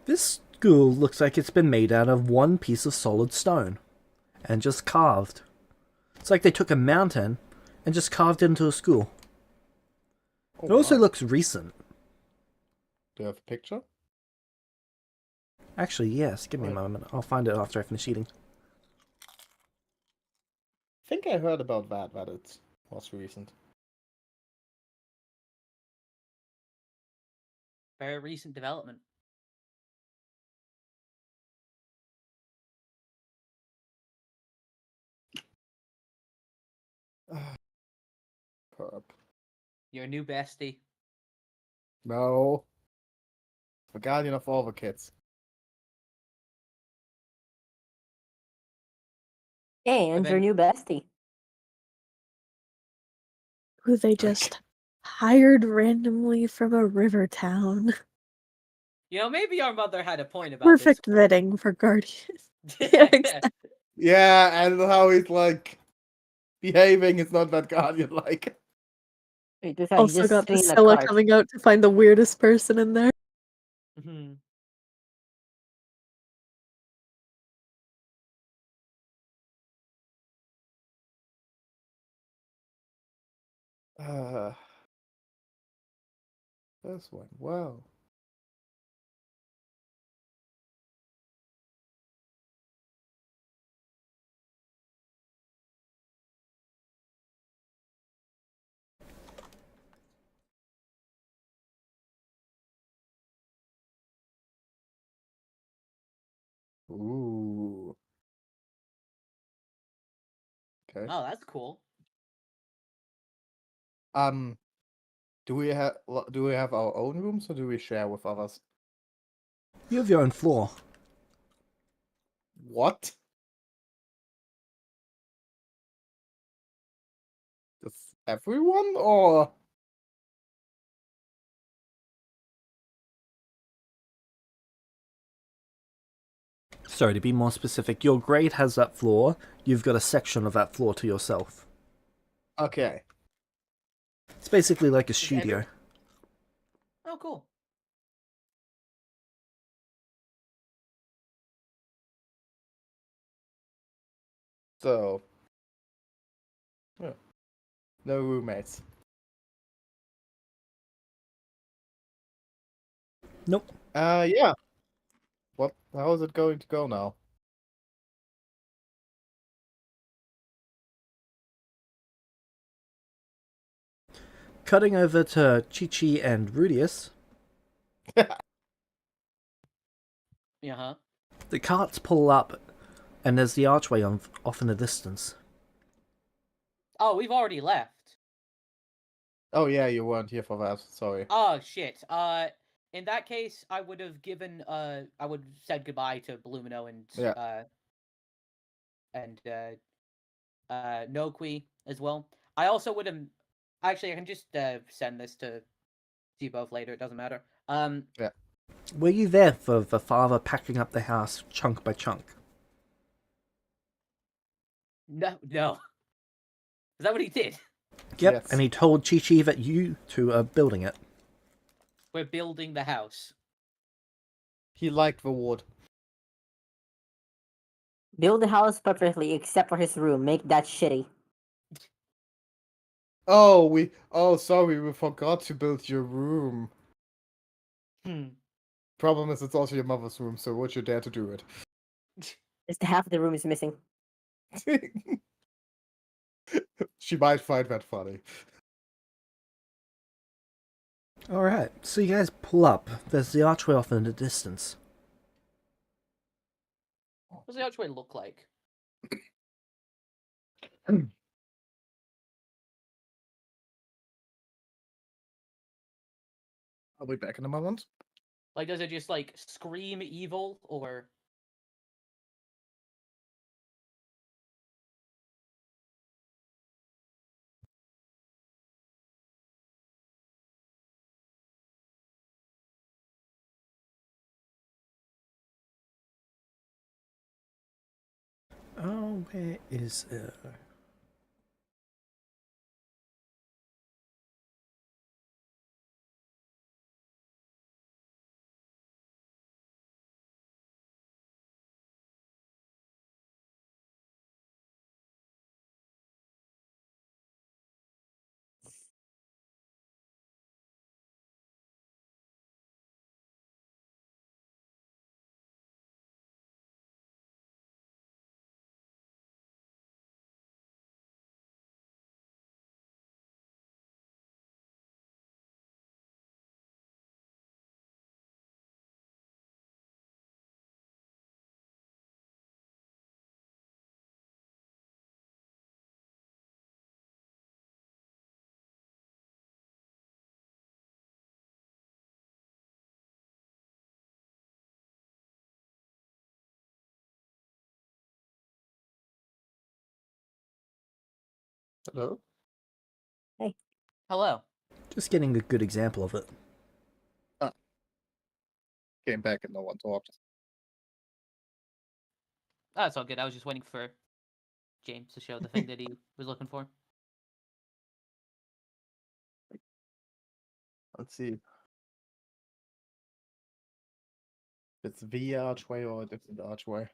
This school looks like it's been made out of one piece of solid stone. And just carved. It's like they took a mountain and just carved it into a school. Oh, It also wow. looks recent. Do you have a picture? Actually, yes. Give me a Right. moment. I'll find it after I finish eating. I think I heard about that it was recent. Very recent development. Perp. Your new bestie. No. The guardian of all the kids. And your then- new bestie. Who they just hired randomly from a river town. You know, maybe our mother had a point about Perfect this. vetting for Guardian. Yeah, exactly. Yeah, and how he's like behaving is not that guardian like. Wait, this he's Also just got the sitting in a Scylla cart. coming out to find the weirdest person in there. Mhm. This went well. Ooh. Okay. Oh, that's cool. Do we have our own rooms or do we share with others? You have your own floor. What? Does everyone or Sorry, to be more specific, your grade has that floor. You've got a section of that floor to yourself. okay? It's basically like a every- studio. Oh, cool. So, yeah. No roommates. Nope. Yeah. What? How is it going to go now? Cutting over to Chi-Chi and Rudius, Yeah, huh? the carts pull up, and there's the archway off in the distance. Oh, we've already left. Oh yeah, you weren't here for that. Sorry. Oh shit. In that case, I would have given. I would have said goodbye to Blumino and Yeah. and Noqui as well. I also would have. Actually, I can just send this to you both later. It doesn't matter. Were you there for the father packing up the house chunk by chunk? No. Is that what he did? Yep, Yes. and he told Chi Chi that you two are building it. We're building the house. He liked the wood. Build the house perfectly except for his room. Make that shitty. Oh, sorry, we forgot to build your room. Problem is, it's also your mother's room, so would you dare to do it? Just half the room is missing. She might find that funny. Alright, so you guys pull up. There's the archway off in the distance. What does the archway look like? I'll be back in a moment. Like, does it just like scream evil, or? Oh, where is it? Hello? Hello. Just getting a good example of it. Came back and no one talked. Oh, it's all good. I was just waiting for James to show the thing that he was looking for. Let's see. It's the archway or a different archway.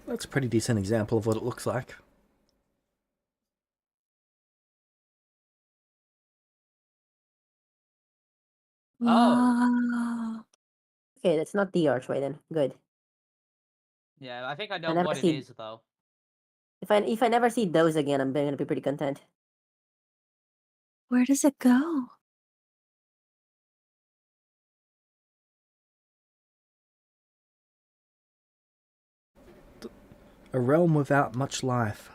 That's a pretty decent example of what it looks like. Wow. Okay, that's not the archway then. Good. Yeah, I think I I know never what it see. is though. If I never see those again, I'm gonna be pretty content. Where does it go? A realm without much life.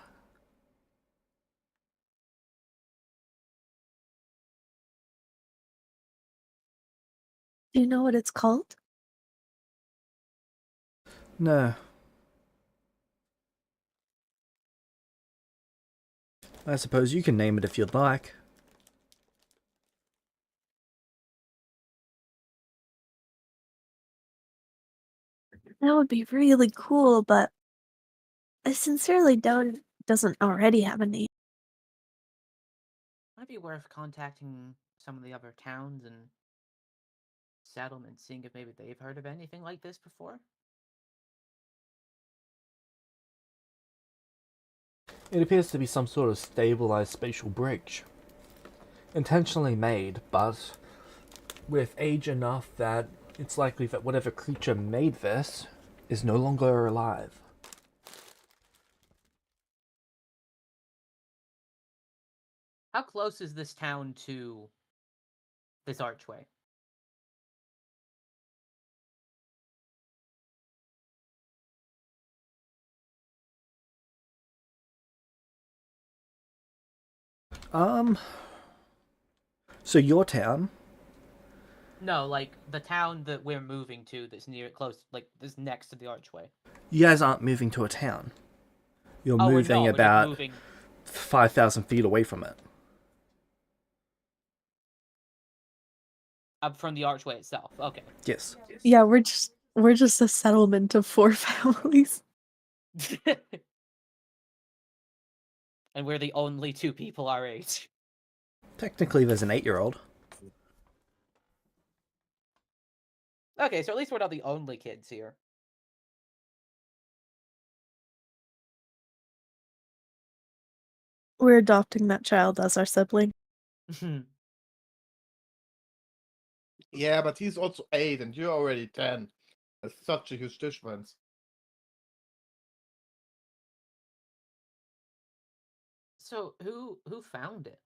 Do you know what it's called? No. I suppose you can name it if you'd like. That would be really cool, but I sincerely doubt it doesn't already have a name. Might be worth contacting some of the other towns and settlements, seeing if maybe they've heard of anything like this before. It appears to be some sort of stabilized spatial bridge. Intentionally made, but with age enough that it's likely that whatever creature made this is no longer alive. How close is this town to this archway? So your town? No, like the town that we're moving to that's near close, like this next to the archway. You guys aren't moving to a town. You're Oh, moving no, we're just about moving 5,000 feet away from it. up from the archway itself. Okay. Yes. Yeah, we're just a settlement of 4 families. And we're the only 2 people our age. Technically, there's an 8-year-old. Okay, so at least we're not the only kids here. We're adopting that child as our sibling. Yeah, but he's also 8 and you're already 10. That's such a huge difference. So who found it?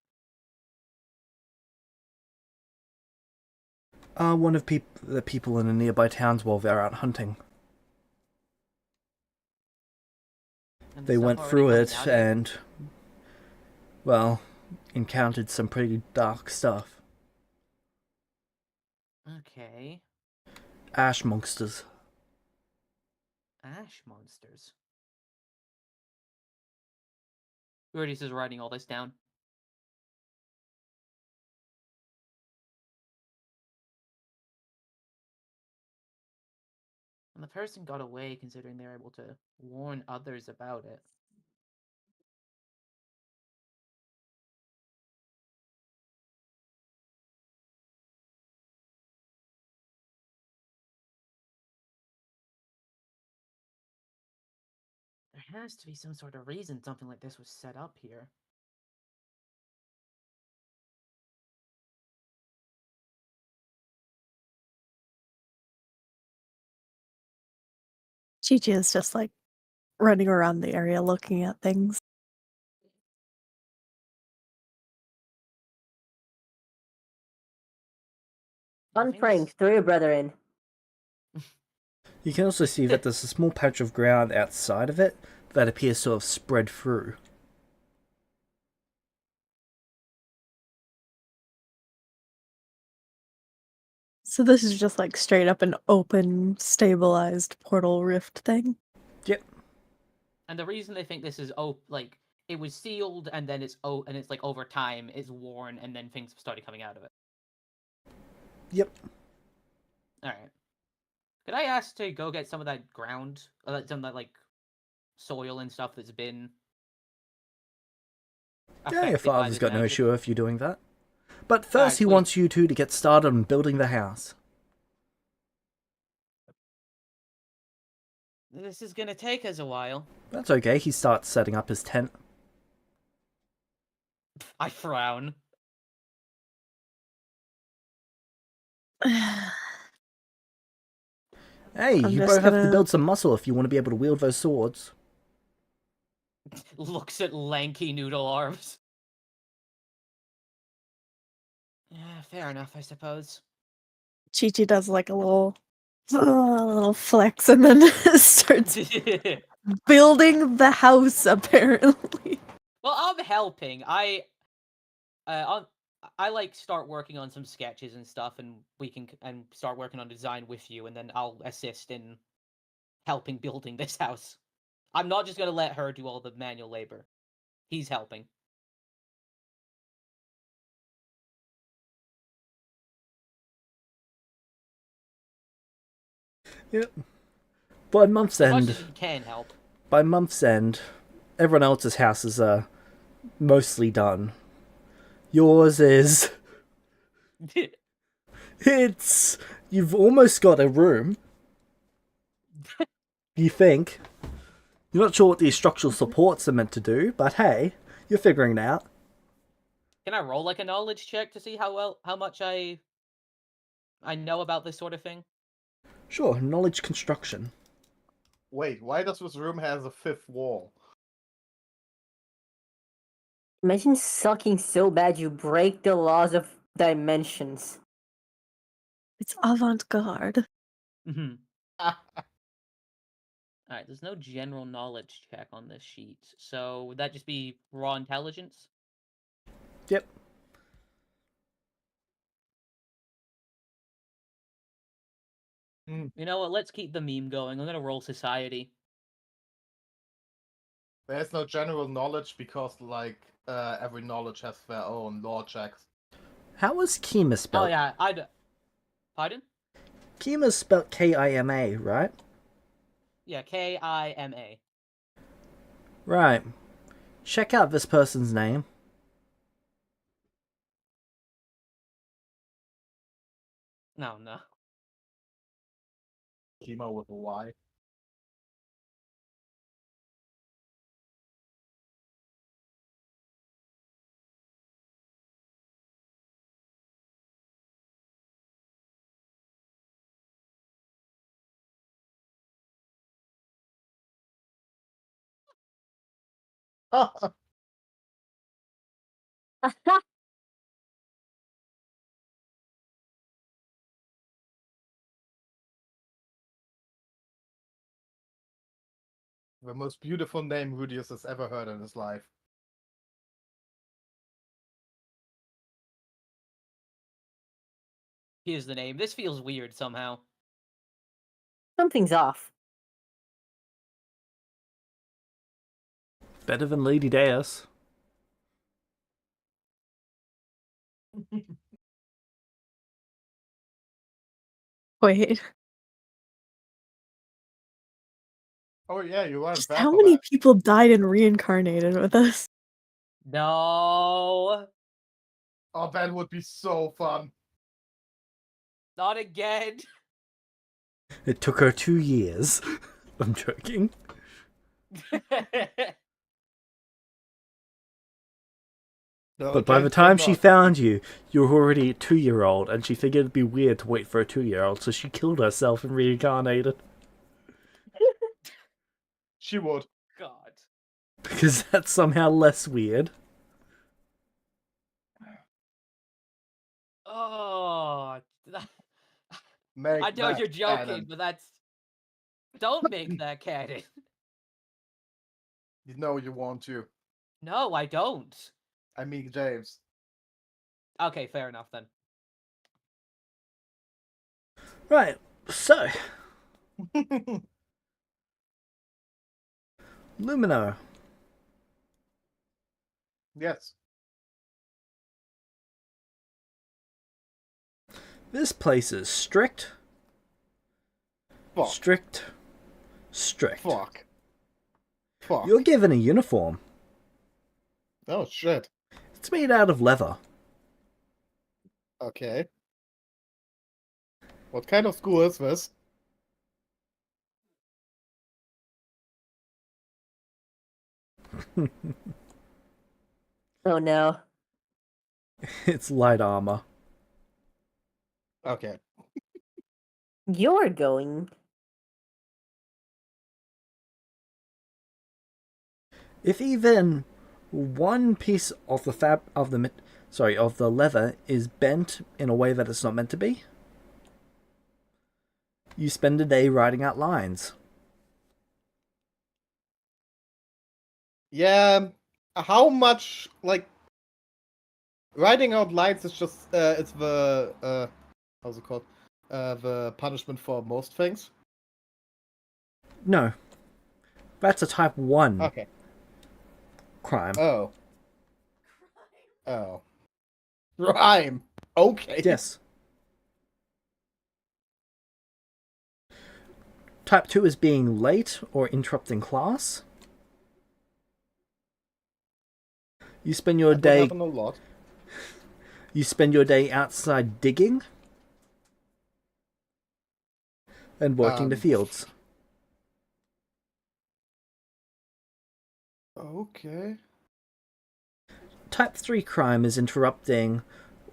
One of the people in the nearby towns while they're out hunting. And the They stuff went already through coming it out of it? and, well, encountered some pretty dark stuff. Okay. Ash monsters. Ash monsters. Rudy's is writing all this down. And the person got away considering they were able to warn others about it. There has to be some sort of reason something like this was set up here. Chi-Chi is just like running around the area looking at things. Nothing's- Unfrank, throw your brother in. You can also see that there's a small patch of ground outside of it that appears to have spread through. So this is just like straight up an open, stabilized portal rift thing. Yep. And the reason they think this is like it was sealed and then it's and it's like over time it's worn and then things started coming out of it. Yep. All right. Could I ask to go get some of that ground, some of that like soil and stuff that's been? Yeah, your affected by father's this got no magic? issue with you doing that. But first, Alright, he sweet. wants you two to get started on building the house. This is gonna take us a while. That's okay. He starts setting up his tent. I frown. Hey, I'm you just both have to gonna- build some muscle if you want to be able to wield those swords. Looks at lanky noodle arms. Yeah, fair enough, I suppose. Chi-Chi does like a little flex and then starts building the house, apparently. Well, I'm helping. I like start working on some sketches and stuff, and we can and start working on design with you, and then I'll assist in helping building this house. I'm not just gonna let her do all the manual labor. He's helping. Yep. By month's As much end, as he can help. everyone else's house is mostly done. Yours is. It's. You've almost got a room. You think. You're not sure what these structural supports are meant to do, but hey, you're figuring it out. Can I roll like a knowledge check to see how much I know about this sort of thing? Sure, knowledge construction. Wait, why does this room have a fifth wall? Imagine sucking so bad you break the laws of dimensions. It's avant-garde. Mm-hmm. Alright, there's no general knowledge check on this sheet, so would that just be raw intelligence? Yep. You know what, let's keep the meme going. I'm gonna roll society. There's no general knowledge because, like, every knowledge has their own law checks. How was Kima spelled? Oh yeah, Pardon? Kima's spelled K-I-M-A, right? Yeah, K-I-M-A. Right. Check out this person's name. No. Chemo with a Y. The most beautiful name Rudius has ever heard in his life. Here's the name. This feels weird somehow. Something's off. Better than Lady Deus. Wait, Oh yeah, you are. just how many people died and reincarnated with us? No! Oh, that would be so fun. Not again! It took her 2 years. I'm joking. No, But by the James, time you're she not. found you, you were already a 2-year-old, and she figured it'd be weird to wait for a 2-year-old, so she killed herself and reincarnated. She would. God. Because that's somehow less weird. Oh. Make I know that you're joking, canon. but that's... Don't make that canon. You know you want to. No, I don't. I mean, James. Okay, fair enough then. Right, so, Lumino. Yes. This place is strict. Fuck. Strict. Strict. Fuck. Fuck. You're given a uniform. Oh shit. It's made out of leather. Okay. What kind of school is this? Oh no. It's light armor. Okay. You're going. If even one piece of the leather is bent in a way that it's not meant to be, you spend a day writing out lines. Yeah. How much, like, writing out lines is just it's the how's it called? The punishment for most things. No, that's a type 1 Okay. crime. Oh. Oh. Rhyme. Okay. Yes. Type 2 is being late or interrupting class. You spend your That would day happen a lot. outside digging and working the fields. Okay. Type 3 crime is interrupting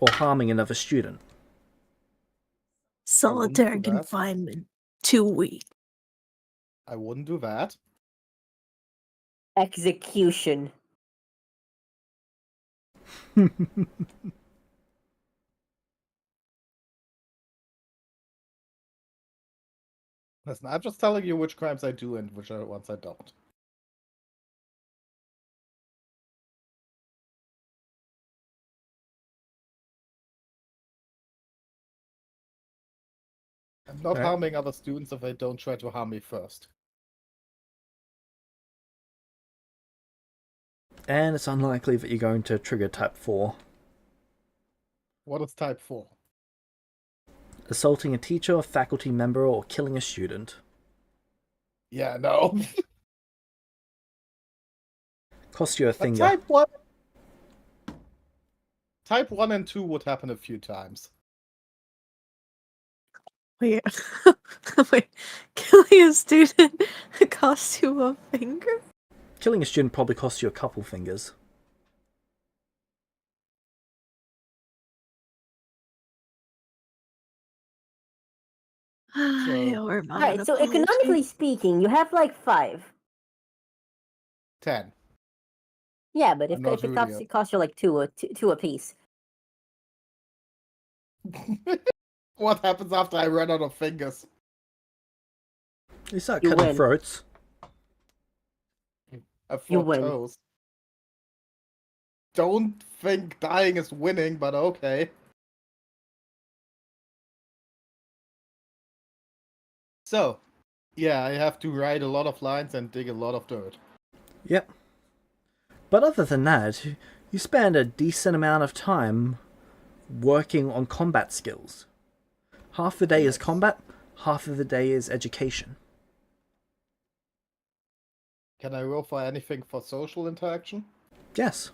or harming another student. Solitary do that. confinement. 2 weeks. I wouldn't do that. Execution. Listen, I'm just telling you which crimes I do and which ones I don't. I'm not Alright. harming other students if they don't try to harm me first. And it's unlikely that you're going to trigger type 4. What is type 4? Assaulting a teacher, a faculty member, or killing a student. Yeah, no. Cost you a But finger. type 1... Type 1 and 2 would happen a few times. Wait. Wait. Killing a student costs you a finger? Killing a student probably costs you a couple fingers. Alright, so economically speaking, you have like 5. 10. Yeah, but if I'm not it costs you like two a piece. What happens after I run out of fingers? You start You cutting win. throats. I have You 4 win. toes. Don't think dying is winning, but okay. So, yeah, I have to write a lot of lines and dig a lot of dirt. Yep. But other than that, you spend a decent amount of time working on combat skills. Half the day is combat, half of the day is education. Can I roll for anything for social interaction? Yes.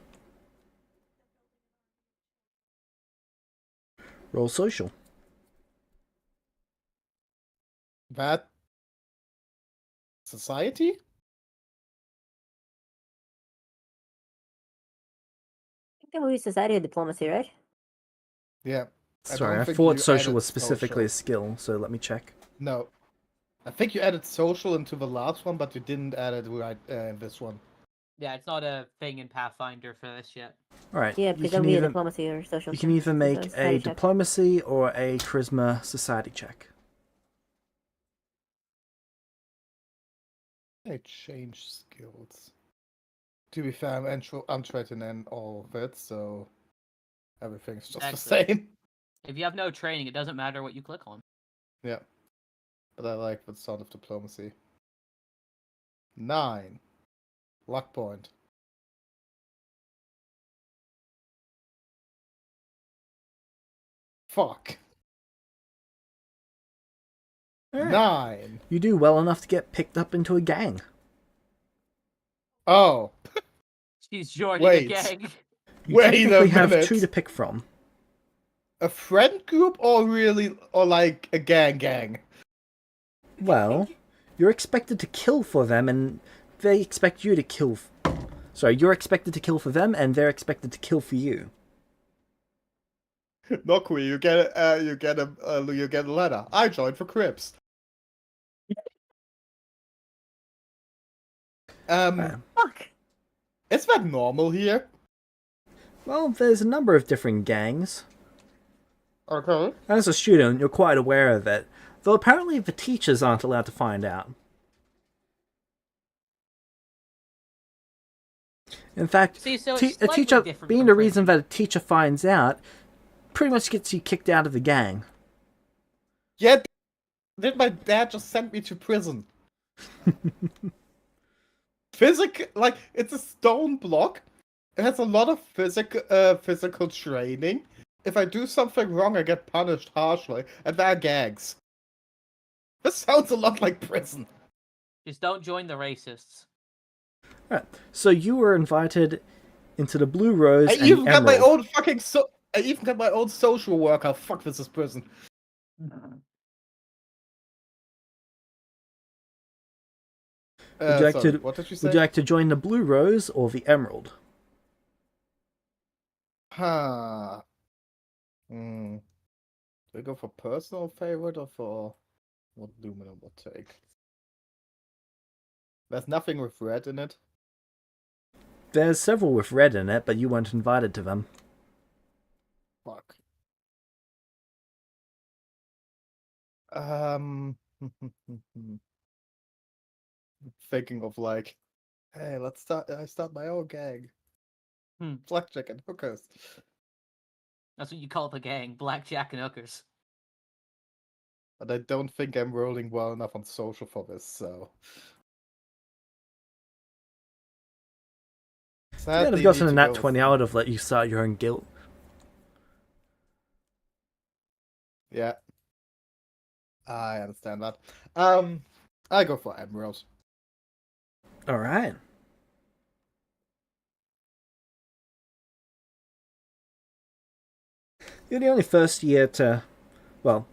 Roll social. That... Society? I think we use society and diplomacy, right? Yeah. Sorry, don't I think thought you social added was specifically a social. skill, so let me check. No. I think you added social into the last one, but you didn't add it right in this one. Yeah, it's not a thing in Pathfinder for this yet. Alright, Yeah, you because can that'll be a either, diplomacy or social. you can either make a society check. diplomacy or a charisma society check. I change skills. To be fair, I'm trying to end all of it, so everything's just the Excellent. same. If you have no training, it doesn't matter what you click on. Yeah. But I like the sound of diplomacy. 9. Luck point. Fuck. Alright. 9. You do well enough to get picked up into a gang. Oh. She's joining Wait. a gang. You Wait a technically have minute. 2 to pick from. A friend group or like a gang? Well, you're expected to kill for them, and they expect you to kill Sorry, you're expected to kill for them, and they're expected to kill for you. No, Queen, you get a letter. I joined for Crips. Fuck. Is that normal here? Well, there's a number of different gangs. Okay. As a student, you're quite aware of it, though apparently the teachers aren't allowed to find out. In fact, See, so a it's slightly teacher different being from the reason prison. that a teacher finds out pretty much gets you kicked out of the gang. Yeah, did my dad just send me to prison? It's a stone block. It has a lot of physical training. If I do something wrong, I get punished harshly, and there are gags. This sounds a lot like prison. Just don't join the racists. Right. So you were invited into the Blue Rose I and even got my Emerald. own I even got my own social worker. Fuck, this is prison. Would you like Sorry, to? what did you say? Would you like to join the Blue Rose or the Emerald? Huh. Do we go for personal favorite or for what Lumina would take? There's nothing with red in it. There's several with red in it, but you weren't invited to them. Fuck. Um, thinking of like, hey, I start my own gang. Blackjack and hookers. That's what you call the gang, blackjack and hookers. But I don't think I'm rolling well enough on social for this, so. If you had Sadly, gotten need a to nat go 20, with- I would have let you start your own guild. Yeah. I understand that. I go for Emerald. Alright. You're the only first year to, well,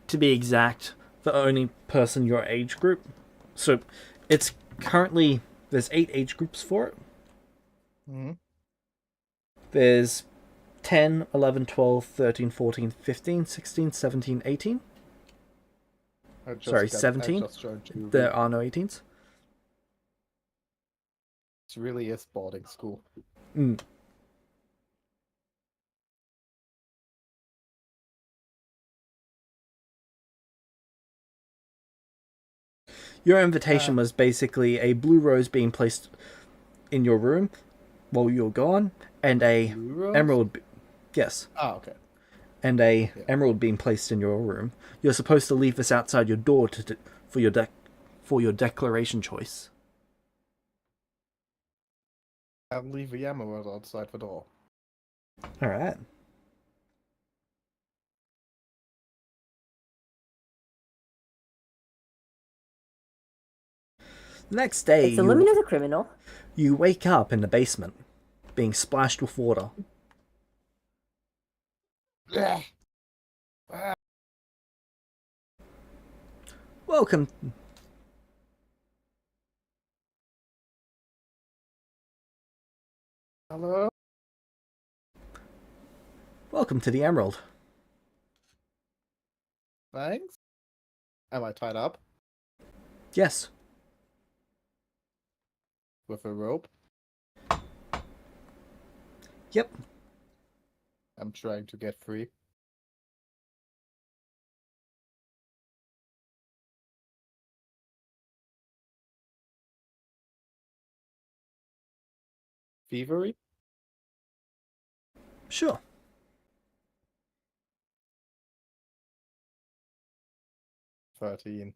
to be exact, the only person your age group. So it's currently, there's 8 age groups for it. Mm-hmm. There's 10, 11, 12, 13, 14, 15, 16, 17, 18. Sorry, 17. There are no 18s. It really is boarding school. Your invitation was basically a blue rose being placed in your room while you're gone, and a emerald. Yes. Ah, okay. And a emerald being placed in your room. You're supposed to leave this outside your door for your declaration choice. I'll leave the emerald outside the door. All right. The next day, It's Illumina the criminal. you wake up in the basement, being splashed with water. Welcome. Hello? Welcome to the Emerald. Thanks. Am I tied up Yes. with a rope? Yep. I'm trying to get free. Thievery? Sure. $13.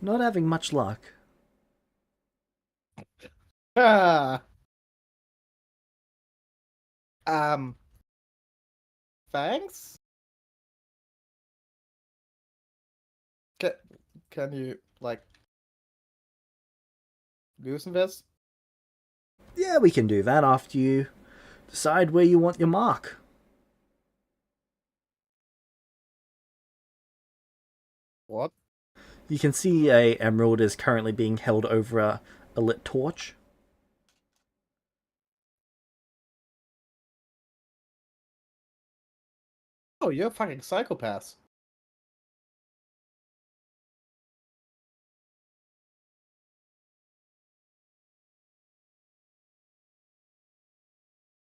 Not having much luck. Ah. Thanks? Can you, like, loosen this? Yeah, we can do that after you decide where you want your mark. What? You can see a emerald is currently being held over a lit torch. Oh, you're a fucking psychopath.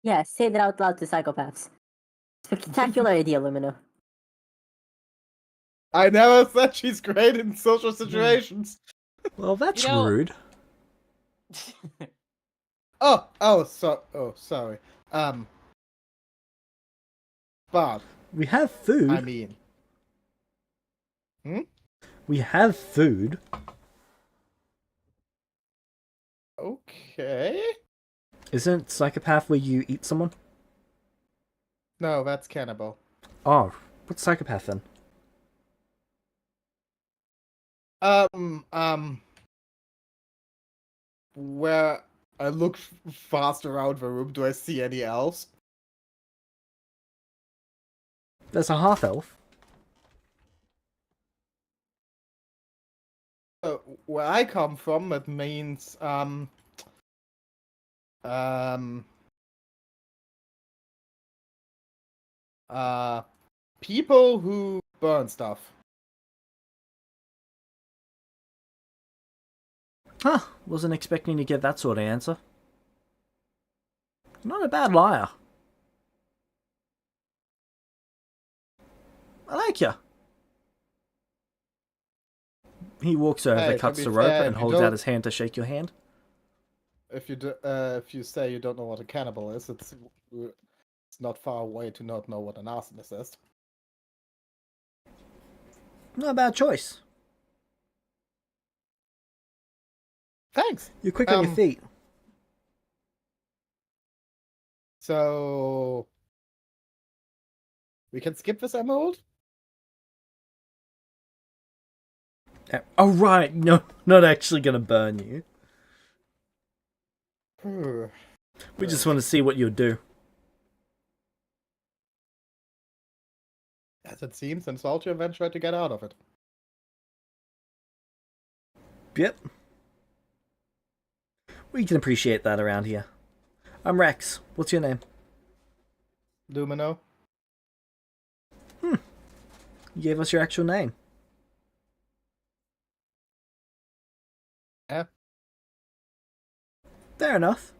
Yeah, say that out loud to psychopaths. Spectacular idea, Lumino. I never said she's great in social situations. Well, that's You know- rude. Oh, sorry. But We have food. I mean, We have food. okay. Isn't psychopath where you eat someone? No, that's cannibal. Oh, what's psychopath then? Where I look fast around the room, do I see any elves? There's a half elf. Where I come from, it means people who burn stuff. Huh, wasn't expecting to get that sort of answer. Not a bad liar. I like ya. He walks over, Hey, to cuts be the rope, fair, and if you holds out don't- his hand to shake your hand. If you say you don't know what a cannibal is, it's not far away to not know what an arsonist is. Not a bad choice. Thanks. You're quick on your feet. So we can skip this emerald. Oh, right. No, not actually gonna burn you. We just want to see what you'll do. As it seems, insult you and then try to get out of it. Yep. We can appreciate that around here. I'm Rex. What's your name? Lumino. You gave us your actual name. Yeah. Fair enough.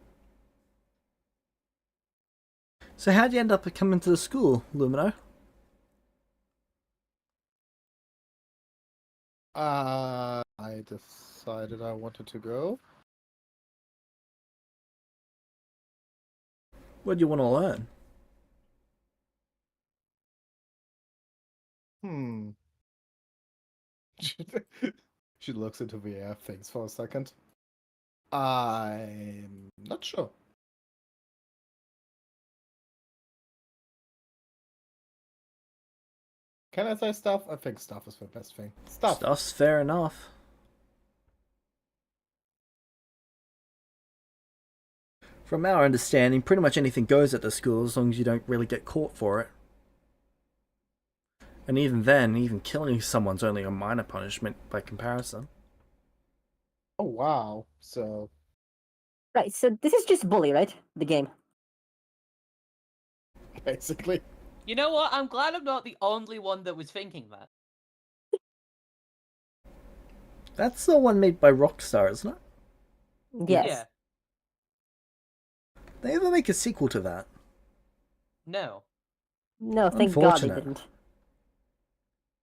So how'd you end up coming to the school, Lumino? I decided I wanted to go. What do you want to learn? She looks into the air, thinks for a second. I'm not sure. Can I say stuff? I think stuff is the best thing. Stuff. Stuff's fair enough. From our understanding, pretty much anything goes at the school as long as you don't really get caught for it. And even then, even killing someone's only a minor punishment by comparison. Oh wow. So Right, so this is just Bully, right? The game. basically. You know what? I'm glad I'm not the only one that was thinking that. That's the one made by Rockstar, isn't it? Yes. Yeah. They ever make a sequel to that? No. No, thank God they Unfortunate. didn't.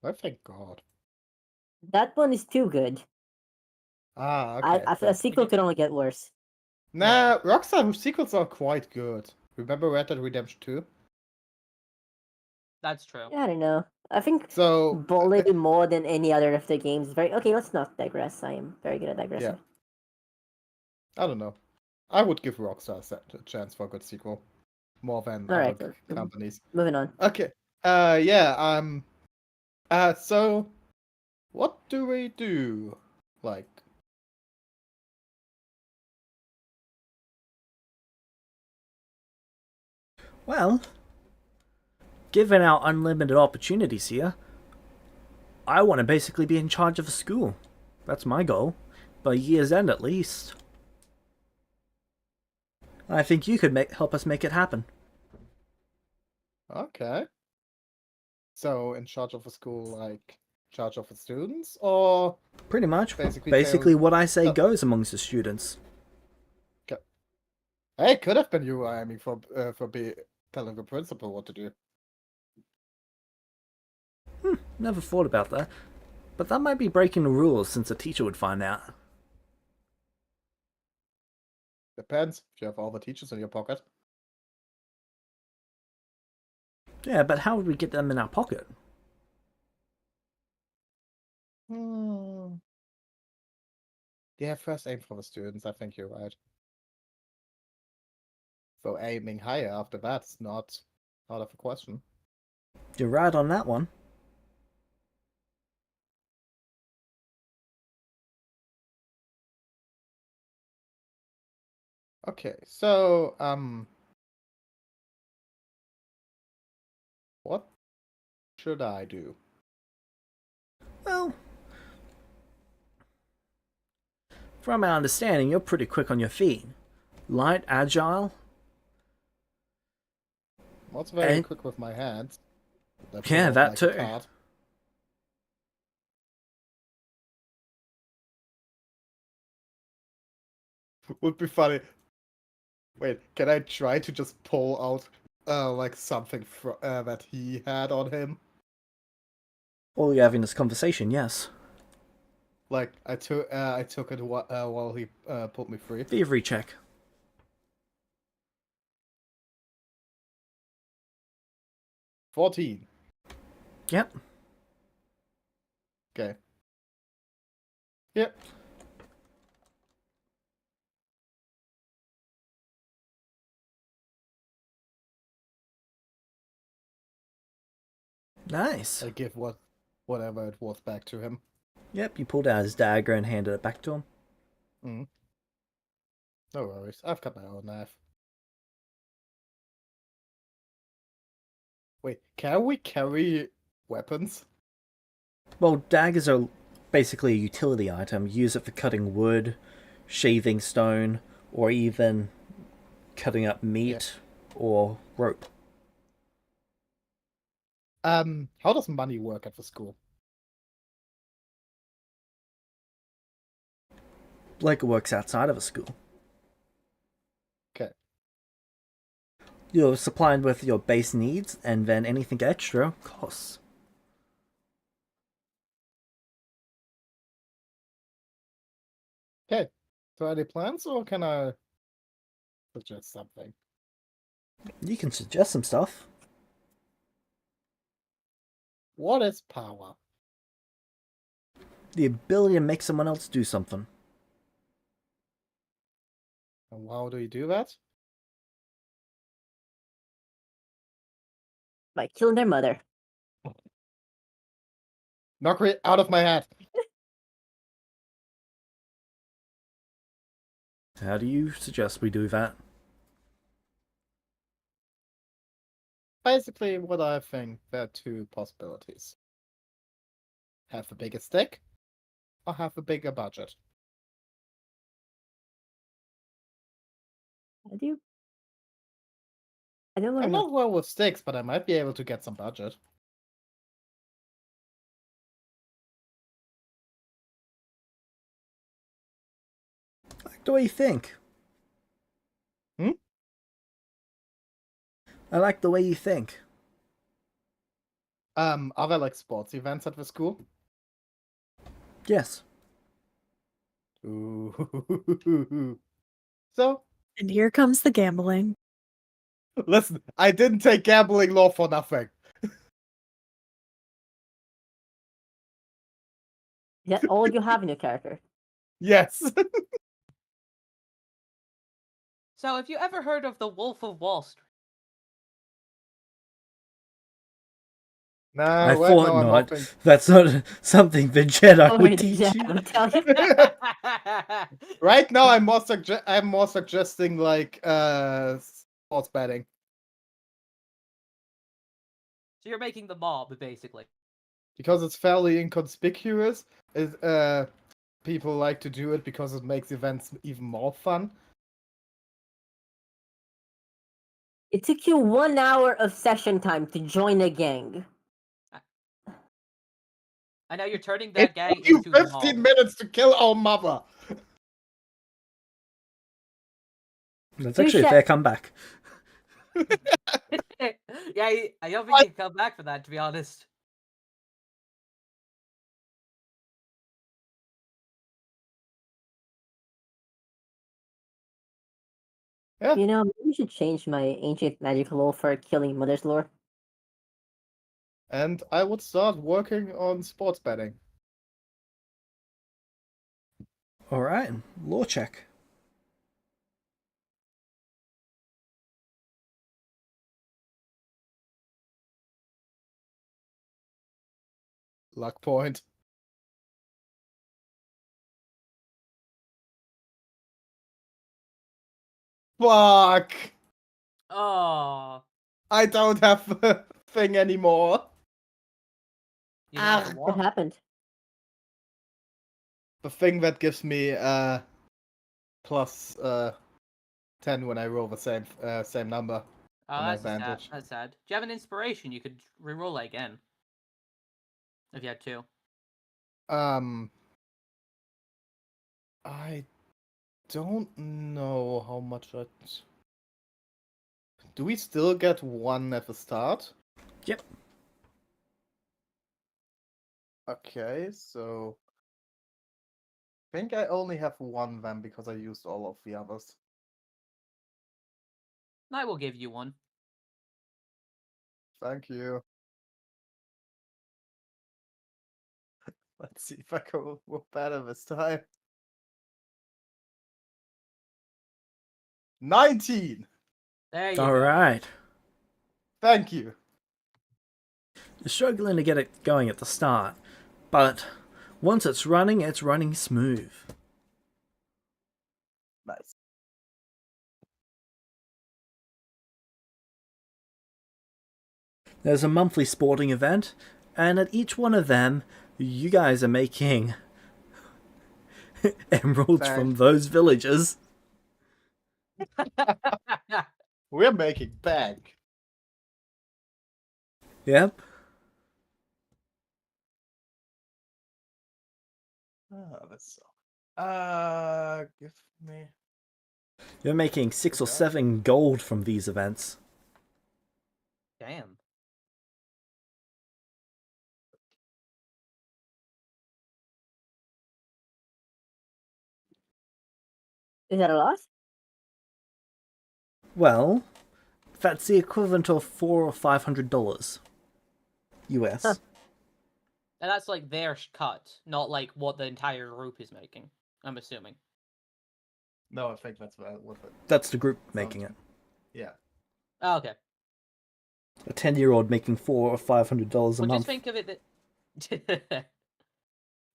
I thank God. That one is too good. Ah, okay. A sequel could only get worse. Nah, Rockstar sequels are quite good. Remember Red Dead Redemption 2? That's true. I don't know. I think So Bully more than any other of the games is very okay. Let's not digress. I am very good at digressing. I don't know. I would give Rockstar a chance for a good sequel, more than All right, other companies. moving on. Okay. Yeah. So, what do we do? Like, Well, given our unlimited opportunities here, I want to basically be in charge of a school. That's my goal. By year's end, at least. I think you could help us make it happen. okay. So in charge of a school, like charge of the students, or Pretty much. Basically Basically, tell- what I say Oh. goes amongst the students. hey, it could have been you, Amy, for telling the principal what to do. Never thought about that. But that might be breaking the rules since the teacher would find out. Depends if you have all the teachers in your pocket. Yeah, but how would we get them in our pocket? Yeah, first aim for the students. I think you're right. So aiming higher after that's not out of the question. You're right on that one. Okay, so what should I do? Well, from my understanding, you're pretty quick on your feet. Light, agile. What's very And- quick with my hands? That's Yeah, all that like a too. card. Would be funny. Wait, can I try to just pull out like something that he had on him? While you're having this conversation, yes. Like I took it while he put me free. Thievery check. 14. Yep. Okay. Yep. Nice. I give whatever it was back to him. Yep, you pulled out his dagger and handed it back to him. Mm. No worries. I've got my own knife. Wait, can we carry weapons? Well, daggers are basically a utility item. Use it for cutting wood, shaving stone, or even cutting up meat or rope. How does money work at the school? Like it works outside of a school. Okay. You're supplied with your base needs, and then anything extra costs. Okay. So any plans, or can I suggest something? You can suggest some stuff. What is power? The ability to make someone else do something. And how do you do that? By killing their mother. Knock it out of my head. How do you suggest we do that? Basically, what I think, there are two possibilities. Have a bigger stick, or have a bigger budget. I do. I don't I'm know. not well with sticks, but I might be able to get some budget. I like the way you think. Hmm? I like the way you think. Are there like sports events at the school? Yes. Ooh. So, And here comes the gambling. listen, I didn't take gambling law for nothing. Is that all you have in your character? Yes. So, have you ever heard of the Wolf of Wall Street? No, I right thought now I'm not. hoping- That's not something the Jedi Oh, would wait, teach yeah, you. I'll tell you. Right now, I'm more suggesting like sports betting. So you're making the mob, basically. Because it's fairly inconspicuous. People like to do it because it makes events even more fun. It took you 1 hour of session time to join a gang. I know you're turning It that guy took you into the 15 mob. minutes to kill our mother. That's actually a fair comeback. Yeah, I don't think he can come back for that, to be honest. Yeah. You know, maybe you should change my ancient magical lore for killing mother's lore. And I would start working on sports betting. All right, law check. Luck point. Fuck! Oh, I don't have a thing anymore. you don't have a What what? happened? The thing that gives me plus 10 when I roll the same number. Oh, An that's advantage. That's sad. Do you have an inspiration? You could reroll it again. If you had two. I don't know how much that. Do we still get one at the start? Yep. Okay, so I think I only have one then because I used all of the others. I will give you one. Thank you. Let's see if I can roll better this time. 19! There you All go. right. Thank you. You're struggling to get it going at the start, but once it's running smooth. Nice. There's a monthly sporting event, and at each one of them, you guys are making emeralds from those villagers. We're making bank. Yep. Oh, that's so. Give me. You're making 6 or Okay. 7 gold from these events. Damn. Is that a loss? Well, that's the equivalent of $400 or $500 US. Huh. And that's like their cut, not like what the entire group is making. I'm assuming. No, I think that's worth it. That's the group making it. Yeah. Oh, okay. A 10-year-old making $400 or $500 a Well, month. just think of it that.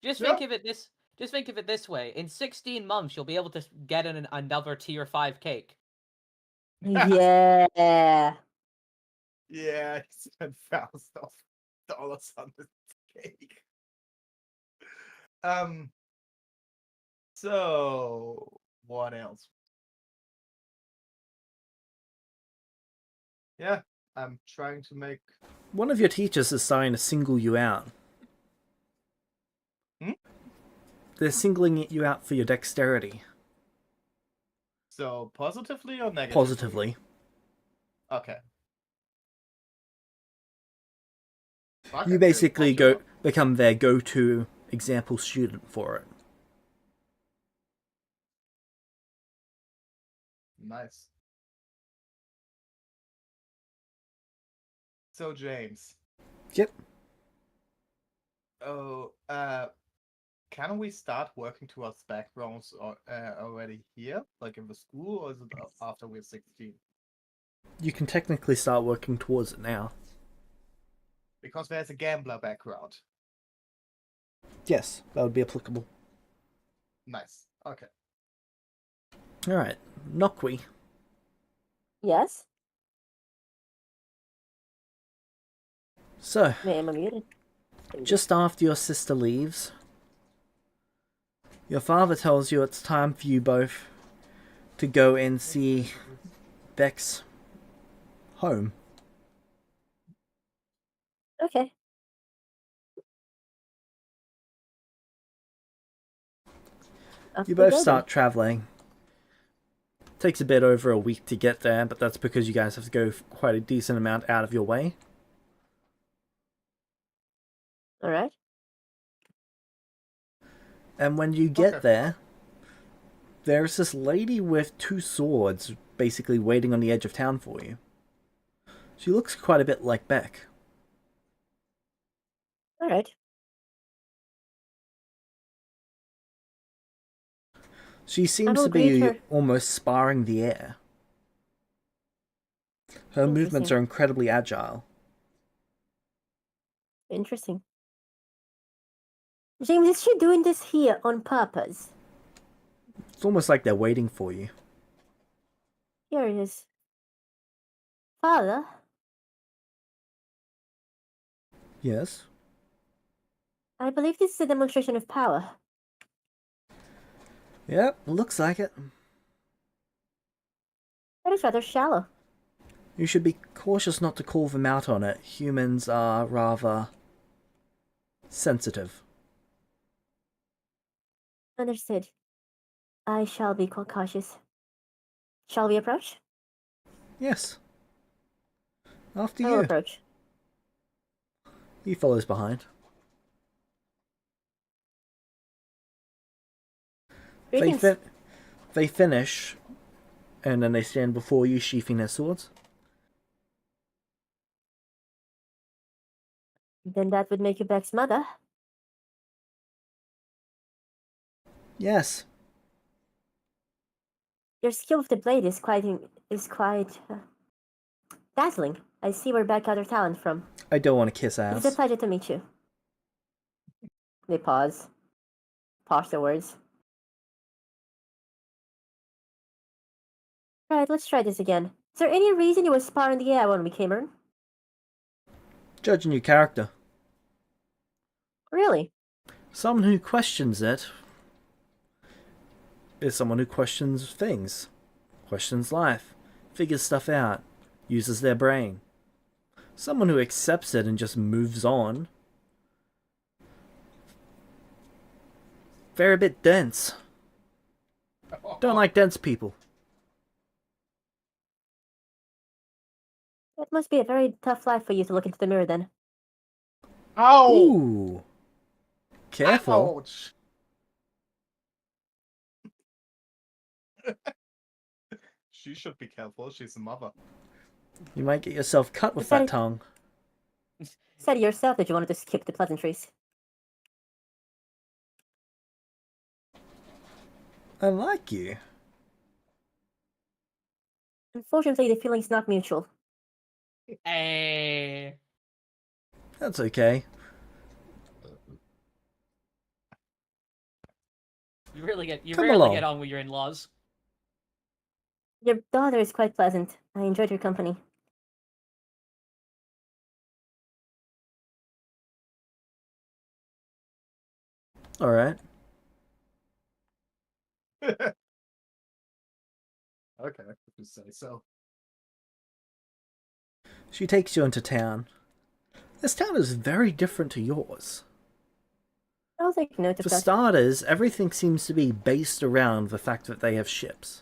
Just Yeah. think of it this. Just think of it this way: in 16 months, you'll be able to get another tier 5 cake. Yeah. Yeah, I spent $1,000 on this cake. So what else? Yeah, I'm trying to make. One of your teachers is starting to single you out. Hmm? They're singling you out for your dexterity. So positively or negatively? Positively. Okay. Fuck, You I'm basically pretty become their go-to example student for it. Nice. So James. Yep. Oh, can we start working towards backgrounds already here, like in the school, or is it after we're 16? You can technically start working towards it now. Because there's a gambler background. Yes, that would be applicable. Nice. Okay. Alright, Nokwi. Yes? So, Wait, am I muted? just after your sister leaves, your father tells you it's time for you both to go and see Beck's home. Okay. Off You we both go start traveling. Takes a bit over a week to get there, but that's because you guys have to go quite a decent amount out of your way. All right. And when you get Okay. there, there's this lady with 2 swords basically waiting on the edge of town for you. She looks quite a bit like Beck. All right. She seems will to greet be her. almost sparring the air. Her movements Interesting. are incredibly agile. Interesting. James, is she doing this here on purpose? It's almost like they're waiting for you. Curious. Father, Yes? I believe this is a demonstration of power. Yep, looks like it. That is rather shallow. You should be cautious not to call them out on it. Humans are rather sensitive. Understood. I shall be cautious. Shall we approach? Yes. After I will you. approach. He follows behind. Greetings. They finish, and then they stand before you, sheathing their swords. Then that would make you Beck's mother. Yes. Your skill with the blade is quite dazzling. I see where Beck got her talent from. I don't want to kiss It is a ass. pleasure to meet you. They pause. Parse their words. Right, let's try this again. Is there any reason you were spar in the air when we came in? Judging your character. Really? Someone who questions it is someone who questions things, questions life, figures stuff out, uses their brain. Someone who accepts it and just moves on. They're a bit dense. Don't like dense people. It must be a very tough life for you to look into the mirror then. Ow! Ooh. Careful. Ouch! She should be careful. She's a mother. You might get yourself cut with Is that that it? tongue. Said yourself that you wanted to skip the pleasantries. I like you. Unfortunately, the feeling's not mutual. Eh. That's okay. You really get Come rarely along. get on with your in-laws. Your daughter is quite pleasant. I enjoyed her company. Alright. Okay, if you say so. She takes you into town. This town is very different to yours. I'll take note of For that. starters, everything seems to be based around the fact that they have ships.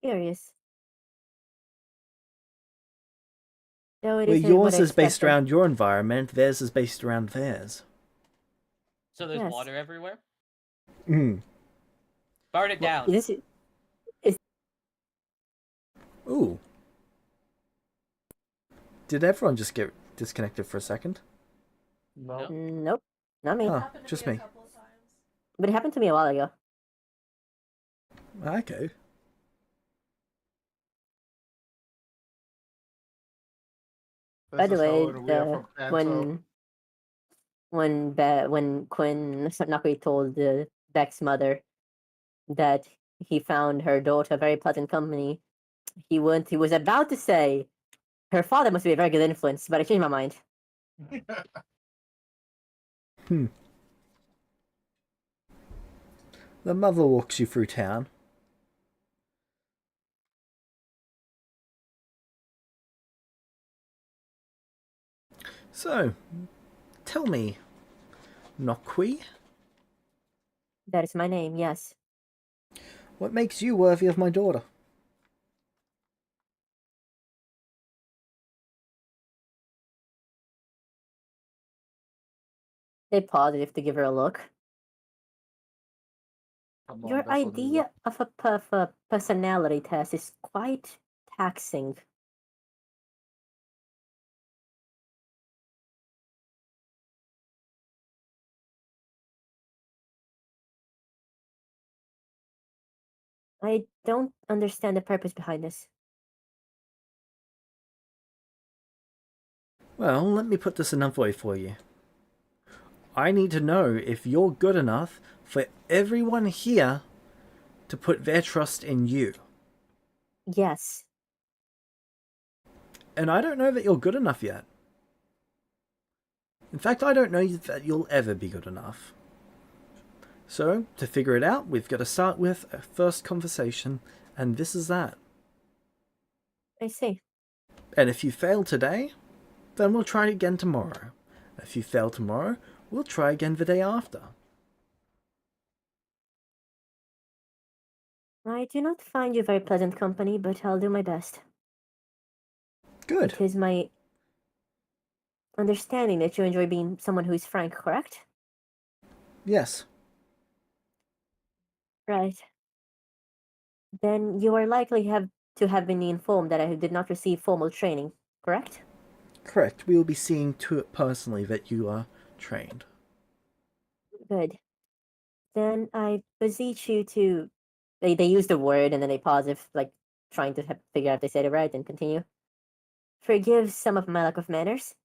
Curious. No, it Where isn't what yours I is based expected. around your environment, theirs is based around theirs. So there's Yes. water everywhere. Mm. Burn it down. Is this, Ooh. Did everyone just get disconnected for a second? No. nope, not me. Huh, just me. But it happened to me a while ago. Okay. By the This is way, how we are from Kanto. when Quinn Nakui told Beck's mother that he found her daughter very pleasant company, he was about to say her father must be a very good influence, but I changed my mind. The mother walks you through town. So, tell me, Nokui, That is my name, yes. What makes you worthy of my daughter? They positive to give her a look. Come on, Your that's what we idea of a personality test is quite taxing. I don't understand the purpose behind this. Well, let me put this another way for you. I need to know if you're good enough for everyone here to put their trust in you. Yes. And I don't know that you're good enough yet. In fact, I don't know that you'll ever be good enough. So, to figure it out, we've got to start with a first conversation, and this is that. I see. And if you fail today, then we'll try again tomorrow. If you fail tomorrow, we'll try again the day after. I do not find you very pleasant company, but I'll do my best. Good. It is my understanding that you enjoy being someone who is frank, correct? Yes. Right. Then you are likely to have been informed that I did not receive formal training, correct? Correct. We will be seeing to it personally that you are trained. Good. Then I beseech you to. They use the word and then they pause if like trying to figure out if they said it right and continue. Forgive some of my lack of manners.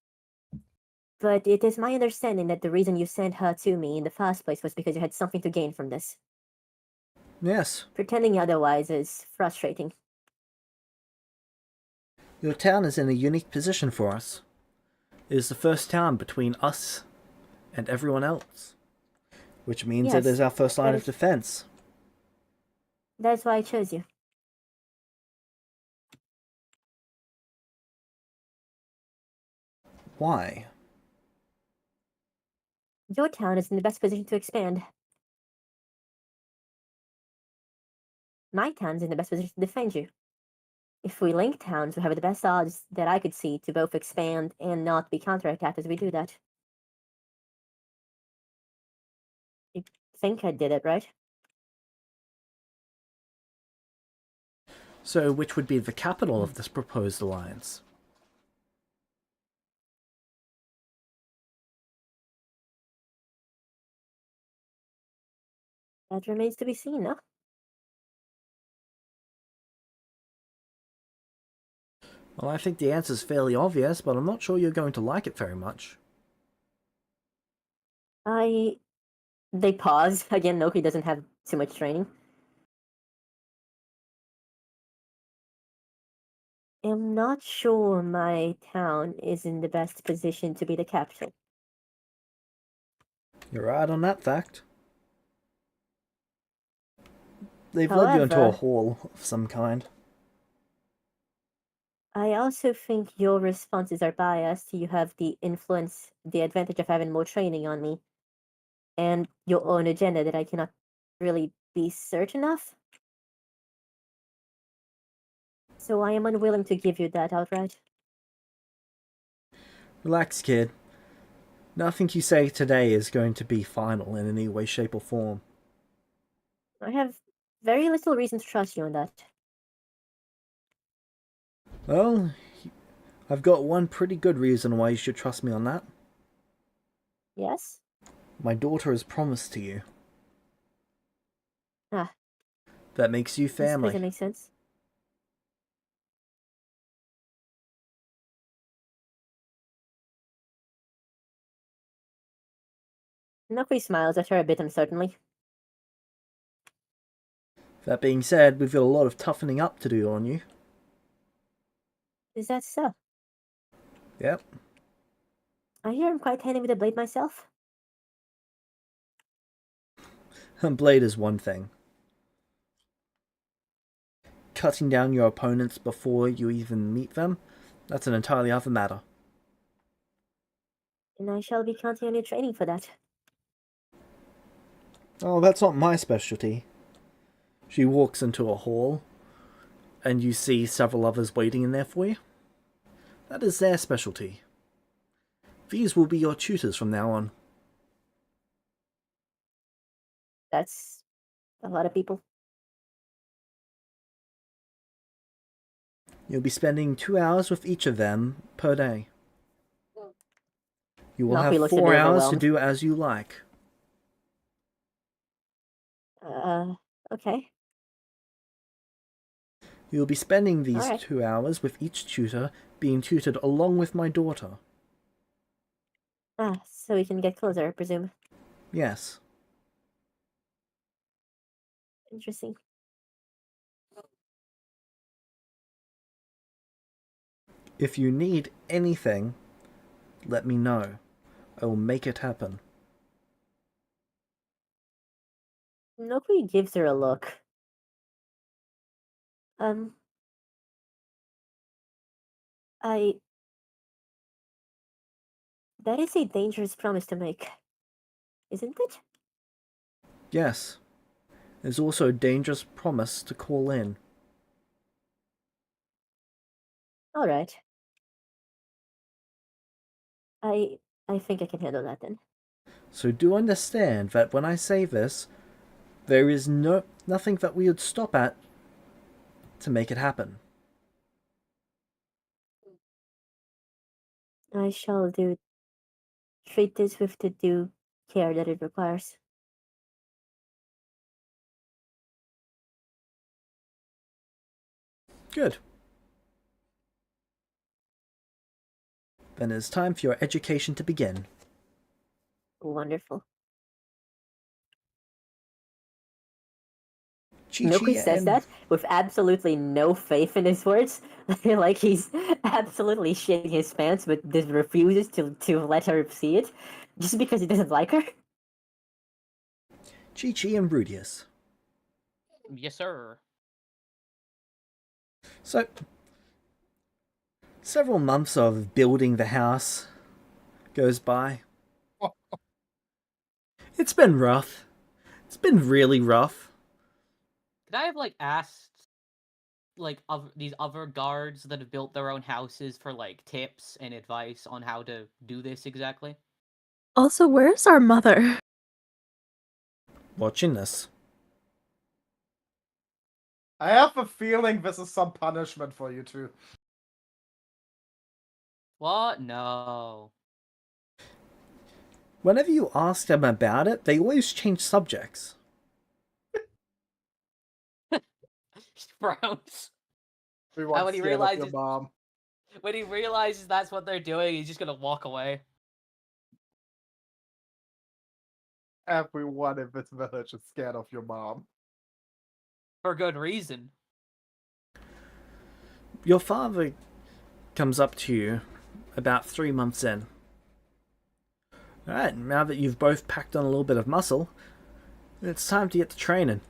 But it is my understanding that the reason you sent her to me in the first place was because you had something to gain from this. Yes. Pretending otherwise is frustrating. Your town is in a unique position for us. It is the first town between us and everyone else. Which means it Yes, is our first line that of is- defense. That's why I chose you. Why? Your town is in the best position to expand. My town's in the best position to defend you. If we link towns, we have the best odds that I could see to both expand and not be counterattacked as we do that. I think I did it right. So, which would be the capital of this proposed alliance? That remains to be seen, no? Well, I think the answer's fairly obvious, but I'm not sure you're going to like it very much. They pause. Again, Noki doesn't have too much training. I'm not sure my town is in the best position to be the capital. You're right on that fact. They've led you into a However, hall of some kind. I also think your responses are biased. You have the advantage of having more training on me, and your own agenda that I cannot really be certain of. So I am unwilling to give you that outright. Relax, kid. Nothing you say today is going to be final in any way, shape, or form. I have very little reason to trust you on that. Well, I've got one pretty good reason why you should trust me on that. Yes? My daughter is promised to you. Ah, That makes you I suppose that family. makes sense. Nokri smiles at her a bit uncertainly. That being said, we've got a lot of toughening up to do on you. Is that so? Yep. I hear I'm quite handy with a blade myself. Blade is one thing. Cutting down your opponents before you even meet them, that's an entirely other matter. And I shall be counting on your training for that. Oh, that's not my specialty. She walks into a hall, and you see several others waiting in there for you. That is their specialty. These will be your tutors from now on. That's a lot of people. You'll be spending 2 hours with each of them per day. You will Napi have looks a 4 bit hours to overwhelmed. do as you like. Okay. You will be spending these Alright. 2 hours with each tutor being tutored along with my daughter. So we can get closer, I presume. Yes. Interesting. If you need anything, let me know. I will make it happen. Nobody gives her a look. I... That is a dangerous promise to make. Isn't it? Yes. There's also a dangerous promise to call in. Alright. I think I can handle that then. So do understand that when I say this, there is nothing that we would stop at to make it happen. I shall treat this with the due care that it requires. Good. Then it is time for your education to begin. Wonderful. Chi-Chi Milky says and... that with absolutely no faith in his words. Like he's absolutely shitting his pants, but just refuses to let her see it, just because he doesn't like her. Chi-Chi and Rudius. Yes, sir. So, several months of building the house goes by. It's been rough. It's been really rough. Could I have like asked like these other guards that have built their own houses for like tips and advice on how to do this exactly? Also, where's our mother? Watching this. I have a feeling this is some punishment for you two. What? No. Whenever you ask them about it, they always change subjects. He frowns. We And want when he scared of your realizes mom. that's what they're doing, he's just gonna walk away. Everyone in this village is scared of your mom. For good reason. Your father comes up to you about 3 months in. Alright, now that you've both packed on a little bit of muscle, it's time to get to training.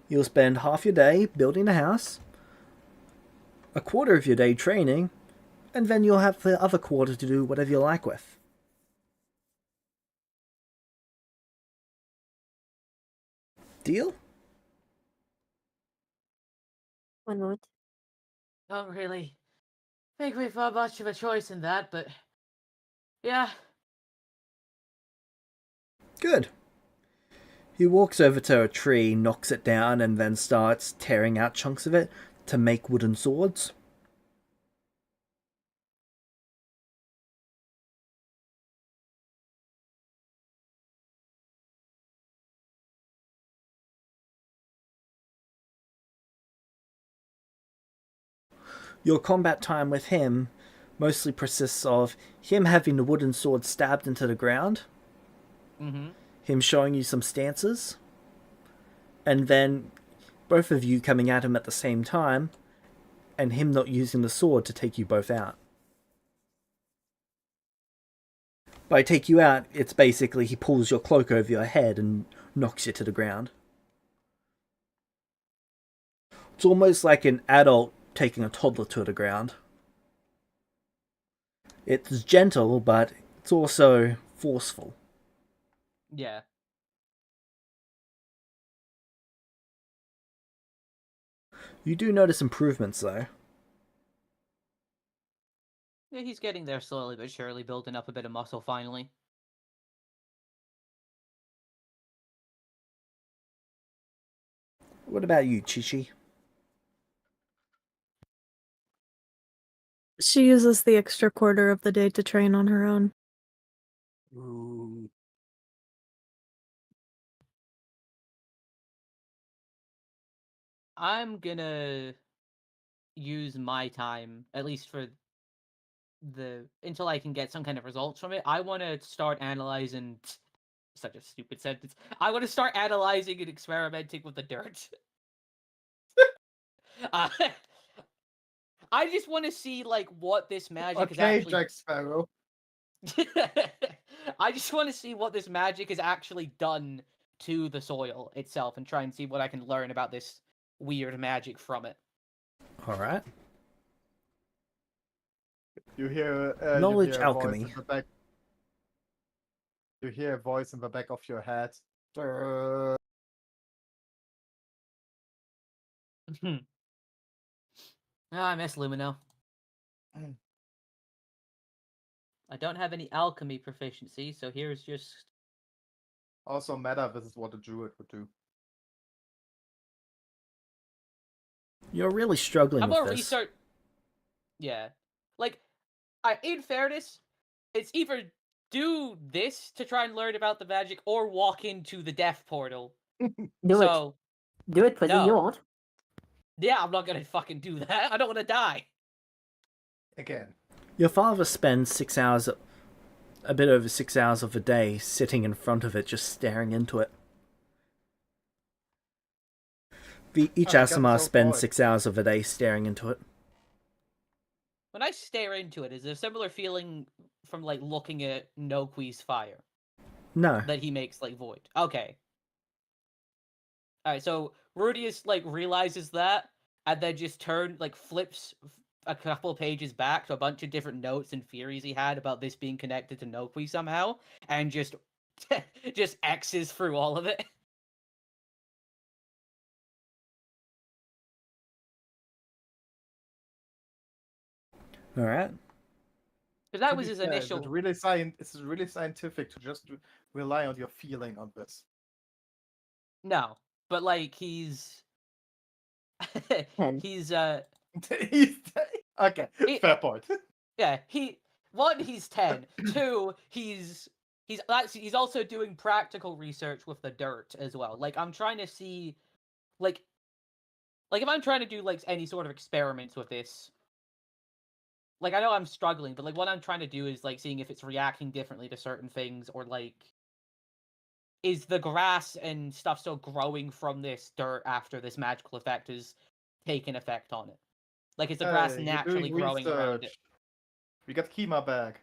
You'll spend half your day building the house, a quarter of your day training, and then you'll have the other quarter to do whatever you like with. Deal? One moment. Don't really think we've got much of a choice in that, but yeah. Good. He walks over to a tree, knocks it down, and then starts tearing out chunks of it to make wooden swords. Your combat time with him mostly consists of him having the wooden sword stabbed into the ground, him showing you some stances, and then both of you coming at him at the same time, and him not using the sword to take you both out. By take you out, it's basically he pulls your cloak over your head and knocks you to the ground. It's almost like an adult taking a toddler to the ground. It's gentle, but it's also forceful. Yeah. You do notice improvements, though. Yeah, he's getting there slowly but surely, building up a bit of muscle finally. What about you, Chi-Chi? She uses the extra quarter of the day to train on her own. Ooh. I'm gonna use my time, at least for until I can get some kind of results from it. I want to start analyzing. Such a stupid sentence. I want to start analyzing and experimenting with the dirt. uh, I just want to see like what this magic is Okay, actually. Jack Sparrow. I just want to see what this magic has actually done to the soil itself, and try and see what I can learn about this weird magic from it. All right. You hear Knowledge you hear a voice alchemy. in the back. You hear a voice in the back of your head. "Brrr." I miss Lumino. I don't have any alchemy proficiency, so here's just. Also, meta. This is what a druid would do. You're really struggling How with about this. research? Yeah, like, in fairness, it's either do this to try and learn about the magic, or walk into the death portal. Do So, it. Do it, Pussy. no. You won't. Yeah, I'm not gonna fucking do that. I don't want to die. Again. Your father spends 6 hours, a bit over 6 hours of a day, sitting in front of it, just staring into it. Each Oh, he got his Asimar own spends toy. 6 hours of a day staring into it. When I stare into it, is there a similar feeling from like looking at Noqui's fire No. that he makes like void? Okay. Alright, so Rudius like realizes that, and then just flips a couple pages back to a bunch of different notes and theories he had about this being connected to Noqui somehow, and just just X's through all of it. All right. Because that To was be his fair, initial. it's really scientific to just rely on your feeling on this. No, but like he's And he's Okay, It- fair point. yeah, he's 10. Two, he's also doing practical research with the dirt as well. Like I'm trying to see like if I'm trying to do like any sort of experiments with this, like I know I'm struggling, but like what I'm trying to do is like seeing if it's reacting differently to certain things, or like is the grass and stuff still growing from this dirt after this magical effect has taken effect on it? Like is the grass Hey, you're naturally doing growing around it? research. We got Kima back.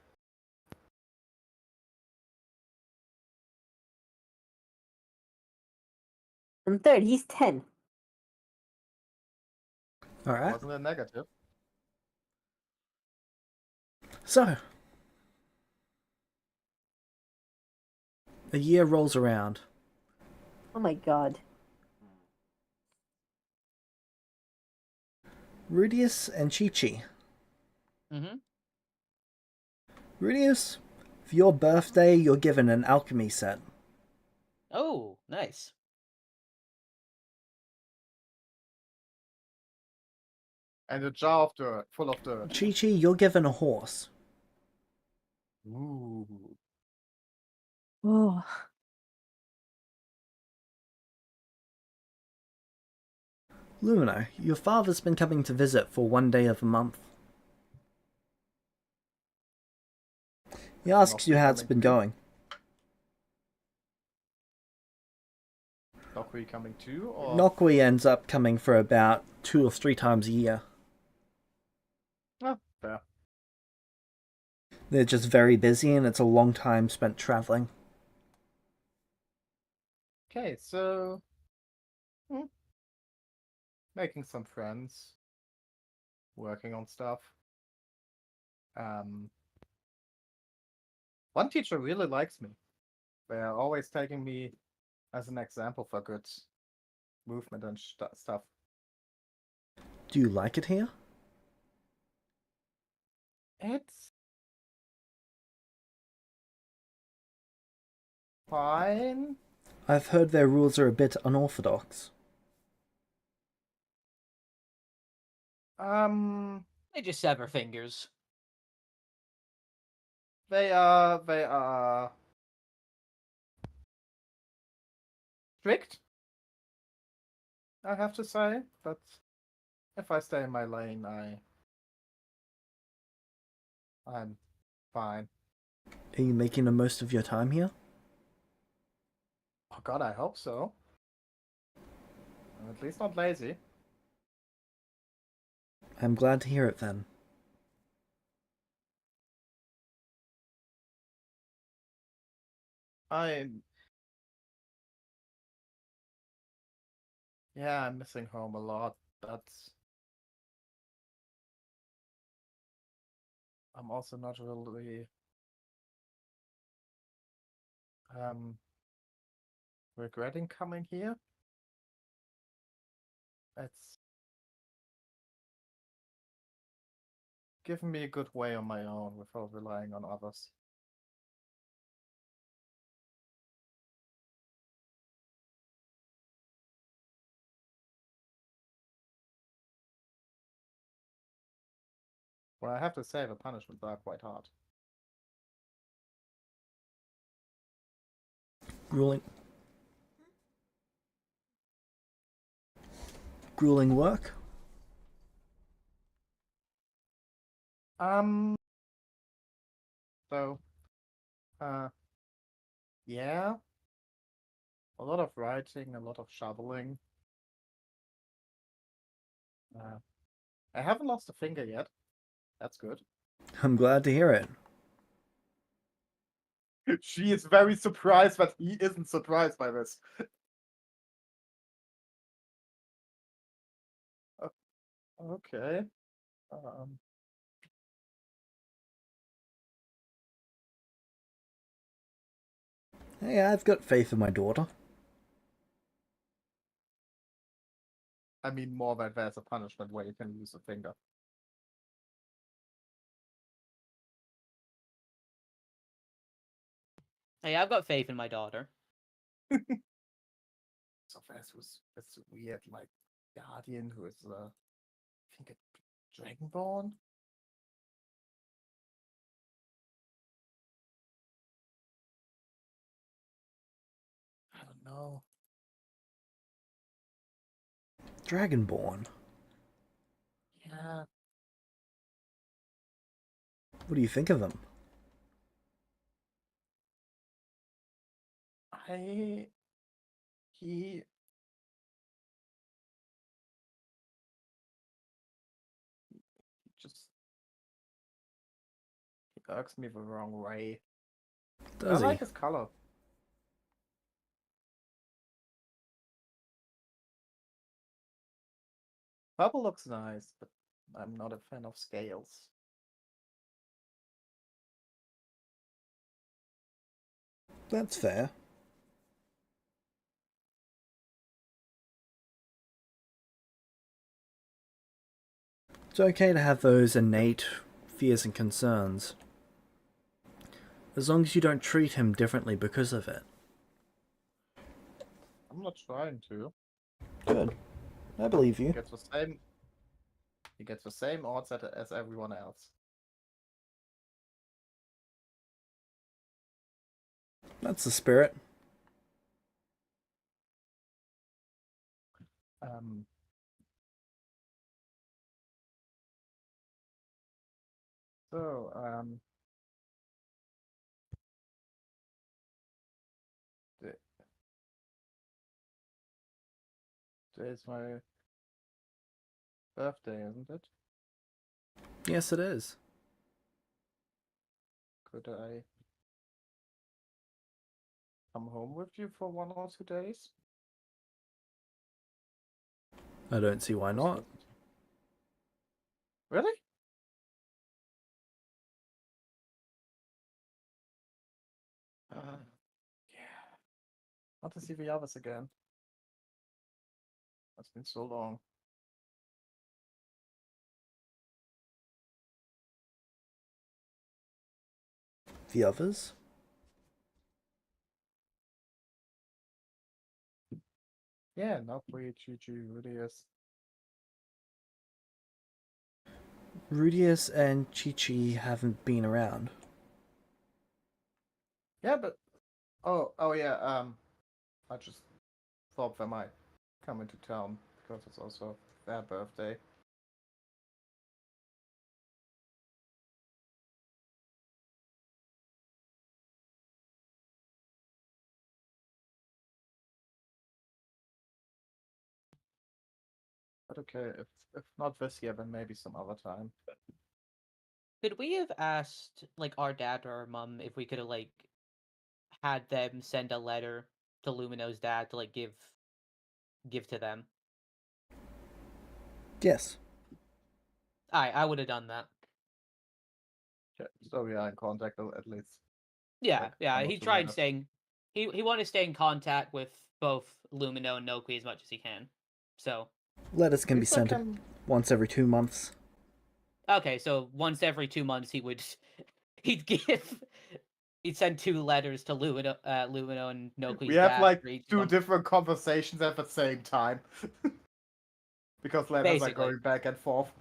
third, he's 10. All right. Wasn't a negative. So, a year rolls around. Oh my god. Rudius and Chi-Chi. Mm-hmm. Rudius, for your birthday, you're given an alchemy set. Oh, nice. And a jar of dirt, full of dirt. Chi-Chi, you're given a horse. Ooh. Oh, Lumino, your father's been coming to visit for 1 day of the month. He asks you how it's been going. Nokui coming too, or Nokui ends up coming for about 2 or 3 times a year. oh, fair. They're just very busy and it's a long time spent traveling. Okay, so making some friends, working on stuff. One teacher really likes me. They are always taking me as an example for good movement and stuff. Do you like it here? It's fine. I've heard their rules are a bit unorthodox. They just sever fingers. They are strict, I have to say, but if I stay in my lane, I'm fine. Are you making the most of your time here? Oh god, I hope so. I'm at least not lazy. I'm glad to hear it then. I'm missing home a lot, but I'm also not really regretting coming here. It's given me a good way on my own without relying on others. Well, I have to say the punishments are quite hard. Grueling work? So, yeah, a lot of writing, a lot of shoveling. I haven't lost a finger yet. That's good. I'm glad to hear it. She is very surprised, but he isn't surprised by this. Okay. Hey, I've got faith in my daughter. I mean, more that there's a punishment where you can lose a finger. Hey, I've got faith in my daughter. So there's this weird, like, guardian who is, I think a dragonborn? I don't know. Dragonborn. Yeah. What do you think of them? He just irks me the wrong way. Does I he? like his color. Purple looks nice, but I'm not a fan of scales. That's fair. It's okay to have those innate fears and concerns, as long as you don't treat him differently because of it. I'm not trying to. Good. I believe He you. gets the same. He gets the same odds as everyone else. That's the spirit. Um. So today's my birthday, isn't it? Yes, it is. Could I come home with you for 1 or 2 days? I don't see why not. Really? Yeah. want to see the others again. It's been so long. The others? Yeah, not really GG, really is. Rudius and Chi-Chi haven't been around. Yeah, but oh yeah. I just thought they might come into town because it's also their birthday. But okay, if not this year, then maybe some other time. Could we have asked like our dad or our mom if we could have like had them send a letter to Lumino's dad to like give to them? Yes. I would have done that. Okay, so we are in contact at least. Yeah, Like, yeah. one or He two tried letters. staying. He wanted to stay in contact with both Lumino and Noki as much as he can. So Letters can be If I sent can- once every 2 months. okay, so once every 2 months he'd give he'd send 2 letters to Lumino and Noki's We have dad like for each of 2 them. different conversations at the same time. Because letters are Basically. going back and forth.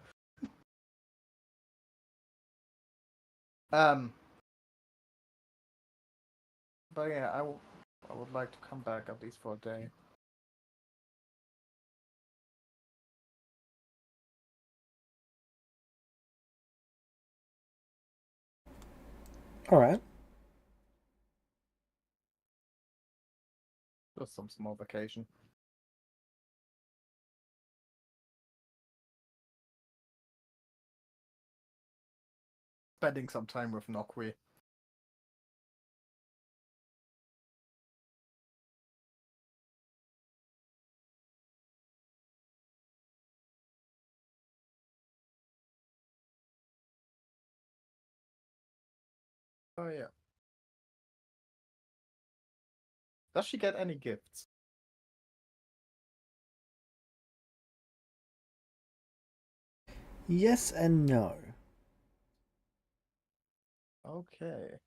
But yeah, I would like to come back at least for a day. Alright. Just some small vacation. Spending some time with Nokwi. Oh yeah. Does she get any gifts? Yes and no. Okay.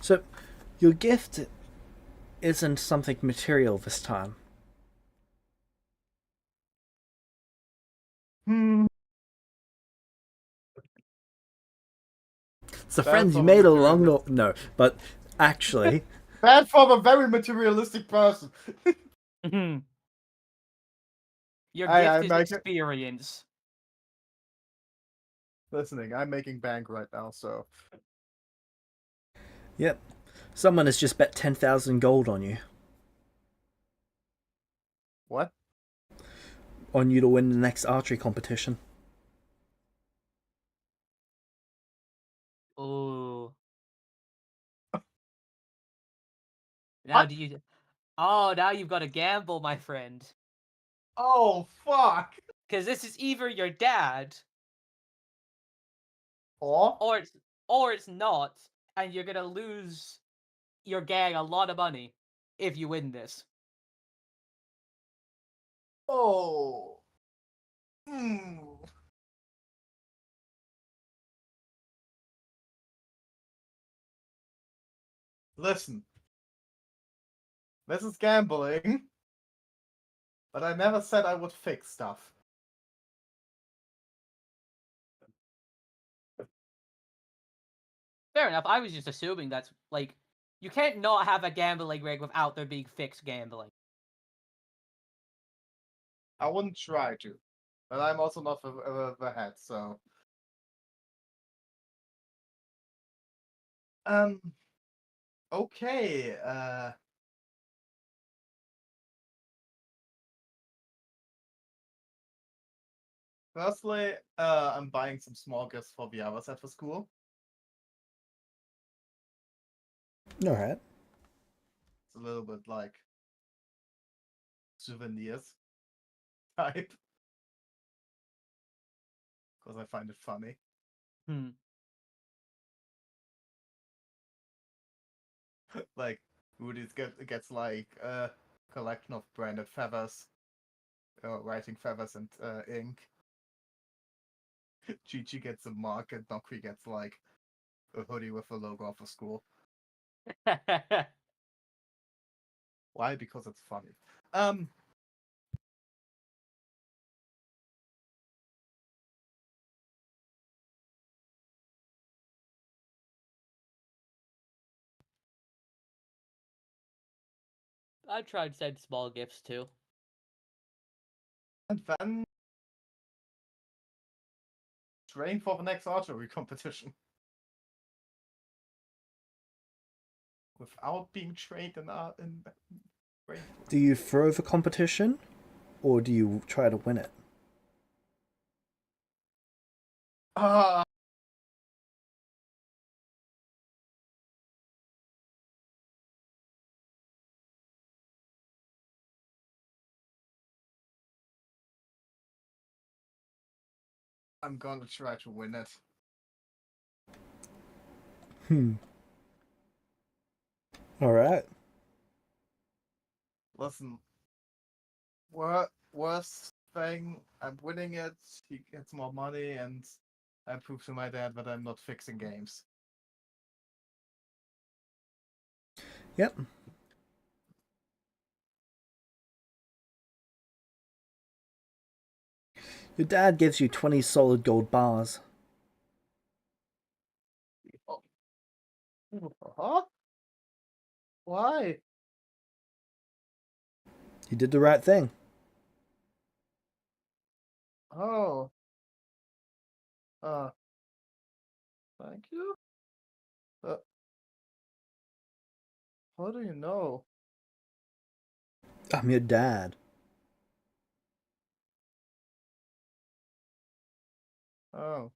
So, your gift isn't something material this time. Hmm. It's the Bad friends you for the made along the... materialist. No, but actually... Bad from a very materialistic person. Your I gift is make it. experience. Listening, I'm making bank right now, so Yep. Someone has just bet 10,000 gold on you. what? On you to win the next archery competition. Ooh. Now What? do you? Oh, now you've got to gamble, my friend. Oh fuck! Because this is either your dad Or or it's not, and you're gonna lose your gang a lot of money if you win this. oh. Hmm. Listen, this is gambling, but I never said I would fix stuff. Fair enough. I was just assuming that's like you can't not have a gambling rig without there being fixed gambling. I wouldn't try to, but I'm also not the head, so. Um. Okay. Firstly, I'm buying some small gifts for the others at the school. Alright. It's a little bit like souvenirs. type. Because I find it funny. Like, Rudy's gets like a collection of branded feathers, writing feathers and ink. Gigi gets a mug, and Nokri gets like a hoodie with a logo of a school. Why? Because it's funny. I tried to send small gifts too. And then train for the next archery competition. Without being trained in Do you throw the competition, or do you try to win it? I'm gonna try to win it. Alright. Listen, worst thing, I'm winning it, he gets more money, and I prove to my dad that I'm not fixing games. Yep. Your dad gives you 20 solid gold bars. Huh? Why? You did the right thing. Oh. Thank you? How do you know? I'm your dad. Oh.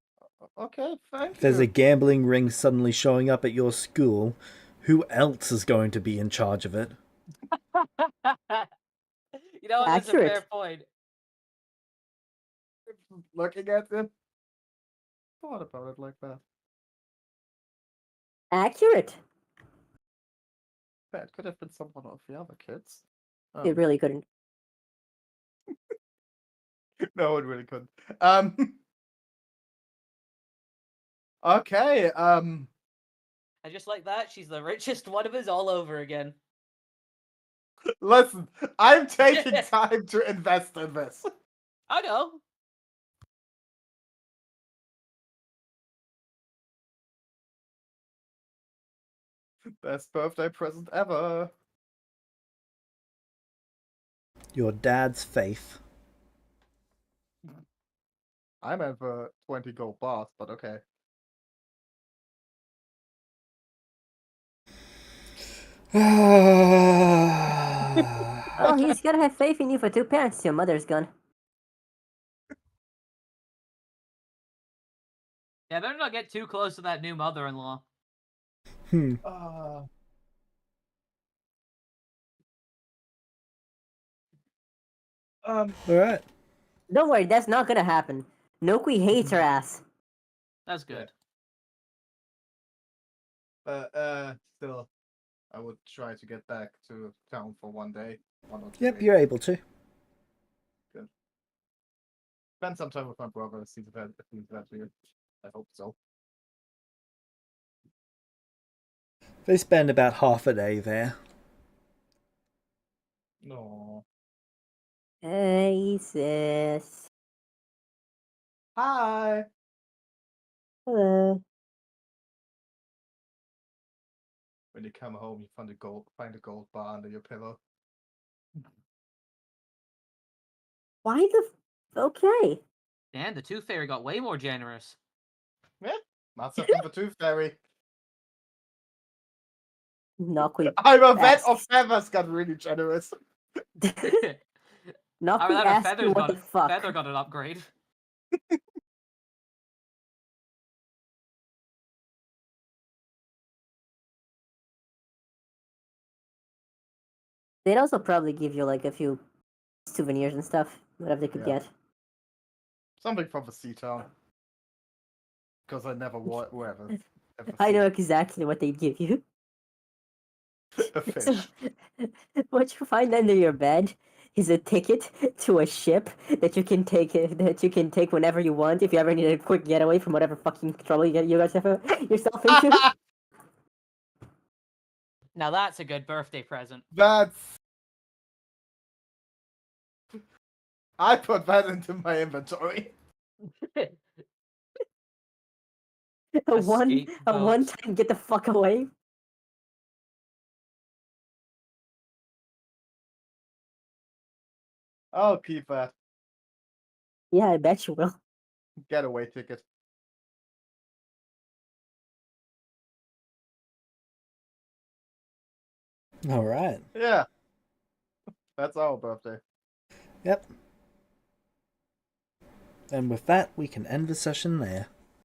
Okay, thank If there's a you. gambling ring suddenly showing up at your school, who else is going to be in charge of it? You know, that's a fair Accurate. point. Looking at it. Thought about it like that. Accurate. That could have been someone of the other kids. It really couldn't. No, it really couldn't. Okay, And just like that, she's the richest one of us all over again. listen, I'm taking time to invest in this. I know. Best birthday present ever. Your dad's faith. I meant for 20 gold bars, but okay. Oh, he's gotta have faith in you for 2 parents. Your mother's gone. Yeah, better not get too close to that new mother-in-law. Alright. Don't worry, that's not gonna happen. Nokui hates her ass. That's good. Still, I would try to get back to town for one day. 1 or 2 Yep, days. you're able to. Good. Spend some time with my brother, see that weird. I hope so. They spend about half a day there. No. Hey, sis. Hi. Hello. When you come home, you find a gold bar under your pillow. Why the okay. And the Tooth Fairy got way more generous. Yeah, not something for Tooth Fairy. Nokui I'm a vet asks. of feathers. Got really generous. Nokui That asks you what the fuck. Feather got an upgrade. They'd also probably give you like a few souvenirs and stuff. Whatever they could Yeah. get. Something from the sea town. Because I never ever I seen know exactly what they'd give you. a fish. What you find under your bed is a ticket to a ship that you can take whenever you want if you ever need a quick getaway from whatever fucking trouble you guys have yourself into. Now that's a good birthday present. That's... I put that into my inventory. a Escape boat. one time get the fuck away. I'll keep that. Yeah, I bet you will. Getaway ticket. All right. Yeah. That's our birthday. Yep. And with that, we can end the session there.